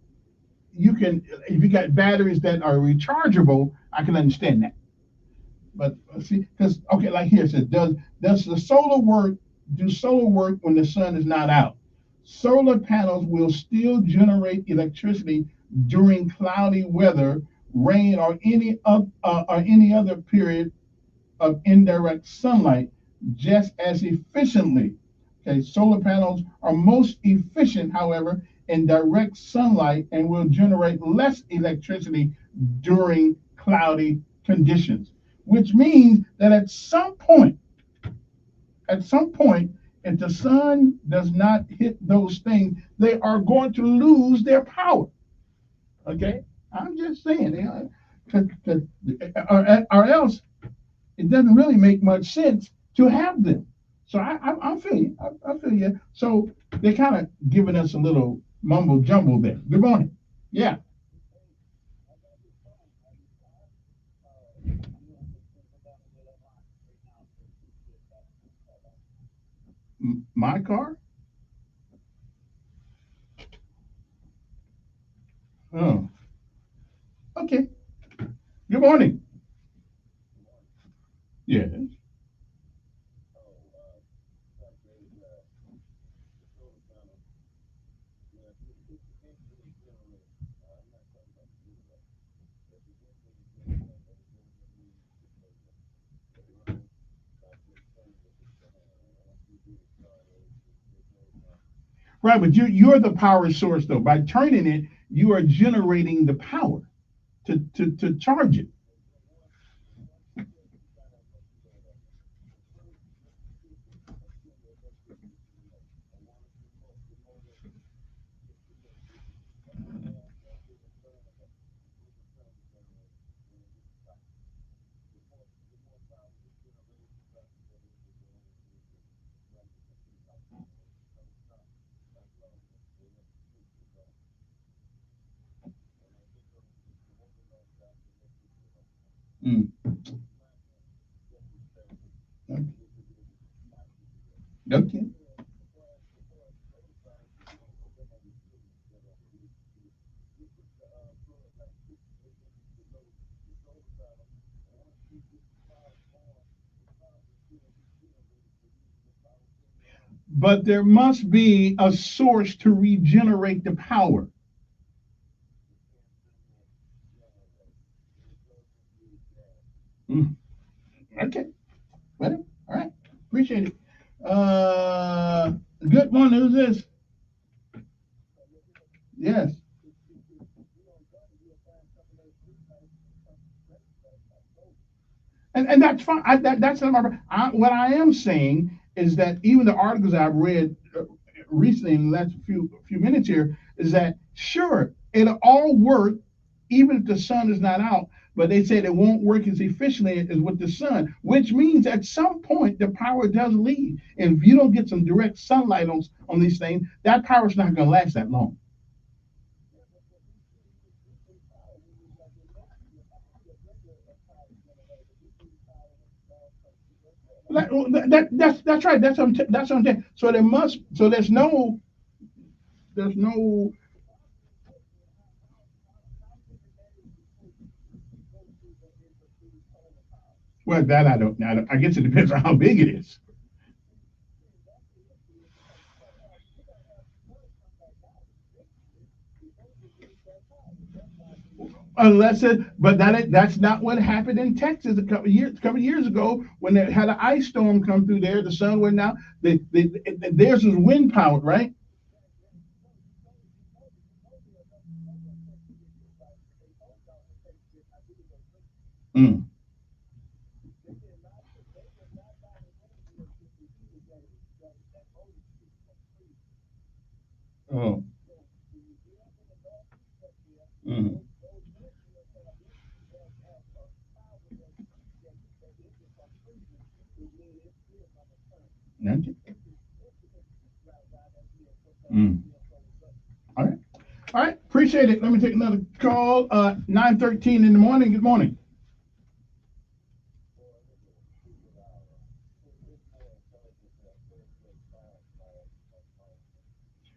you can, if you got batteries that are rechargeable, I can understand that. But see, because, okay, like here it says, does the solar work, do solar work when the sun is not out? Solar panels will still generate electricity during cloudy weather, rain, or any other period of indirect sunlight just as efficiently. Okay, solar panels are most efficient, however, in direct sunlight and will generate less electricity during cloudy conditions, which means that at some point at some point, if the sun does not hit those things, they are going to lose their power. Okay, I'm just saying, or else it doesn't really make much sense to have them. So I feel you. I feel you. So they're kind of giving us a little mumble jumble there. Good morning. Yeah. My car? Oh, okay. Good morning. Yes. Right, but you're the power source though. By turning it, you are generating the power to charge it. Mm. Okay. But there must be a source to regenerate the power. Mm. Okay. Well, all right. Appreciate it. Uh, Good morning. Who's this? Yes. And that's fine. That's not my. What I am saying is that even the articles I've read recently in the last few minutes here is that sure it'll all work even if the sun is not out, but they said it won't work as efficiently as with the sun, which means at some point the power does leave. And if you don't get some direct sunlight on these things, that power is not going to last that long. That's right. That's what I'm saying. So there must. So there's no. Well, that I don't. I guess it depends on how big it is. Unless it, but that's not what happened in Texas a couple years ago when they had an ice storm come through there. The sun went out. Theirs was wind powered, right? Mm. Oh. Mm. Okay. Mm. All right. All right. Appreciate it. Let me take another call. 9:13 in the morning. Good morning.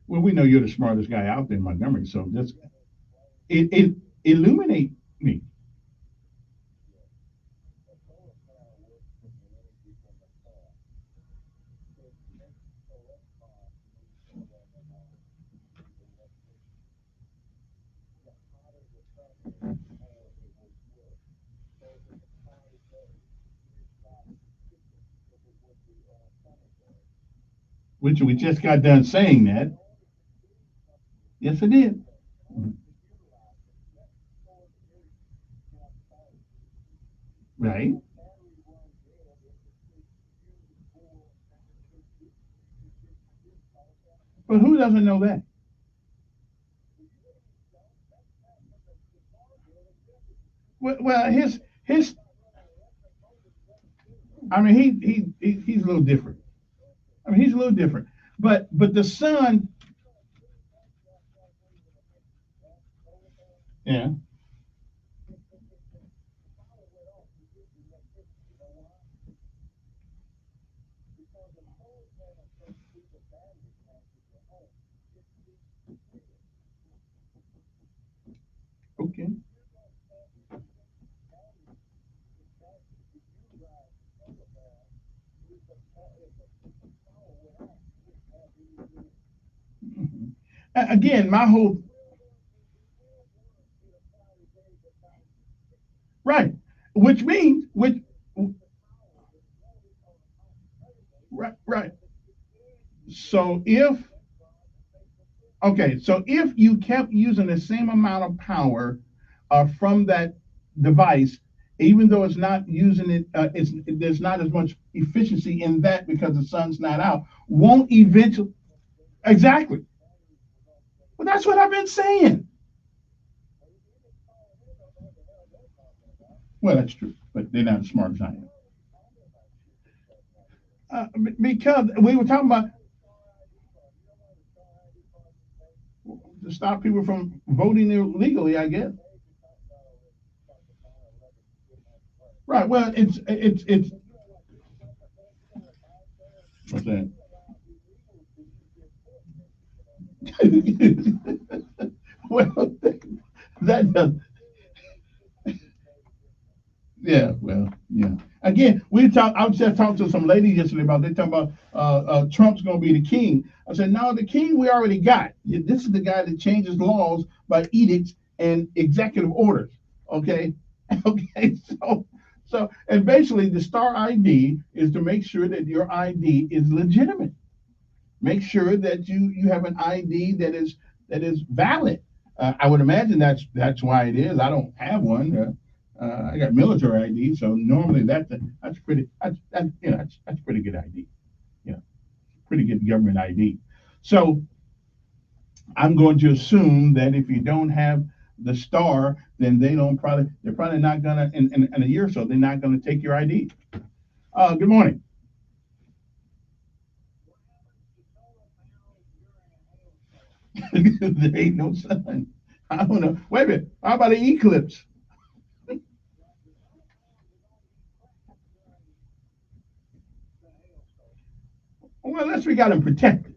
Well, we know you're the smartest guy out there in Montgomery, so just it illuminate me. Which we just got done saying that. Yes, it did. Right. But who doesn't know that? Well, his. I mean, he's a little different. I mean, he's a little different. But the son. Yeah. Okay. Mhm. Again, my whole right, which means right. So if you kept using the same amount of power from that device, even though it's not using it, there's not as much efficiency in that because the sun's not out. Won't eventually exactly. Well, that's what I've been saying. Well, that's true, but they're not as smart as I am. Because we were talking about to stop people from voting illegally, I guess. Right. Well, it's what's that? Well, that does. Yeah. Well. Yeah. Again, we talked. I was just talking to some ladies yesterday about. They talking about Trump's going to be the king. I said, no, the king we already got. This is the guy that changes laws by edicts and executive orders. Okay. Okay. And basically, the Star ID is to make sure that your ID is legitimate. Make sure that you have an ID that is valid. I would imagine that's why it is. I don't have one. I got military ID, so normally that's pretty that's pretty good ID. You know, pretty good government ID. So I'm going to assume that if you don't have the star, then they're probably not gonna in a year or so they're not gonna take your ID. Good morning. There ain't no sun. I don't know. Wait a minute. How about an eclipse? Well, unless we got them protected.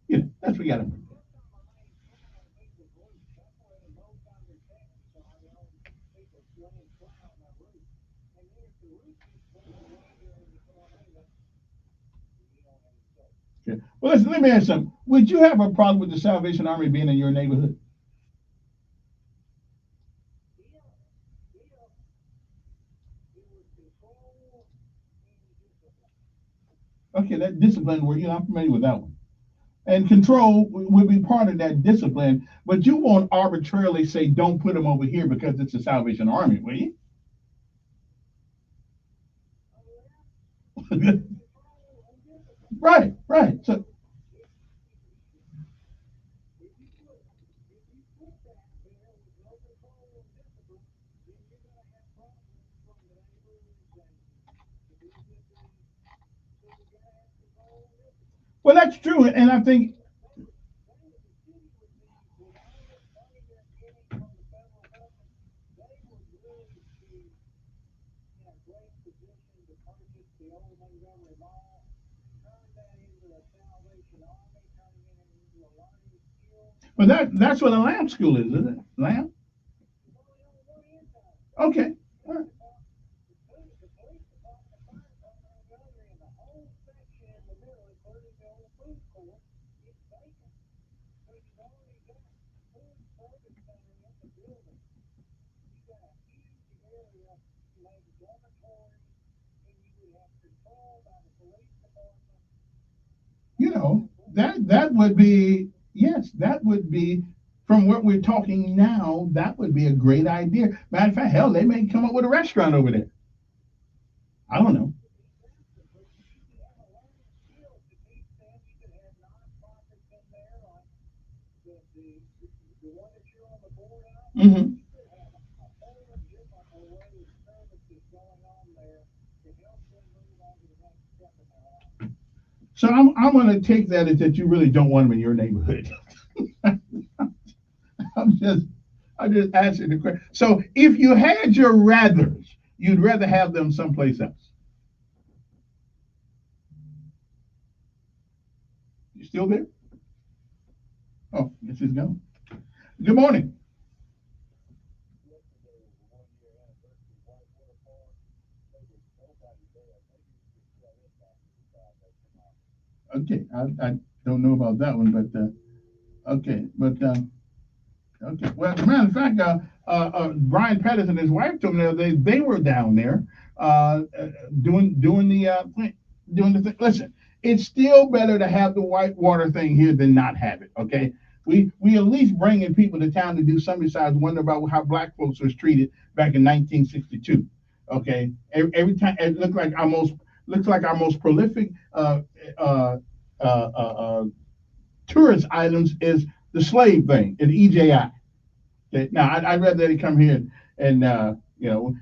Unless we got them. Okay. Well, listen, let me ask something. Would you have a problem with the Salvation Army being in your neighborhood? Okay, that discipline where you're not familiar with that one. And control would be part of that discipline, but you won't arbitrarily say, don't put them over here because it's the Salvation Army, will you? Right, right. So, well, that's true. And I think, well, that's what a lamb school is, isn't it? Lamb? Okay. All right. That would be yes, that would be from what we're talking now. That would be a great idea. Matter of fact, hell, they may come up with a restaurant over there. I don't know. Mm-hmm. So I'm going to take that as that you really don't want them in your neighborhood. I'm just I'm just asking the question. So if you had your rathers, you'd rather have them someplace else. You still there? Oh, this is gone. Good morning. Okay, I don't know about that one, but okay, but okay. Well, as a matter of fact, Brian Pettis and his wife told me they were down there doing the thing. Listen, it's still better to have the white water thing here than not have it. Okay, we at least bringing people to town to do something besides wonder about how black folks was treated back in 1962. Okay, every time it looks like our most prolific uh, uh, uh, tourist items is the slave thing in EJI. Okay? Now, I'd rather they come here and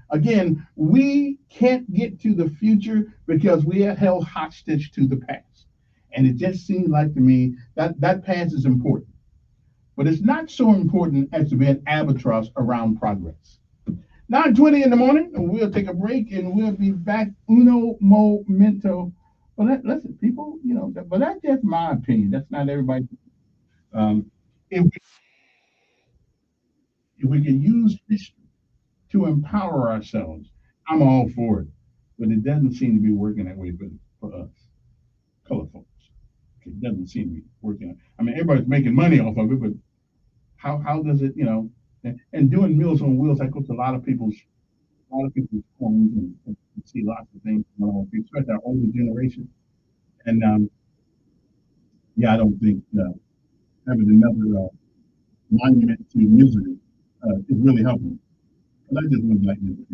again, we can't get to the future because we are held hostage to the past. And it just seems like to me that that past is important, but it's not so important as to be an albatross around progress. 9:20 in the morning, and we'll take a break, and we'll be back uno momento. Well, listen, people, but that's just my opinion. That's not everybody. Um, if if we can use history to empower ourselves, I'm all for it. But it doesn't seem to be working that way for us, color folks. It doesn't seem to be working. I mean, everybody's making money off of it, but how does it, and doing Meals on Wheels, I go to a lot of people's homes and see lots of things going on, especially our older generation. And yeah, I don't think having another monument to misery is really helping. But I just want black misery.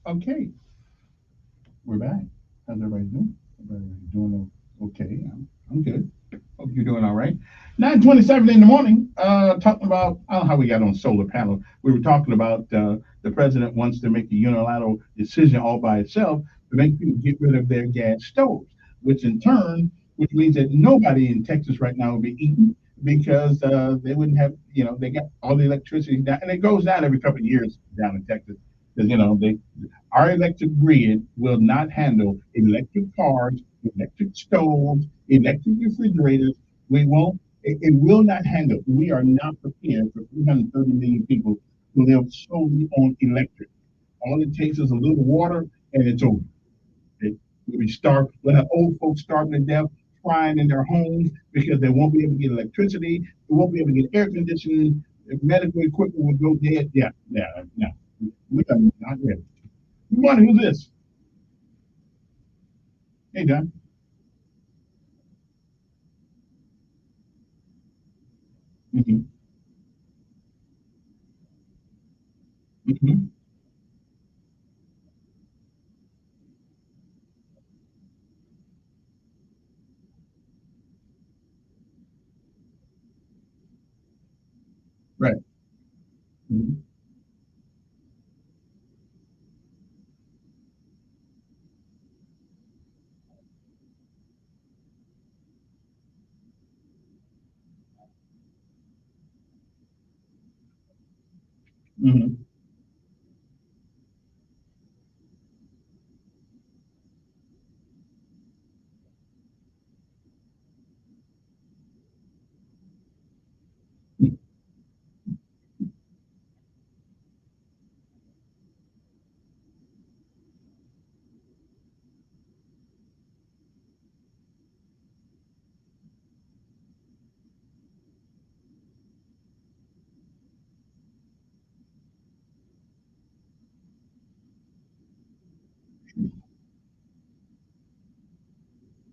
Okay, we're back. How's everybody doing? Everybody doing okay? I'm good. Hope you're doing all right. 9:27 in the morning. Talking about I don't know how we got on solar panel. We were talking about the president wants to make a unilateral decision all by itself to make people get rid of their gas stoves, which in turn, which means that nobody in Texas right now will be eating because they wouldn't have, they got all the electricity down, and it goes down every couple of years down in Texas because they our electric grid will not handle electric cars, electric stoves, electric refrigerators. We won't. It will not handle. We are not prepared for 330 million people who live solely on electric. All it takes is a little water, and it's over. We'll be starved. We'll have old folks starving to death, crying in their homes because they won't be able to get electricity. They won't be able to get air conditioning. If medical equipment will go dead. Yeah, no. We are not ready. Good morning. Who's this? Hey, John. Mm-hmm. Mm-hmm. Right. Mm-hmm. Mm-hmm.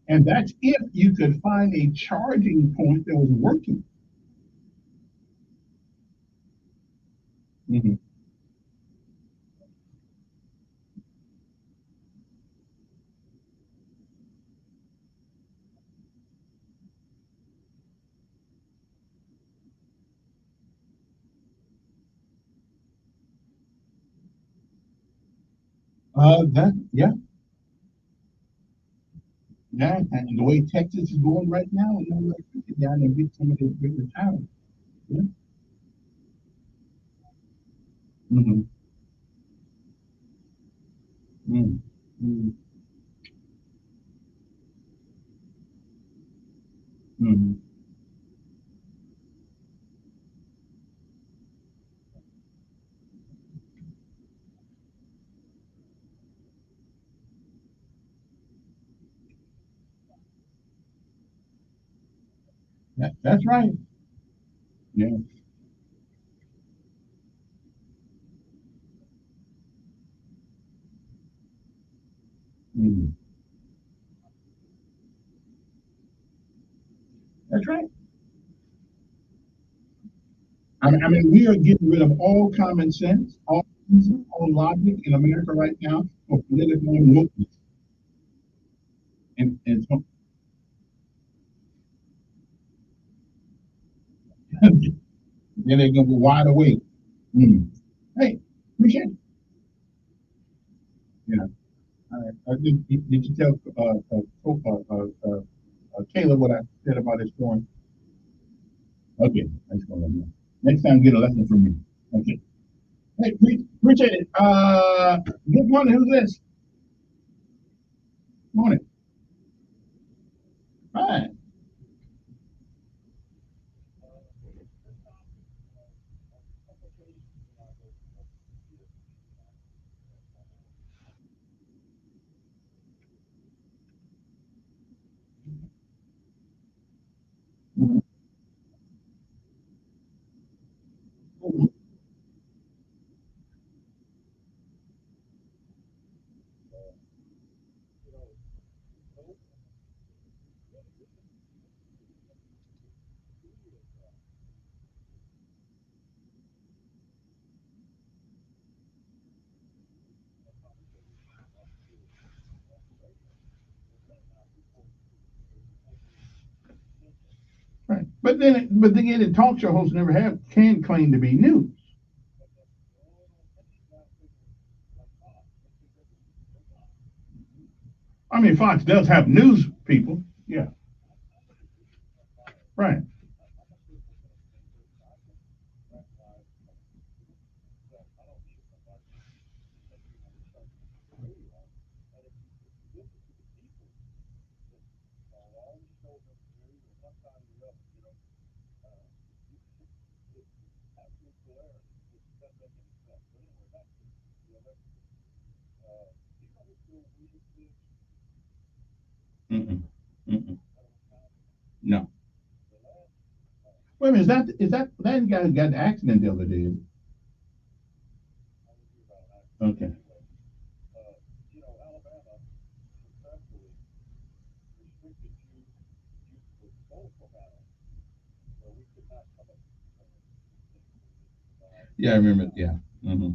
And that's if you could find a charging point that was working. Mm-hmm. Yeah, yeah. And the way Texas is going right now, no electricity down there, get some of those bigger towns. Yeah. Mm-hmm. Mm-hmm. Mm-hmm. That's right. Yeah. Mm-hmm. That's right. I mean, we are getting rid of all common sense, all reason, all logic in America right now for political movement. And so, then they're going to be wide awake. Mm. Hey, appreciate it. Yeah. All right. Did you tell Kayla what I said about his story? Okay. That's going on. Next time, get a lesson from me. Okay. Hey, appreciate it. Good morning. Who's this? Morning. Hi. But then talk show hosts can claim to be news. I mean, Fox does have news people. Yeah. Right. Mm-mm. Mm-mm. No. Wait a minute. That guy got an accident the other day? Okay. Yeah, I remember. Yeah. Mm-hmm.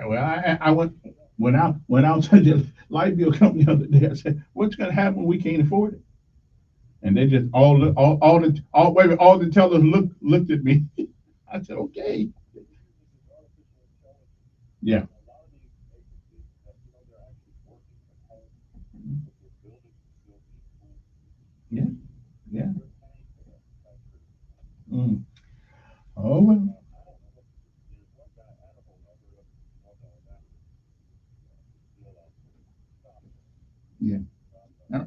Well, I went out to the light bill company the other day. I said, "What's going to happen when we can't afford it?" And they just all the tellers looked at me. I said, "Okay, yeah, yeah, yeah." Mm. Oh well, yeah. All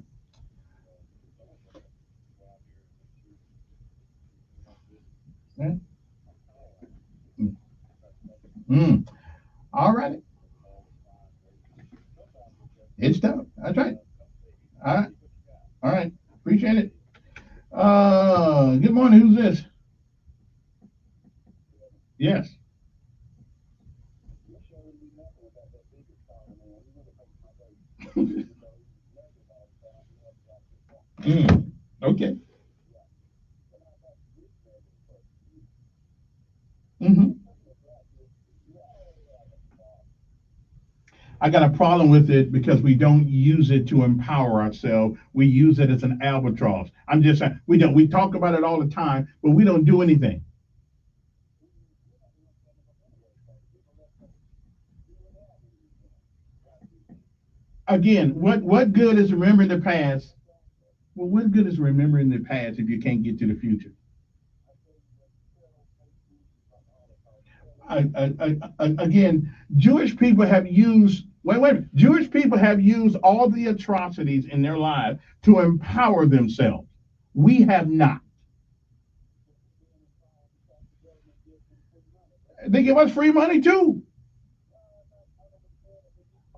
right. Mm. Mm. All right. It's tough. That's right. All right. All right. Appreciate it. Good morning. Who's this? Yes. Mm. Okay. Hmm. I got a problem with it because we don't use it to empower ourselves. We use it as an albatross. I'm just saying we don't. We talk about it all the time, but we don't do anything. Again, what good is remembering the past? Well, what good is remembering the past if you can't get to the future? Again, Jewish people have used wait. Jewish people have used all the atrocities in their lives to empower themselves. We have not. They give us free money too.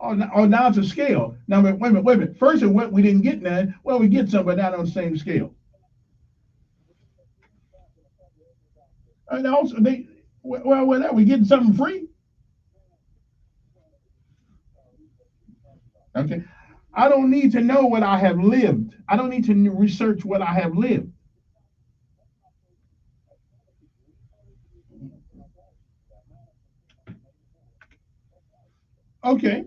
Now it's a scale. Now, wait a minute. First, we didn't get none. Well, we get some, but not on the same scale. And also, we getting something free. Okay. I don't need to know what I have lived. I don't need to research what I have lived. Okay.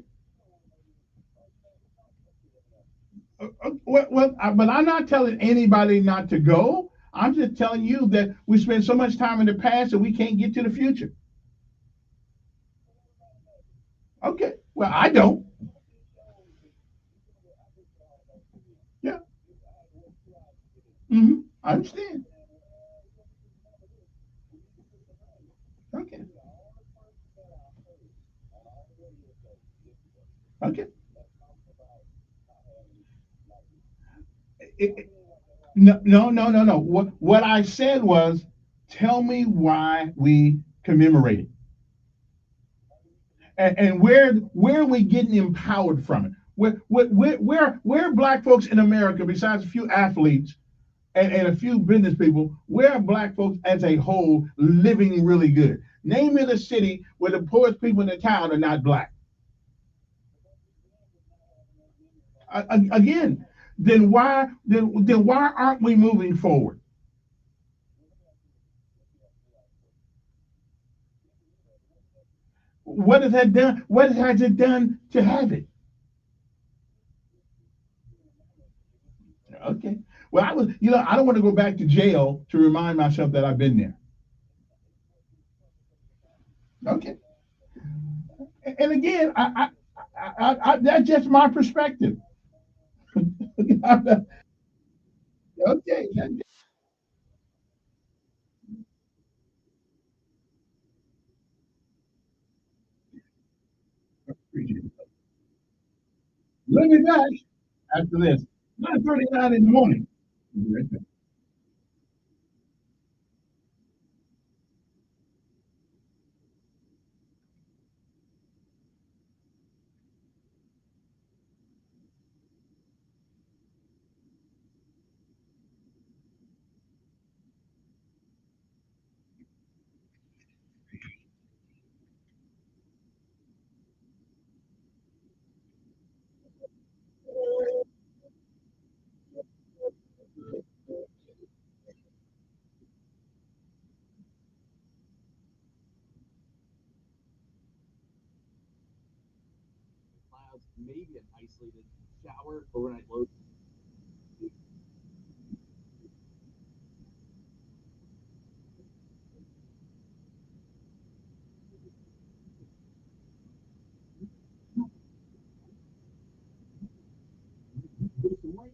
But I'm not telling anybody not to go. I'm just telling you that we spend so much time in the past that we can't get to the future. Okay. Well, I don't. Yeah. I understand. Okay. Okay. No. What I said was, tell me why we commemorate it, and where are we getting empowered from it? Where are black folks in America, besides a few athletes and a few business people, where are black folks as a whole living really good? Name me the city where the poorest people in the town are not black. Again, then why aren't we moving forward? What has that done? What has it done to have it? Okay. Well, I don't want to go back to jail to remind myself that I've been there. Okay. And again, that's just my perspective. Okay. Let me back after this. 9:39 in the morning. Clouds, maybe an isolated shower, overnight low.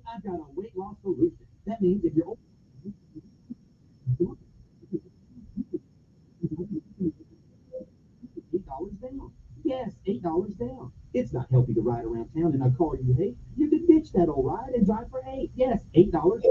I've got a weight loss solution. That means if you're $8 down. Yes, $8 down. It's not healthy to ride around town in a car you hate. You could ditch that old ride and drive for $8. Yes, $8. Down.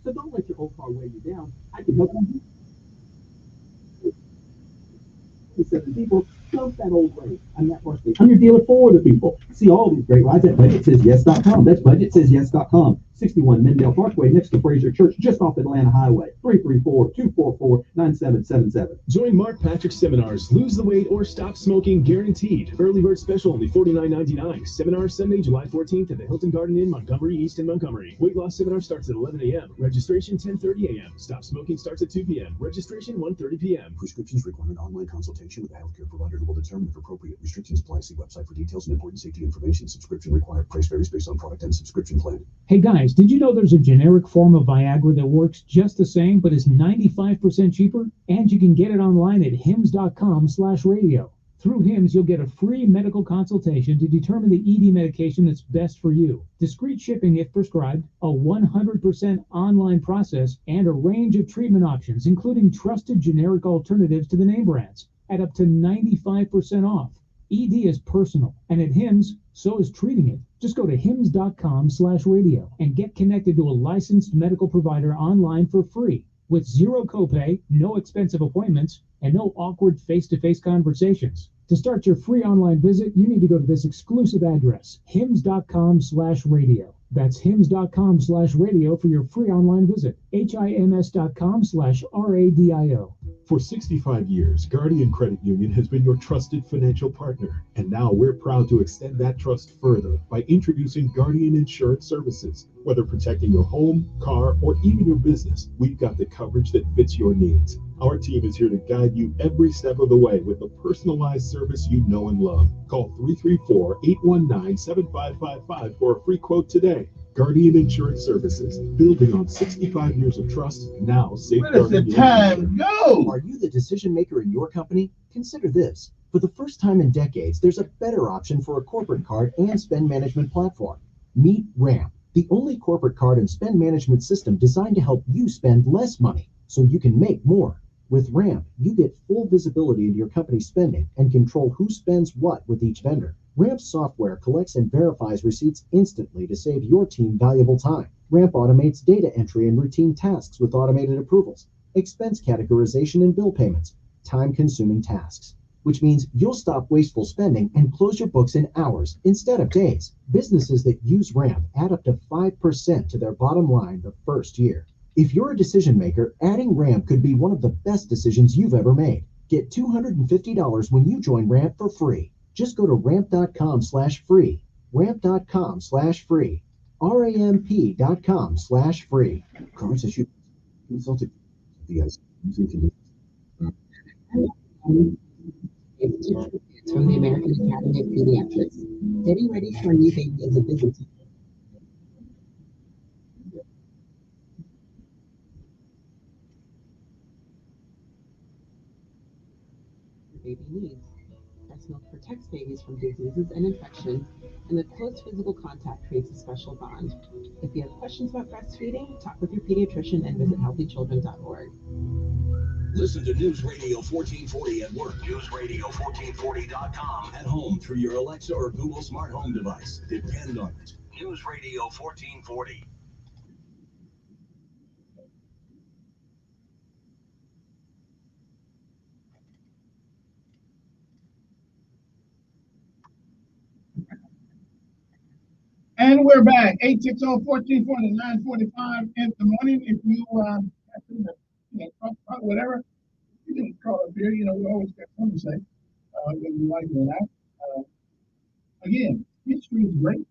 So don't let your old car weigh you down. I can help you. 7 people, dump that old rate. I'm that Varsity. I'm your dealer for the people. See all these great rides at budgetsays.yes.com. That's budgetsays.yes.com. 61 Mendale Parkway next to Fraser Church, just off Atlanta Highway. 334-244-9777. Join Mark Patrick's seminars. Lose the weight or stop smoking guaranteed. Early bird special only $49.99. Seminar Sunday, July 14th at the Hilton Garden Inn, Montgomery East in Montgomery. Weight loss seminar starts at 11 a.m. Registration 10:30 a.m. Stop smoking starts at 2 p.m. Registration 1:30 p.m. Prescriptions require an online consultation with a healthcare provider who will determine if appropriate. Restrictions apply. See website for details and important safety information. Subscription required. Price varies based on product and subscription plan. Hey guys, did you know there's a generic form of Viagra that works just the same but is 95% cheaper? And you can get it online at hims.com/radio. Through HIMSS, you'll get a free medical consultation to determine the ED medication that's best for you. Discreet shipping if prescribed, a 100% online process, and a range of treatment options, including trusted generic alternatives to the name brands, at up to 95% off. ED is personal, and at HIMSS, so is treating it. Just go to hims.com/radio and get connected to a licensed medical provider online for free, with zero copay, no expensive appointments, and no awkward face-to-face conversations. To start your free online visit, you need to go to this exclusive address, hims.com/radio. That's hims.com/radio for your free online visit. hims.com/radio. For 65 years, Guardian Credit Union has been your trusted financial partner. And now we're proud to extend that trust further by introducing Guardian Insurance Services. Whether protecting your home, car, or even your business, we've got the coverage that fits your needs. Our team is here to guide you every step of the way with the personalized service you know and love. Call 334-819-7555 for a free quote today. Guardian Insurance Services, building on 65 years of trust, now safeguarding. Where does the time go? Are you the decision maker in your company? Consider this. For the first time in decades, there's a better option for a corporate card and spend management platform. Meet Ramp, the only corporate card and spend management system designed to help you spend less money so you can make more. With Ramp, you get full visibility into your company's spending and control who spends what with each vendor. Ramp's software collects and verifies receipts instantly to save your team valuable time. Ramp automates data entry and routine tasks with automated approvals, expense categorization and bill payments, time-consuming tasks, which means you'll stop wasteful spending and close your books in hours instead of days. Businesses that use Ramp add up to 5% to their bottom line the first year. If you're a decision maker, adding Ramp could be one of the best decisions you've ever made. Get $250 when you join Ramp for free. Just go to ramp.com/free. Ramp.com/free. ramp.com/free. Cards issued. Consulted. Yes. It's from the American Academy of Pediatrics. Getting ready for a new baby is a busy time. Baby needs. Breast milk protects babies from diseases and infections, and the close physical contact creates a special bond. If you have questions about breastfeeding, talk with your pediatrician and visit healthychildren.org. Listen to News Radio 1440 at work. NewsRadio1440.com. At home through your Alexa or Google smart home device. Depend on it. News Radio 1440. And we're back. 860-1440, 9:45 in the morning. If you talk about whatever, you can call up here. We always got something to say, whether you like it or not. Again, history is great.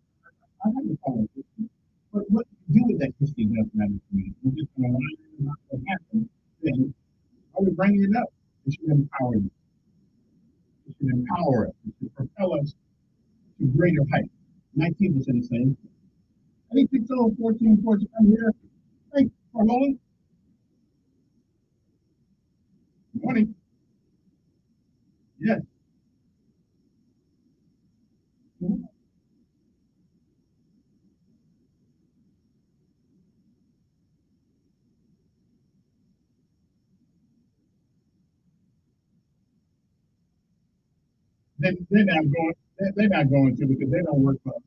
I have to follow history. But what you do with that history doesn't matter to me. We're just going to lie about what happened. Then I would bring it up. It should empower you. It should empower us. It should propel us to greater heights. 19% the same. 860-1440, I'm here. Hey, for rolling. Good morning. Yes. Mm-hmm. They're not going. They're not going to because they don't work for us.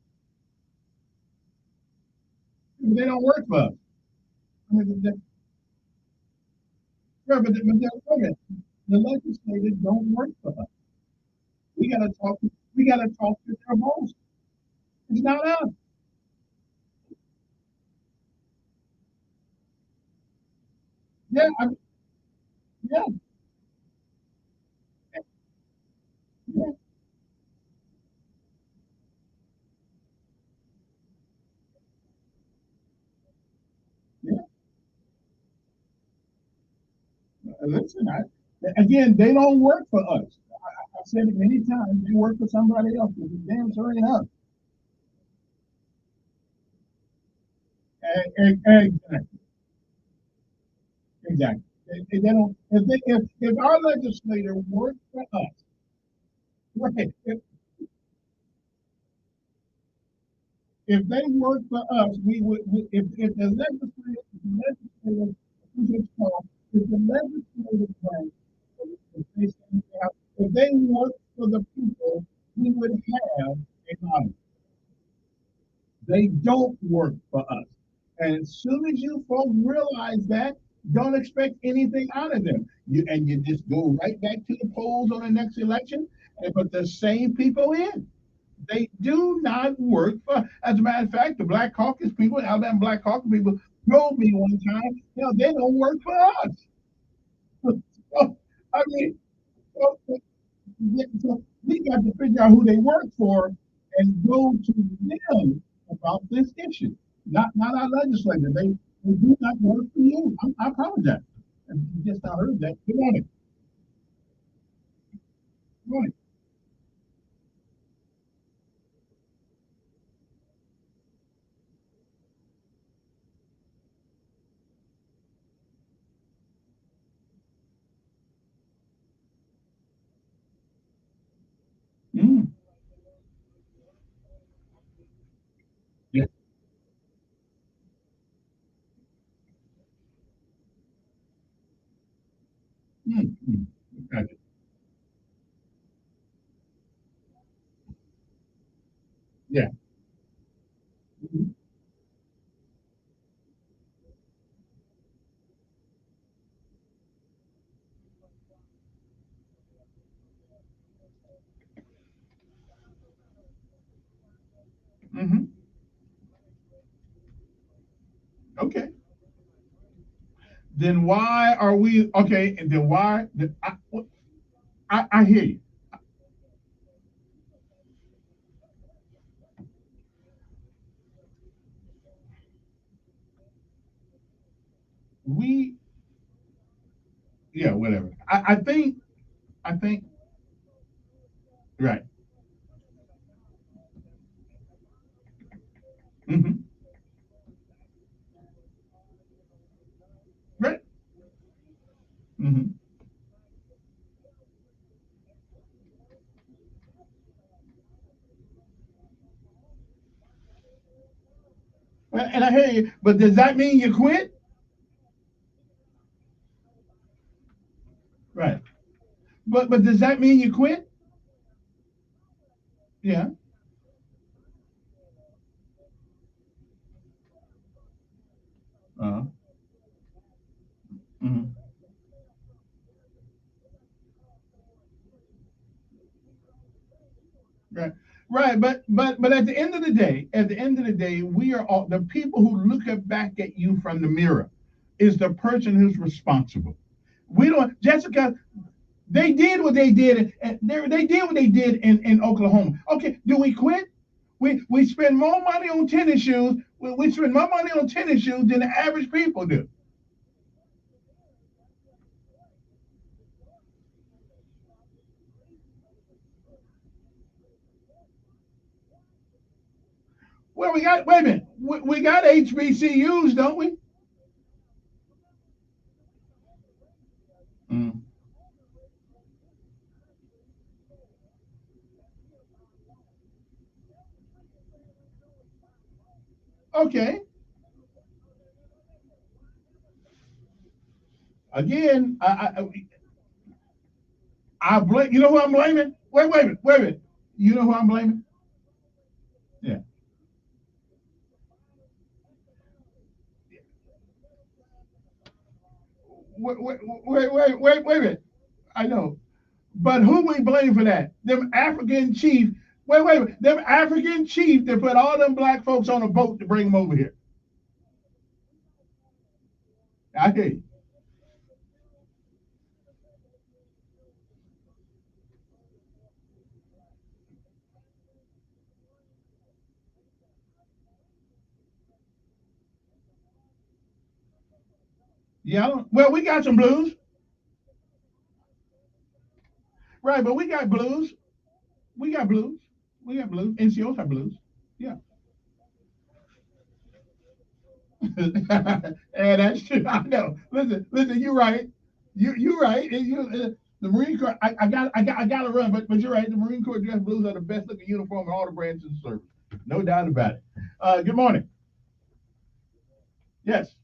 They don't work for us. I mean, but the legislators don't work for us. We gotta talk. We gotta talk to their boss. It's not us. Yeah. Yeah. Yeah. Yeah. Listen, again, they don't work for us. I've said it many times. They work for somebody else. It's damn sure ain't us. Exactly. Exactly. They don't. If our legislator worked for us, Okay, if they work for us, we would. If the legislative, if the legislative branch, if they work for the people, we would have a Congress. They don't work for us. And as soon as you folks realize that, don't expect anything out of them. You just go right back to the polls on the next election and put the same people in. They do not work for. As a matter of fact, the Black Caucus people, Alabama Black Caucus people, told me one time, they don't work for us. So, I mean, so, so we got to figure out who they work for and go to them about this issue. Not our legislators. They do not work for you. I apologize. And you just not heard that. Good morning. Good morning. Mm. Yeah. Mm. Mm. Gotcha. Yeah. Mm-hmm. Mm-hmm. Okay. Then why are we okay? And then why? I hear you. We Yeah, whatever. I think right. Mm-hmm. Right. Mm-hmm. And I hear you, but does that mean you quit? Right. But does that mean you quit? Yeah. Uh-huh. Mm-hmm. Right. Right. But at the end of the day, we are all the people who look back at you from the mirror is the person who's responsible. We don't, Jessica. They did what they did, and they did what they did in Oklahoma. Okay, do we quit? We spend more money on tennis shoes. We spend more money on tennis shoes than the average people do. Well, we got wait a minute. We got HBCUs, don't we? Mm. Okay. Again, I blame. You know who I'm blaming? Wait a minute. You know who I'm blaming? Yeah. Wait a minute. I know. But who we blame for that? Them African chief. Wait. Them African chief that put all them black folks on a boat to bring them over here. I tell you. Yeah. Well, we got some blues, right? But we got blues. We got blues. We got blues. NCOs have blues. Yeah. And that's true. I know. Listen. You're right. You right. The Marine Corps, I got to run, but you're right. The Marine Corps dress blues are the best looking uniform in all the branches of service. No doubt about it. Good morning. Yes.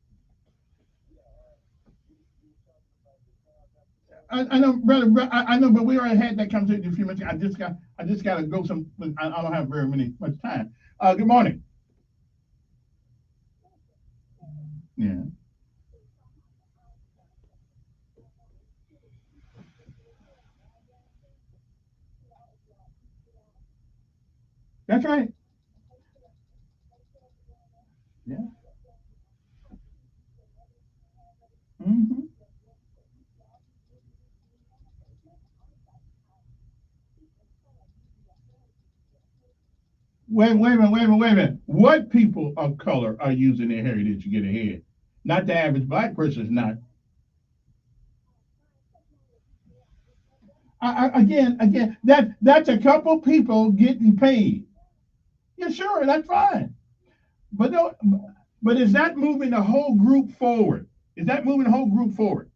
I know, brother. I know, but we already had that conversation a few minutes ago. I just got to go some. I don't have very much time. Good morning. Yeah. That's right. Yeah. Mm-hmm. Wait a minute. What people of color are using their heritage to get ahead? Not the average black person is not. Again, that's a couple people getting paid. Yeah, sure, that's fine. But don't, but is that moving the whole group forward? Is that moving the whole group forward?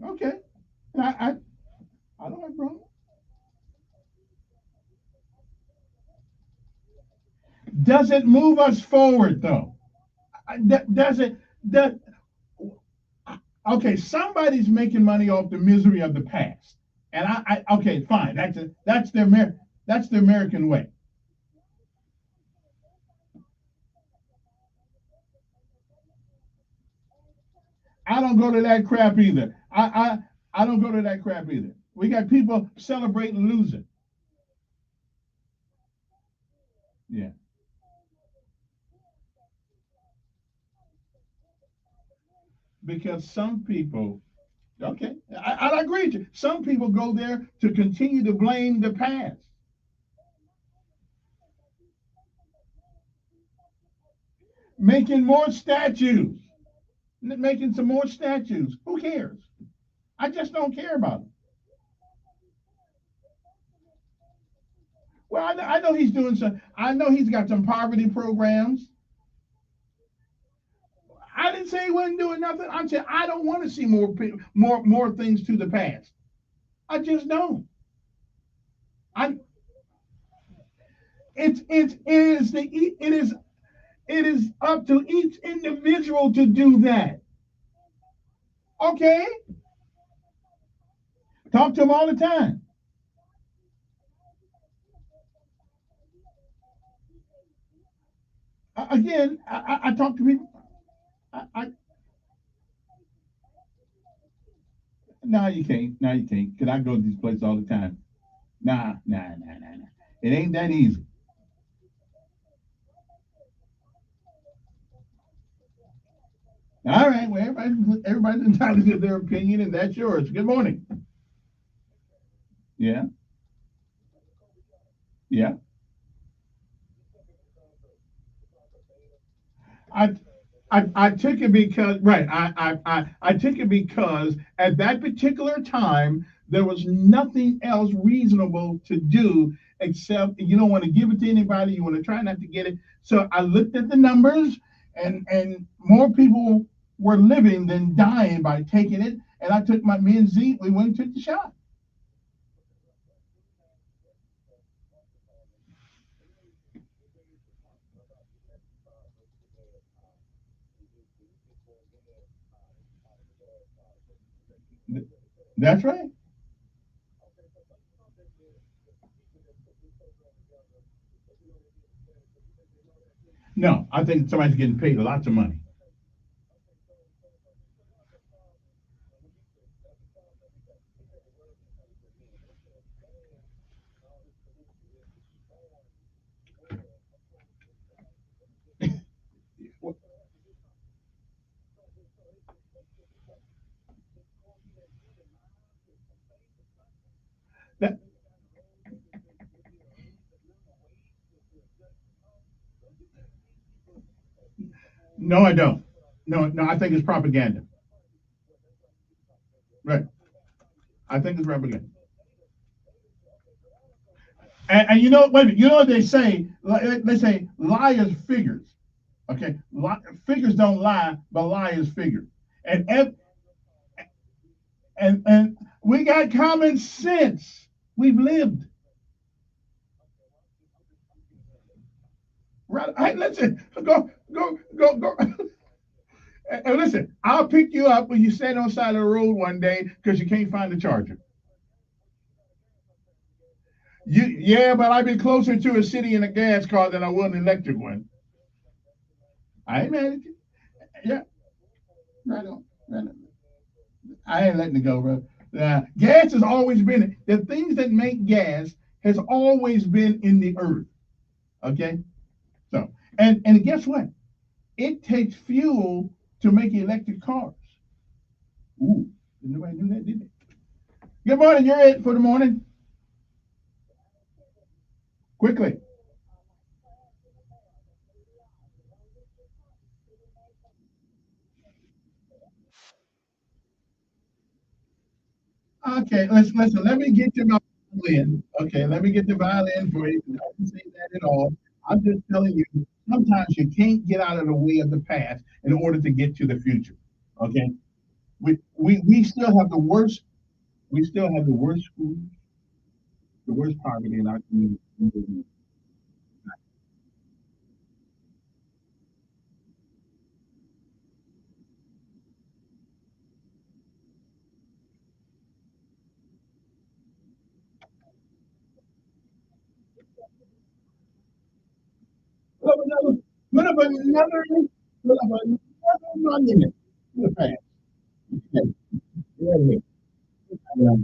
Okay. I I don't have a problem. Does it move us forward though? Does it does okay, somebody's making money off the misery of the past. And okay, fine. That's the American way. I don't go to that crap either. I don't go to that crap either. We got people celebrating losing. Yeah. Because some people, okay, I agree with you. Some people go there to continue to blame the past. Making more statues. Making some more statues. Who cares? I just don't care about it. Well, I know he's doing some. I know he's got some poverty programs. I didn't say he wasn't doing nothing. I'm saying I don't want to see more things to the past. I just don't. I it is up to each individual to do that. Okay, talk to him all the time. Again, I talk to people. No, you can't. No, you can't. Cause I go to these places all the time. Nah. It ain't that easy. All right. Well, everybody's entitled to give their opinion, and that's yours. Good morning. Yeah. Yeah. I I took it because right. I took it because at that particular time there was nothing else reasonable to do except you don't want to give it to anybody. You want to try not to get it. So I looked at the numbers, and more people were living than dying by taking it. And I took me and Z. We went and took the shot. That's right. No, I think somebody's getting paid lots of money. That, no, I don't. No, I think it's propaganda. Right. I think it's propaganda. And you know, wait a minute, you know what they say? They say liars figures. Okay, figures don't lie, but liars figure. And and we got common sense. We've lived. Right? Hey, listen, go. And listen, I'll pick you up when you stand on the side of the road one day because you can't find the charger. Yeah, but I've been closer to a city in a gas car than I will an electric one. I ain't mad at you. Yeah, right on. Right on. I ain't letting it go, bro. Gas has always been the things that make gas has always been in the earth. Okay, so and guess what? It takes fuel to make electric cars. Ooh, nobody knew that, did they? Good morning. You're it for the morning. Quickly. Okay, listen. Let me get your violin. Okay, let me get the violin for you. I didn't say that at all. I'm just telling you. Sometimes you can't get out of the way of the past in order to get to the future. Okay, we still have the worst. We still have the worst schools, the worst poverty in our community. Put up another. Put up another. Put up another monument to the past. Okay, yeah, yeah.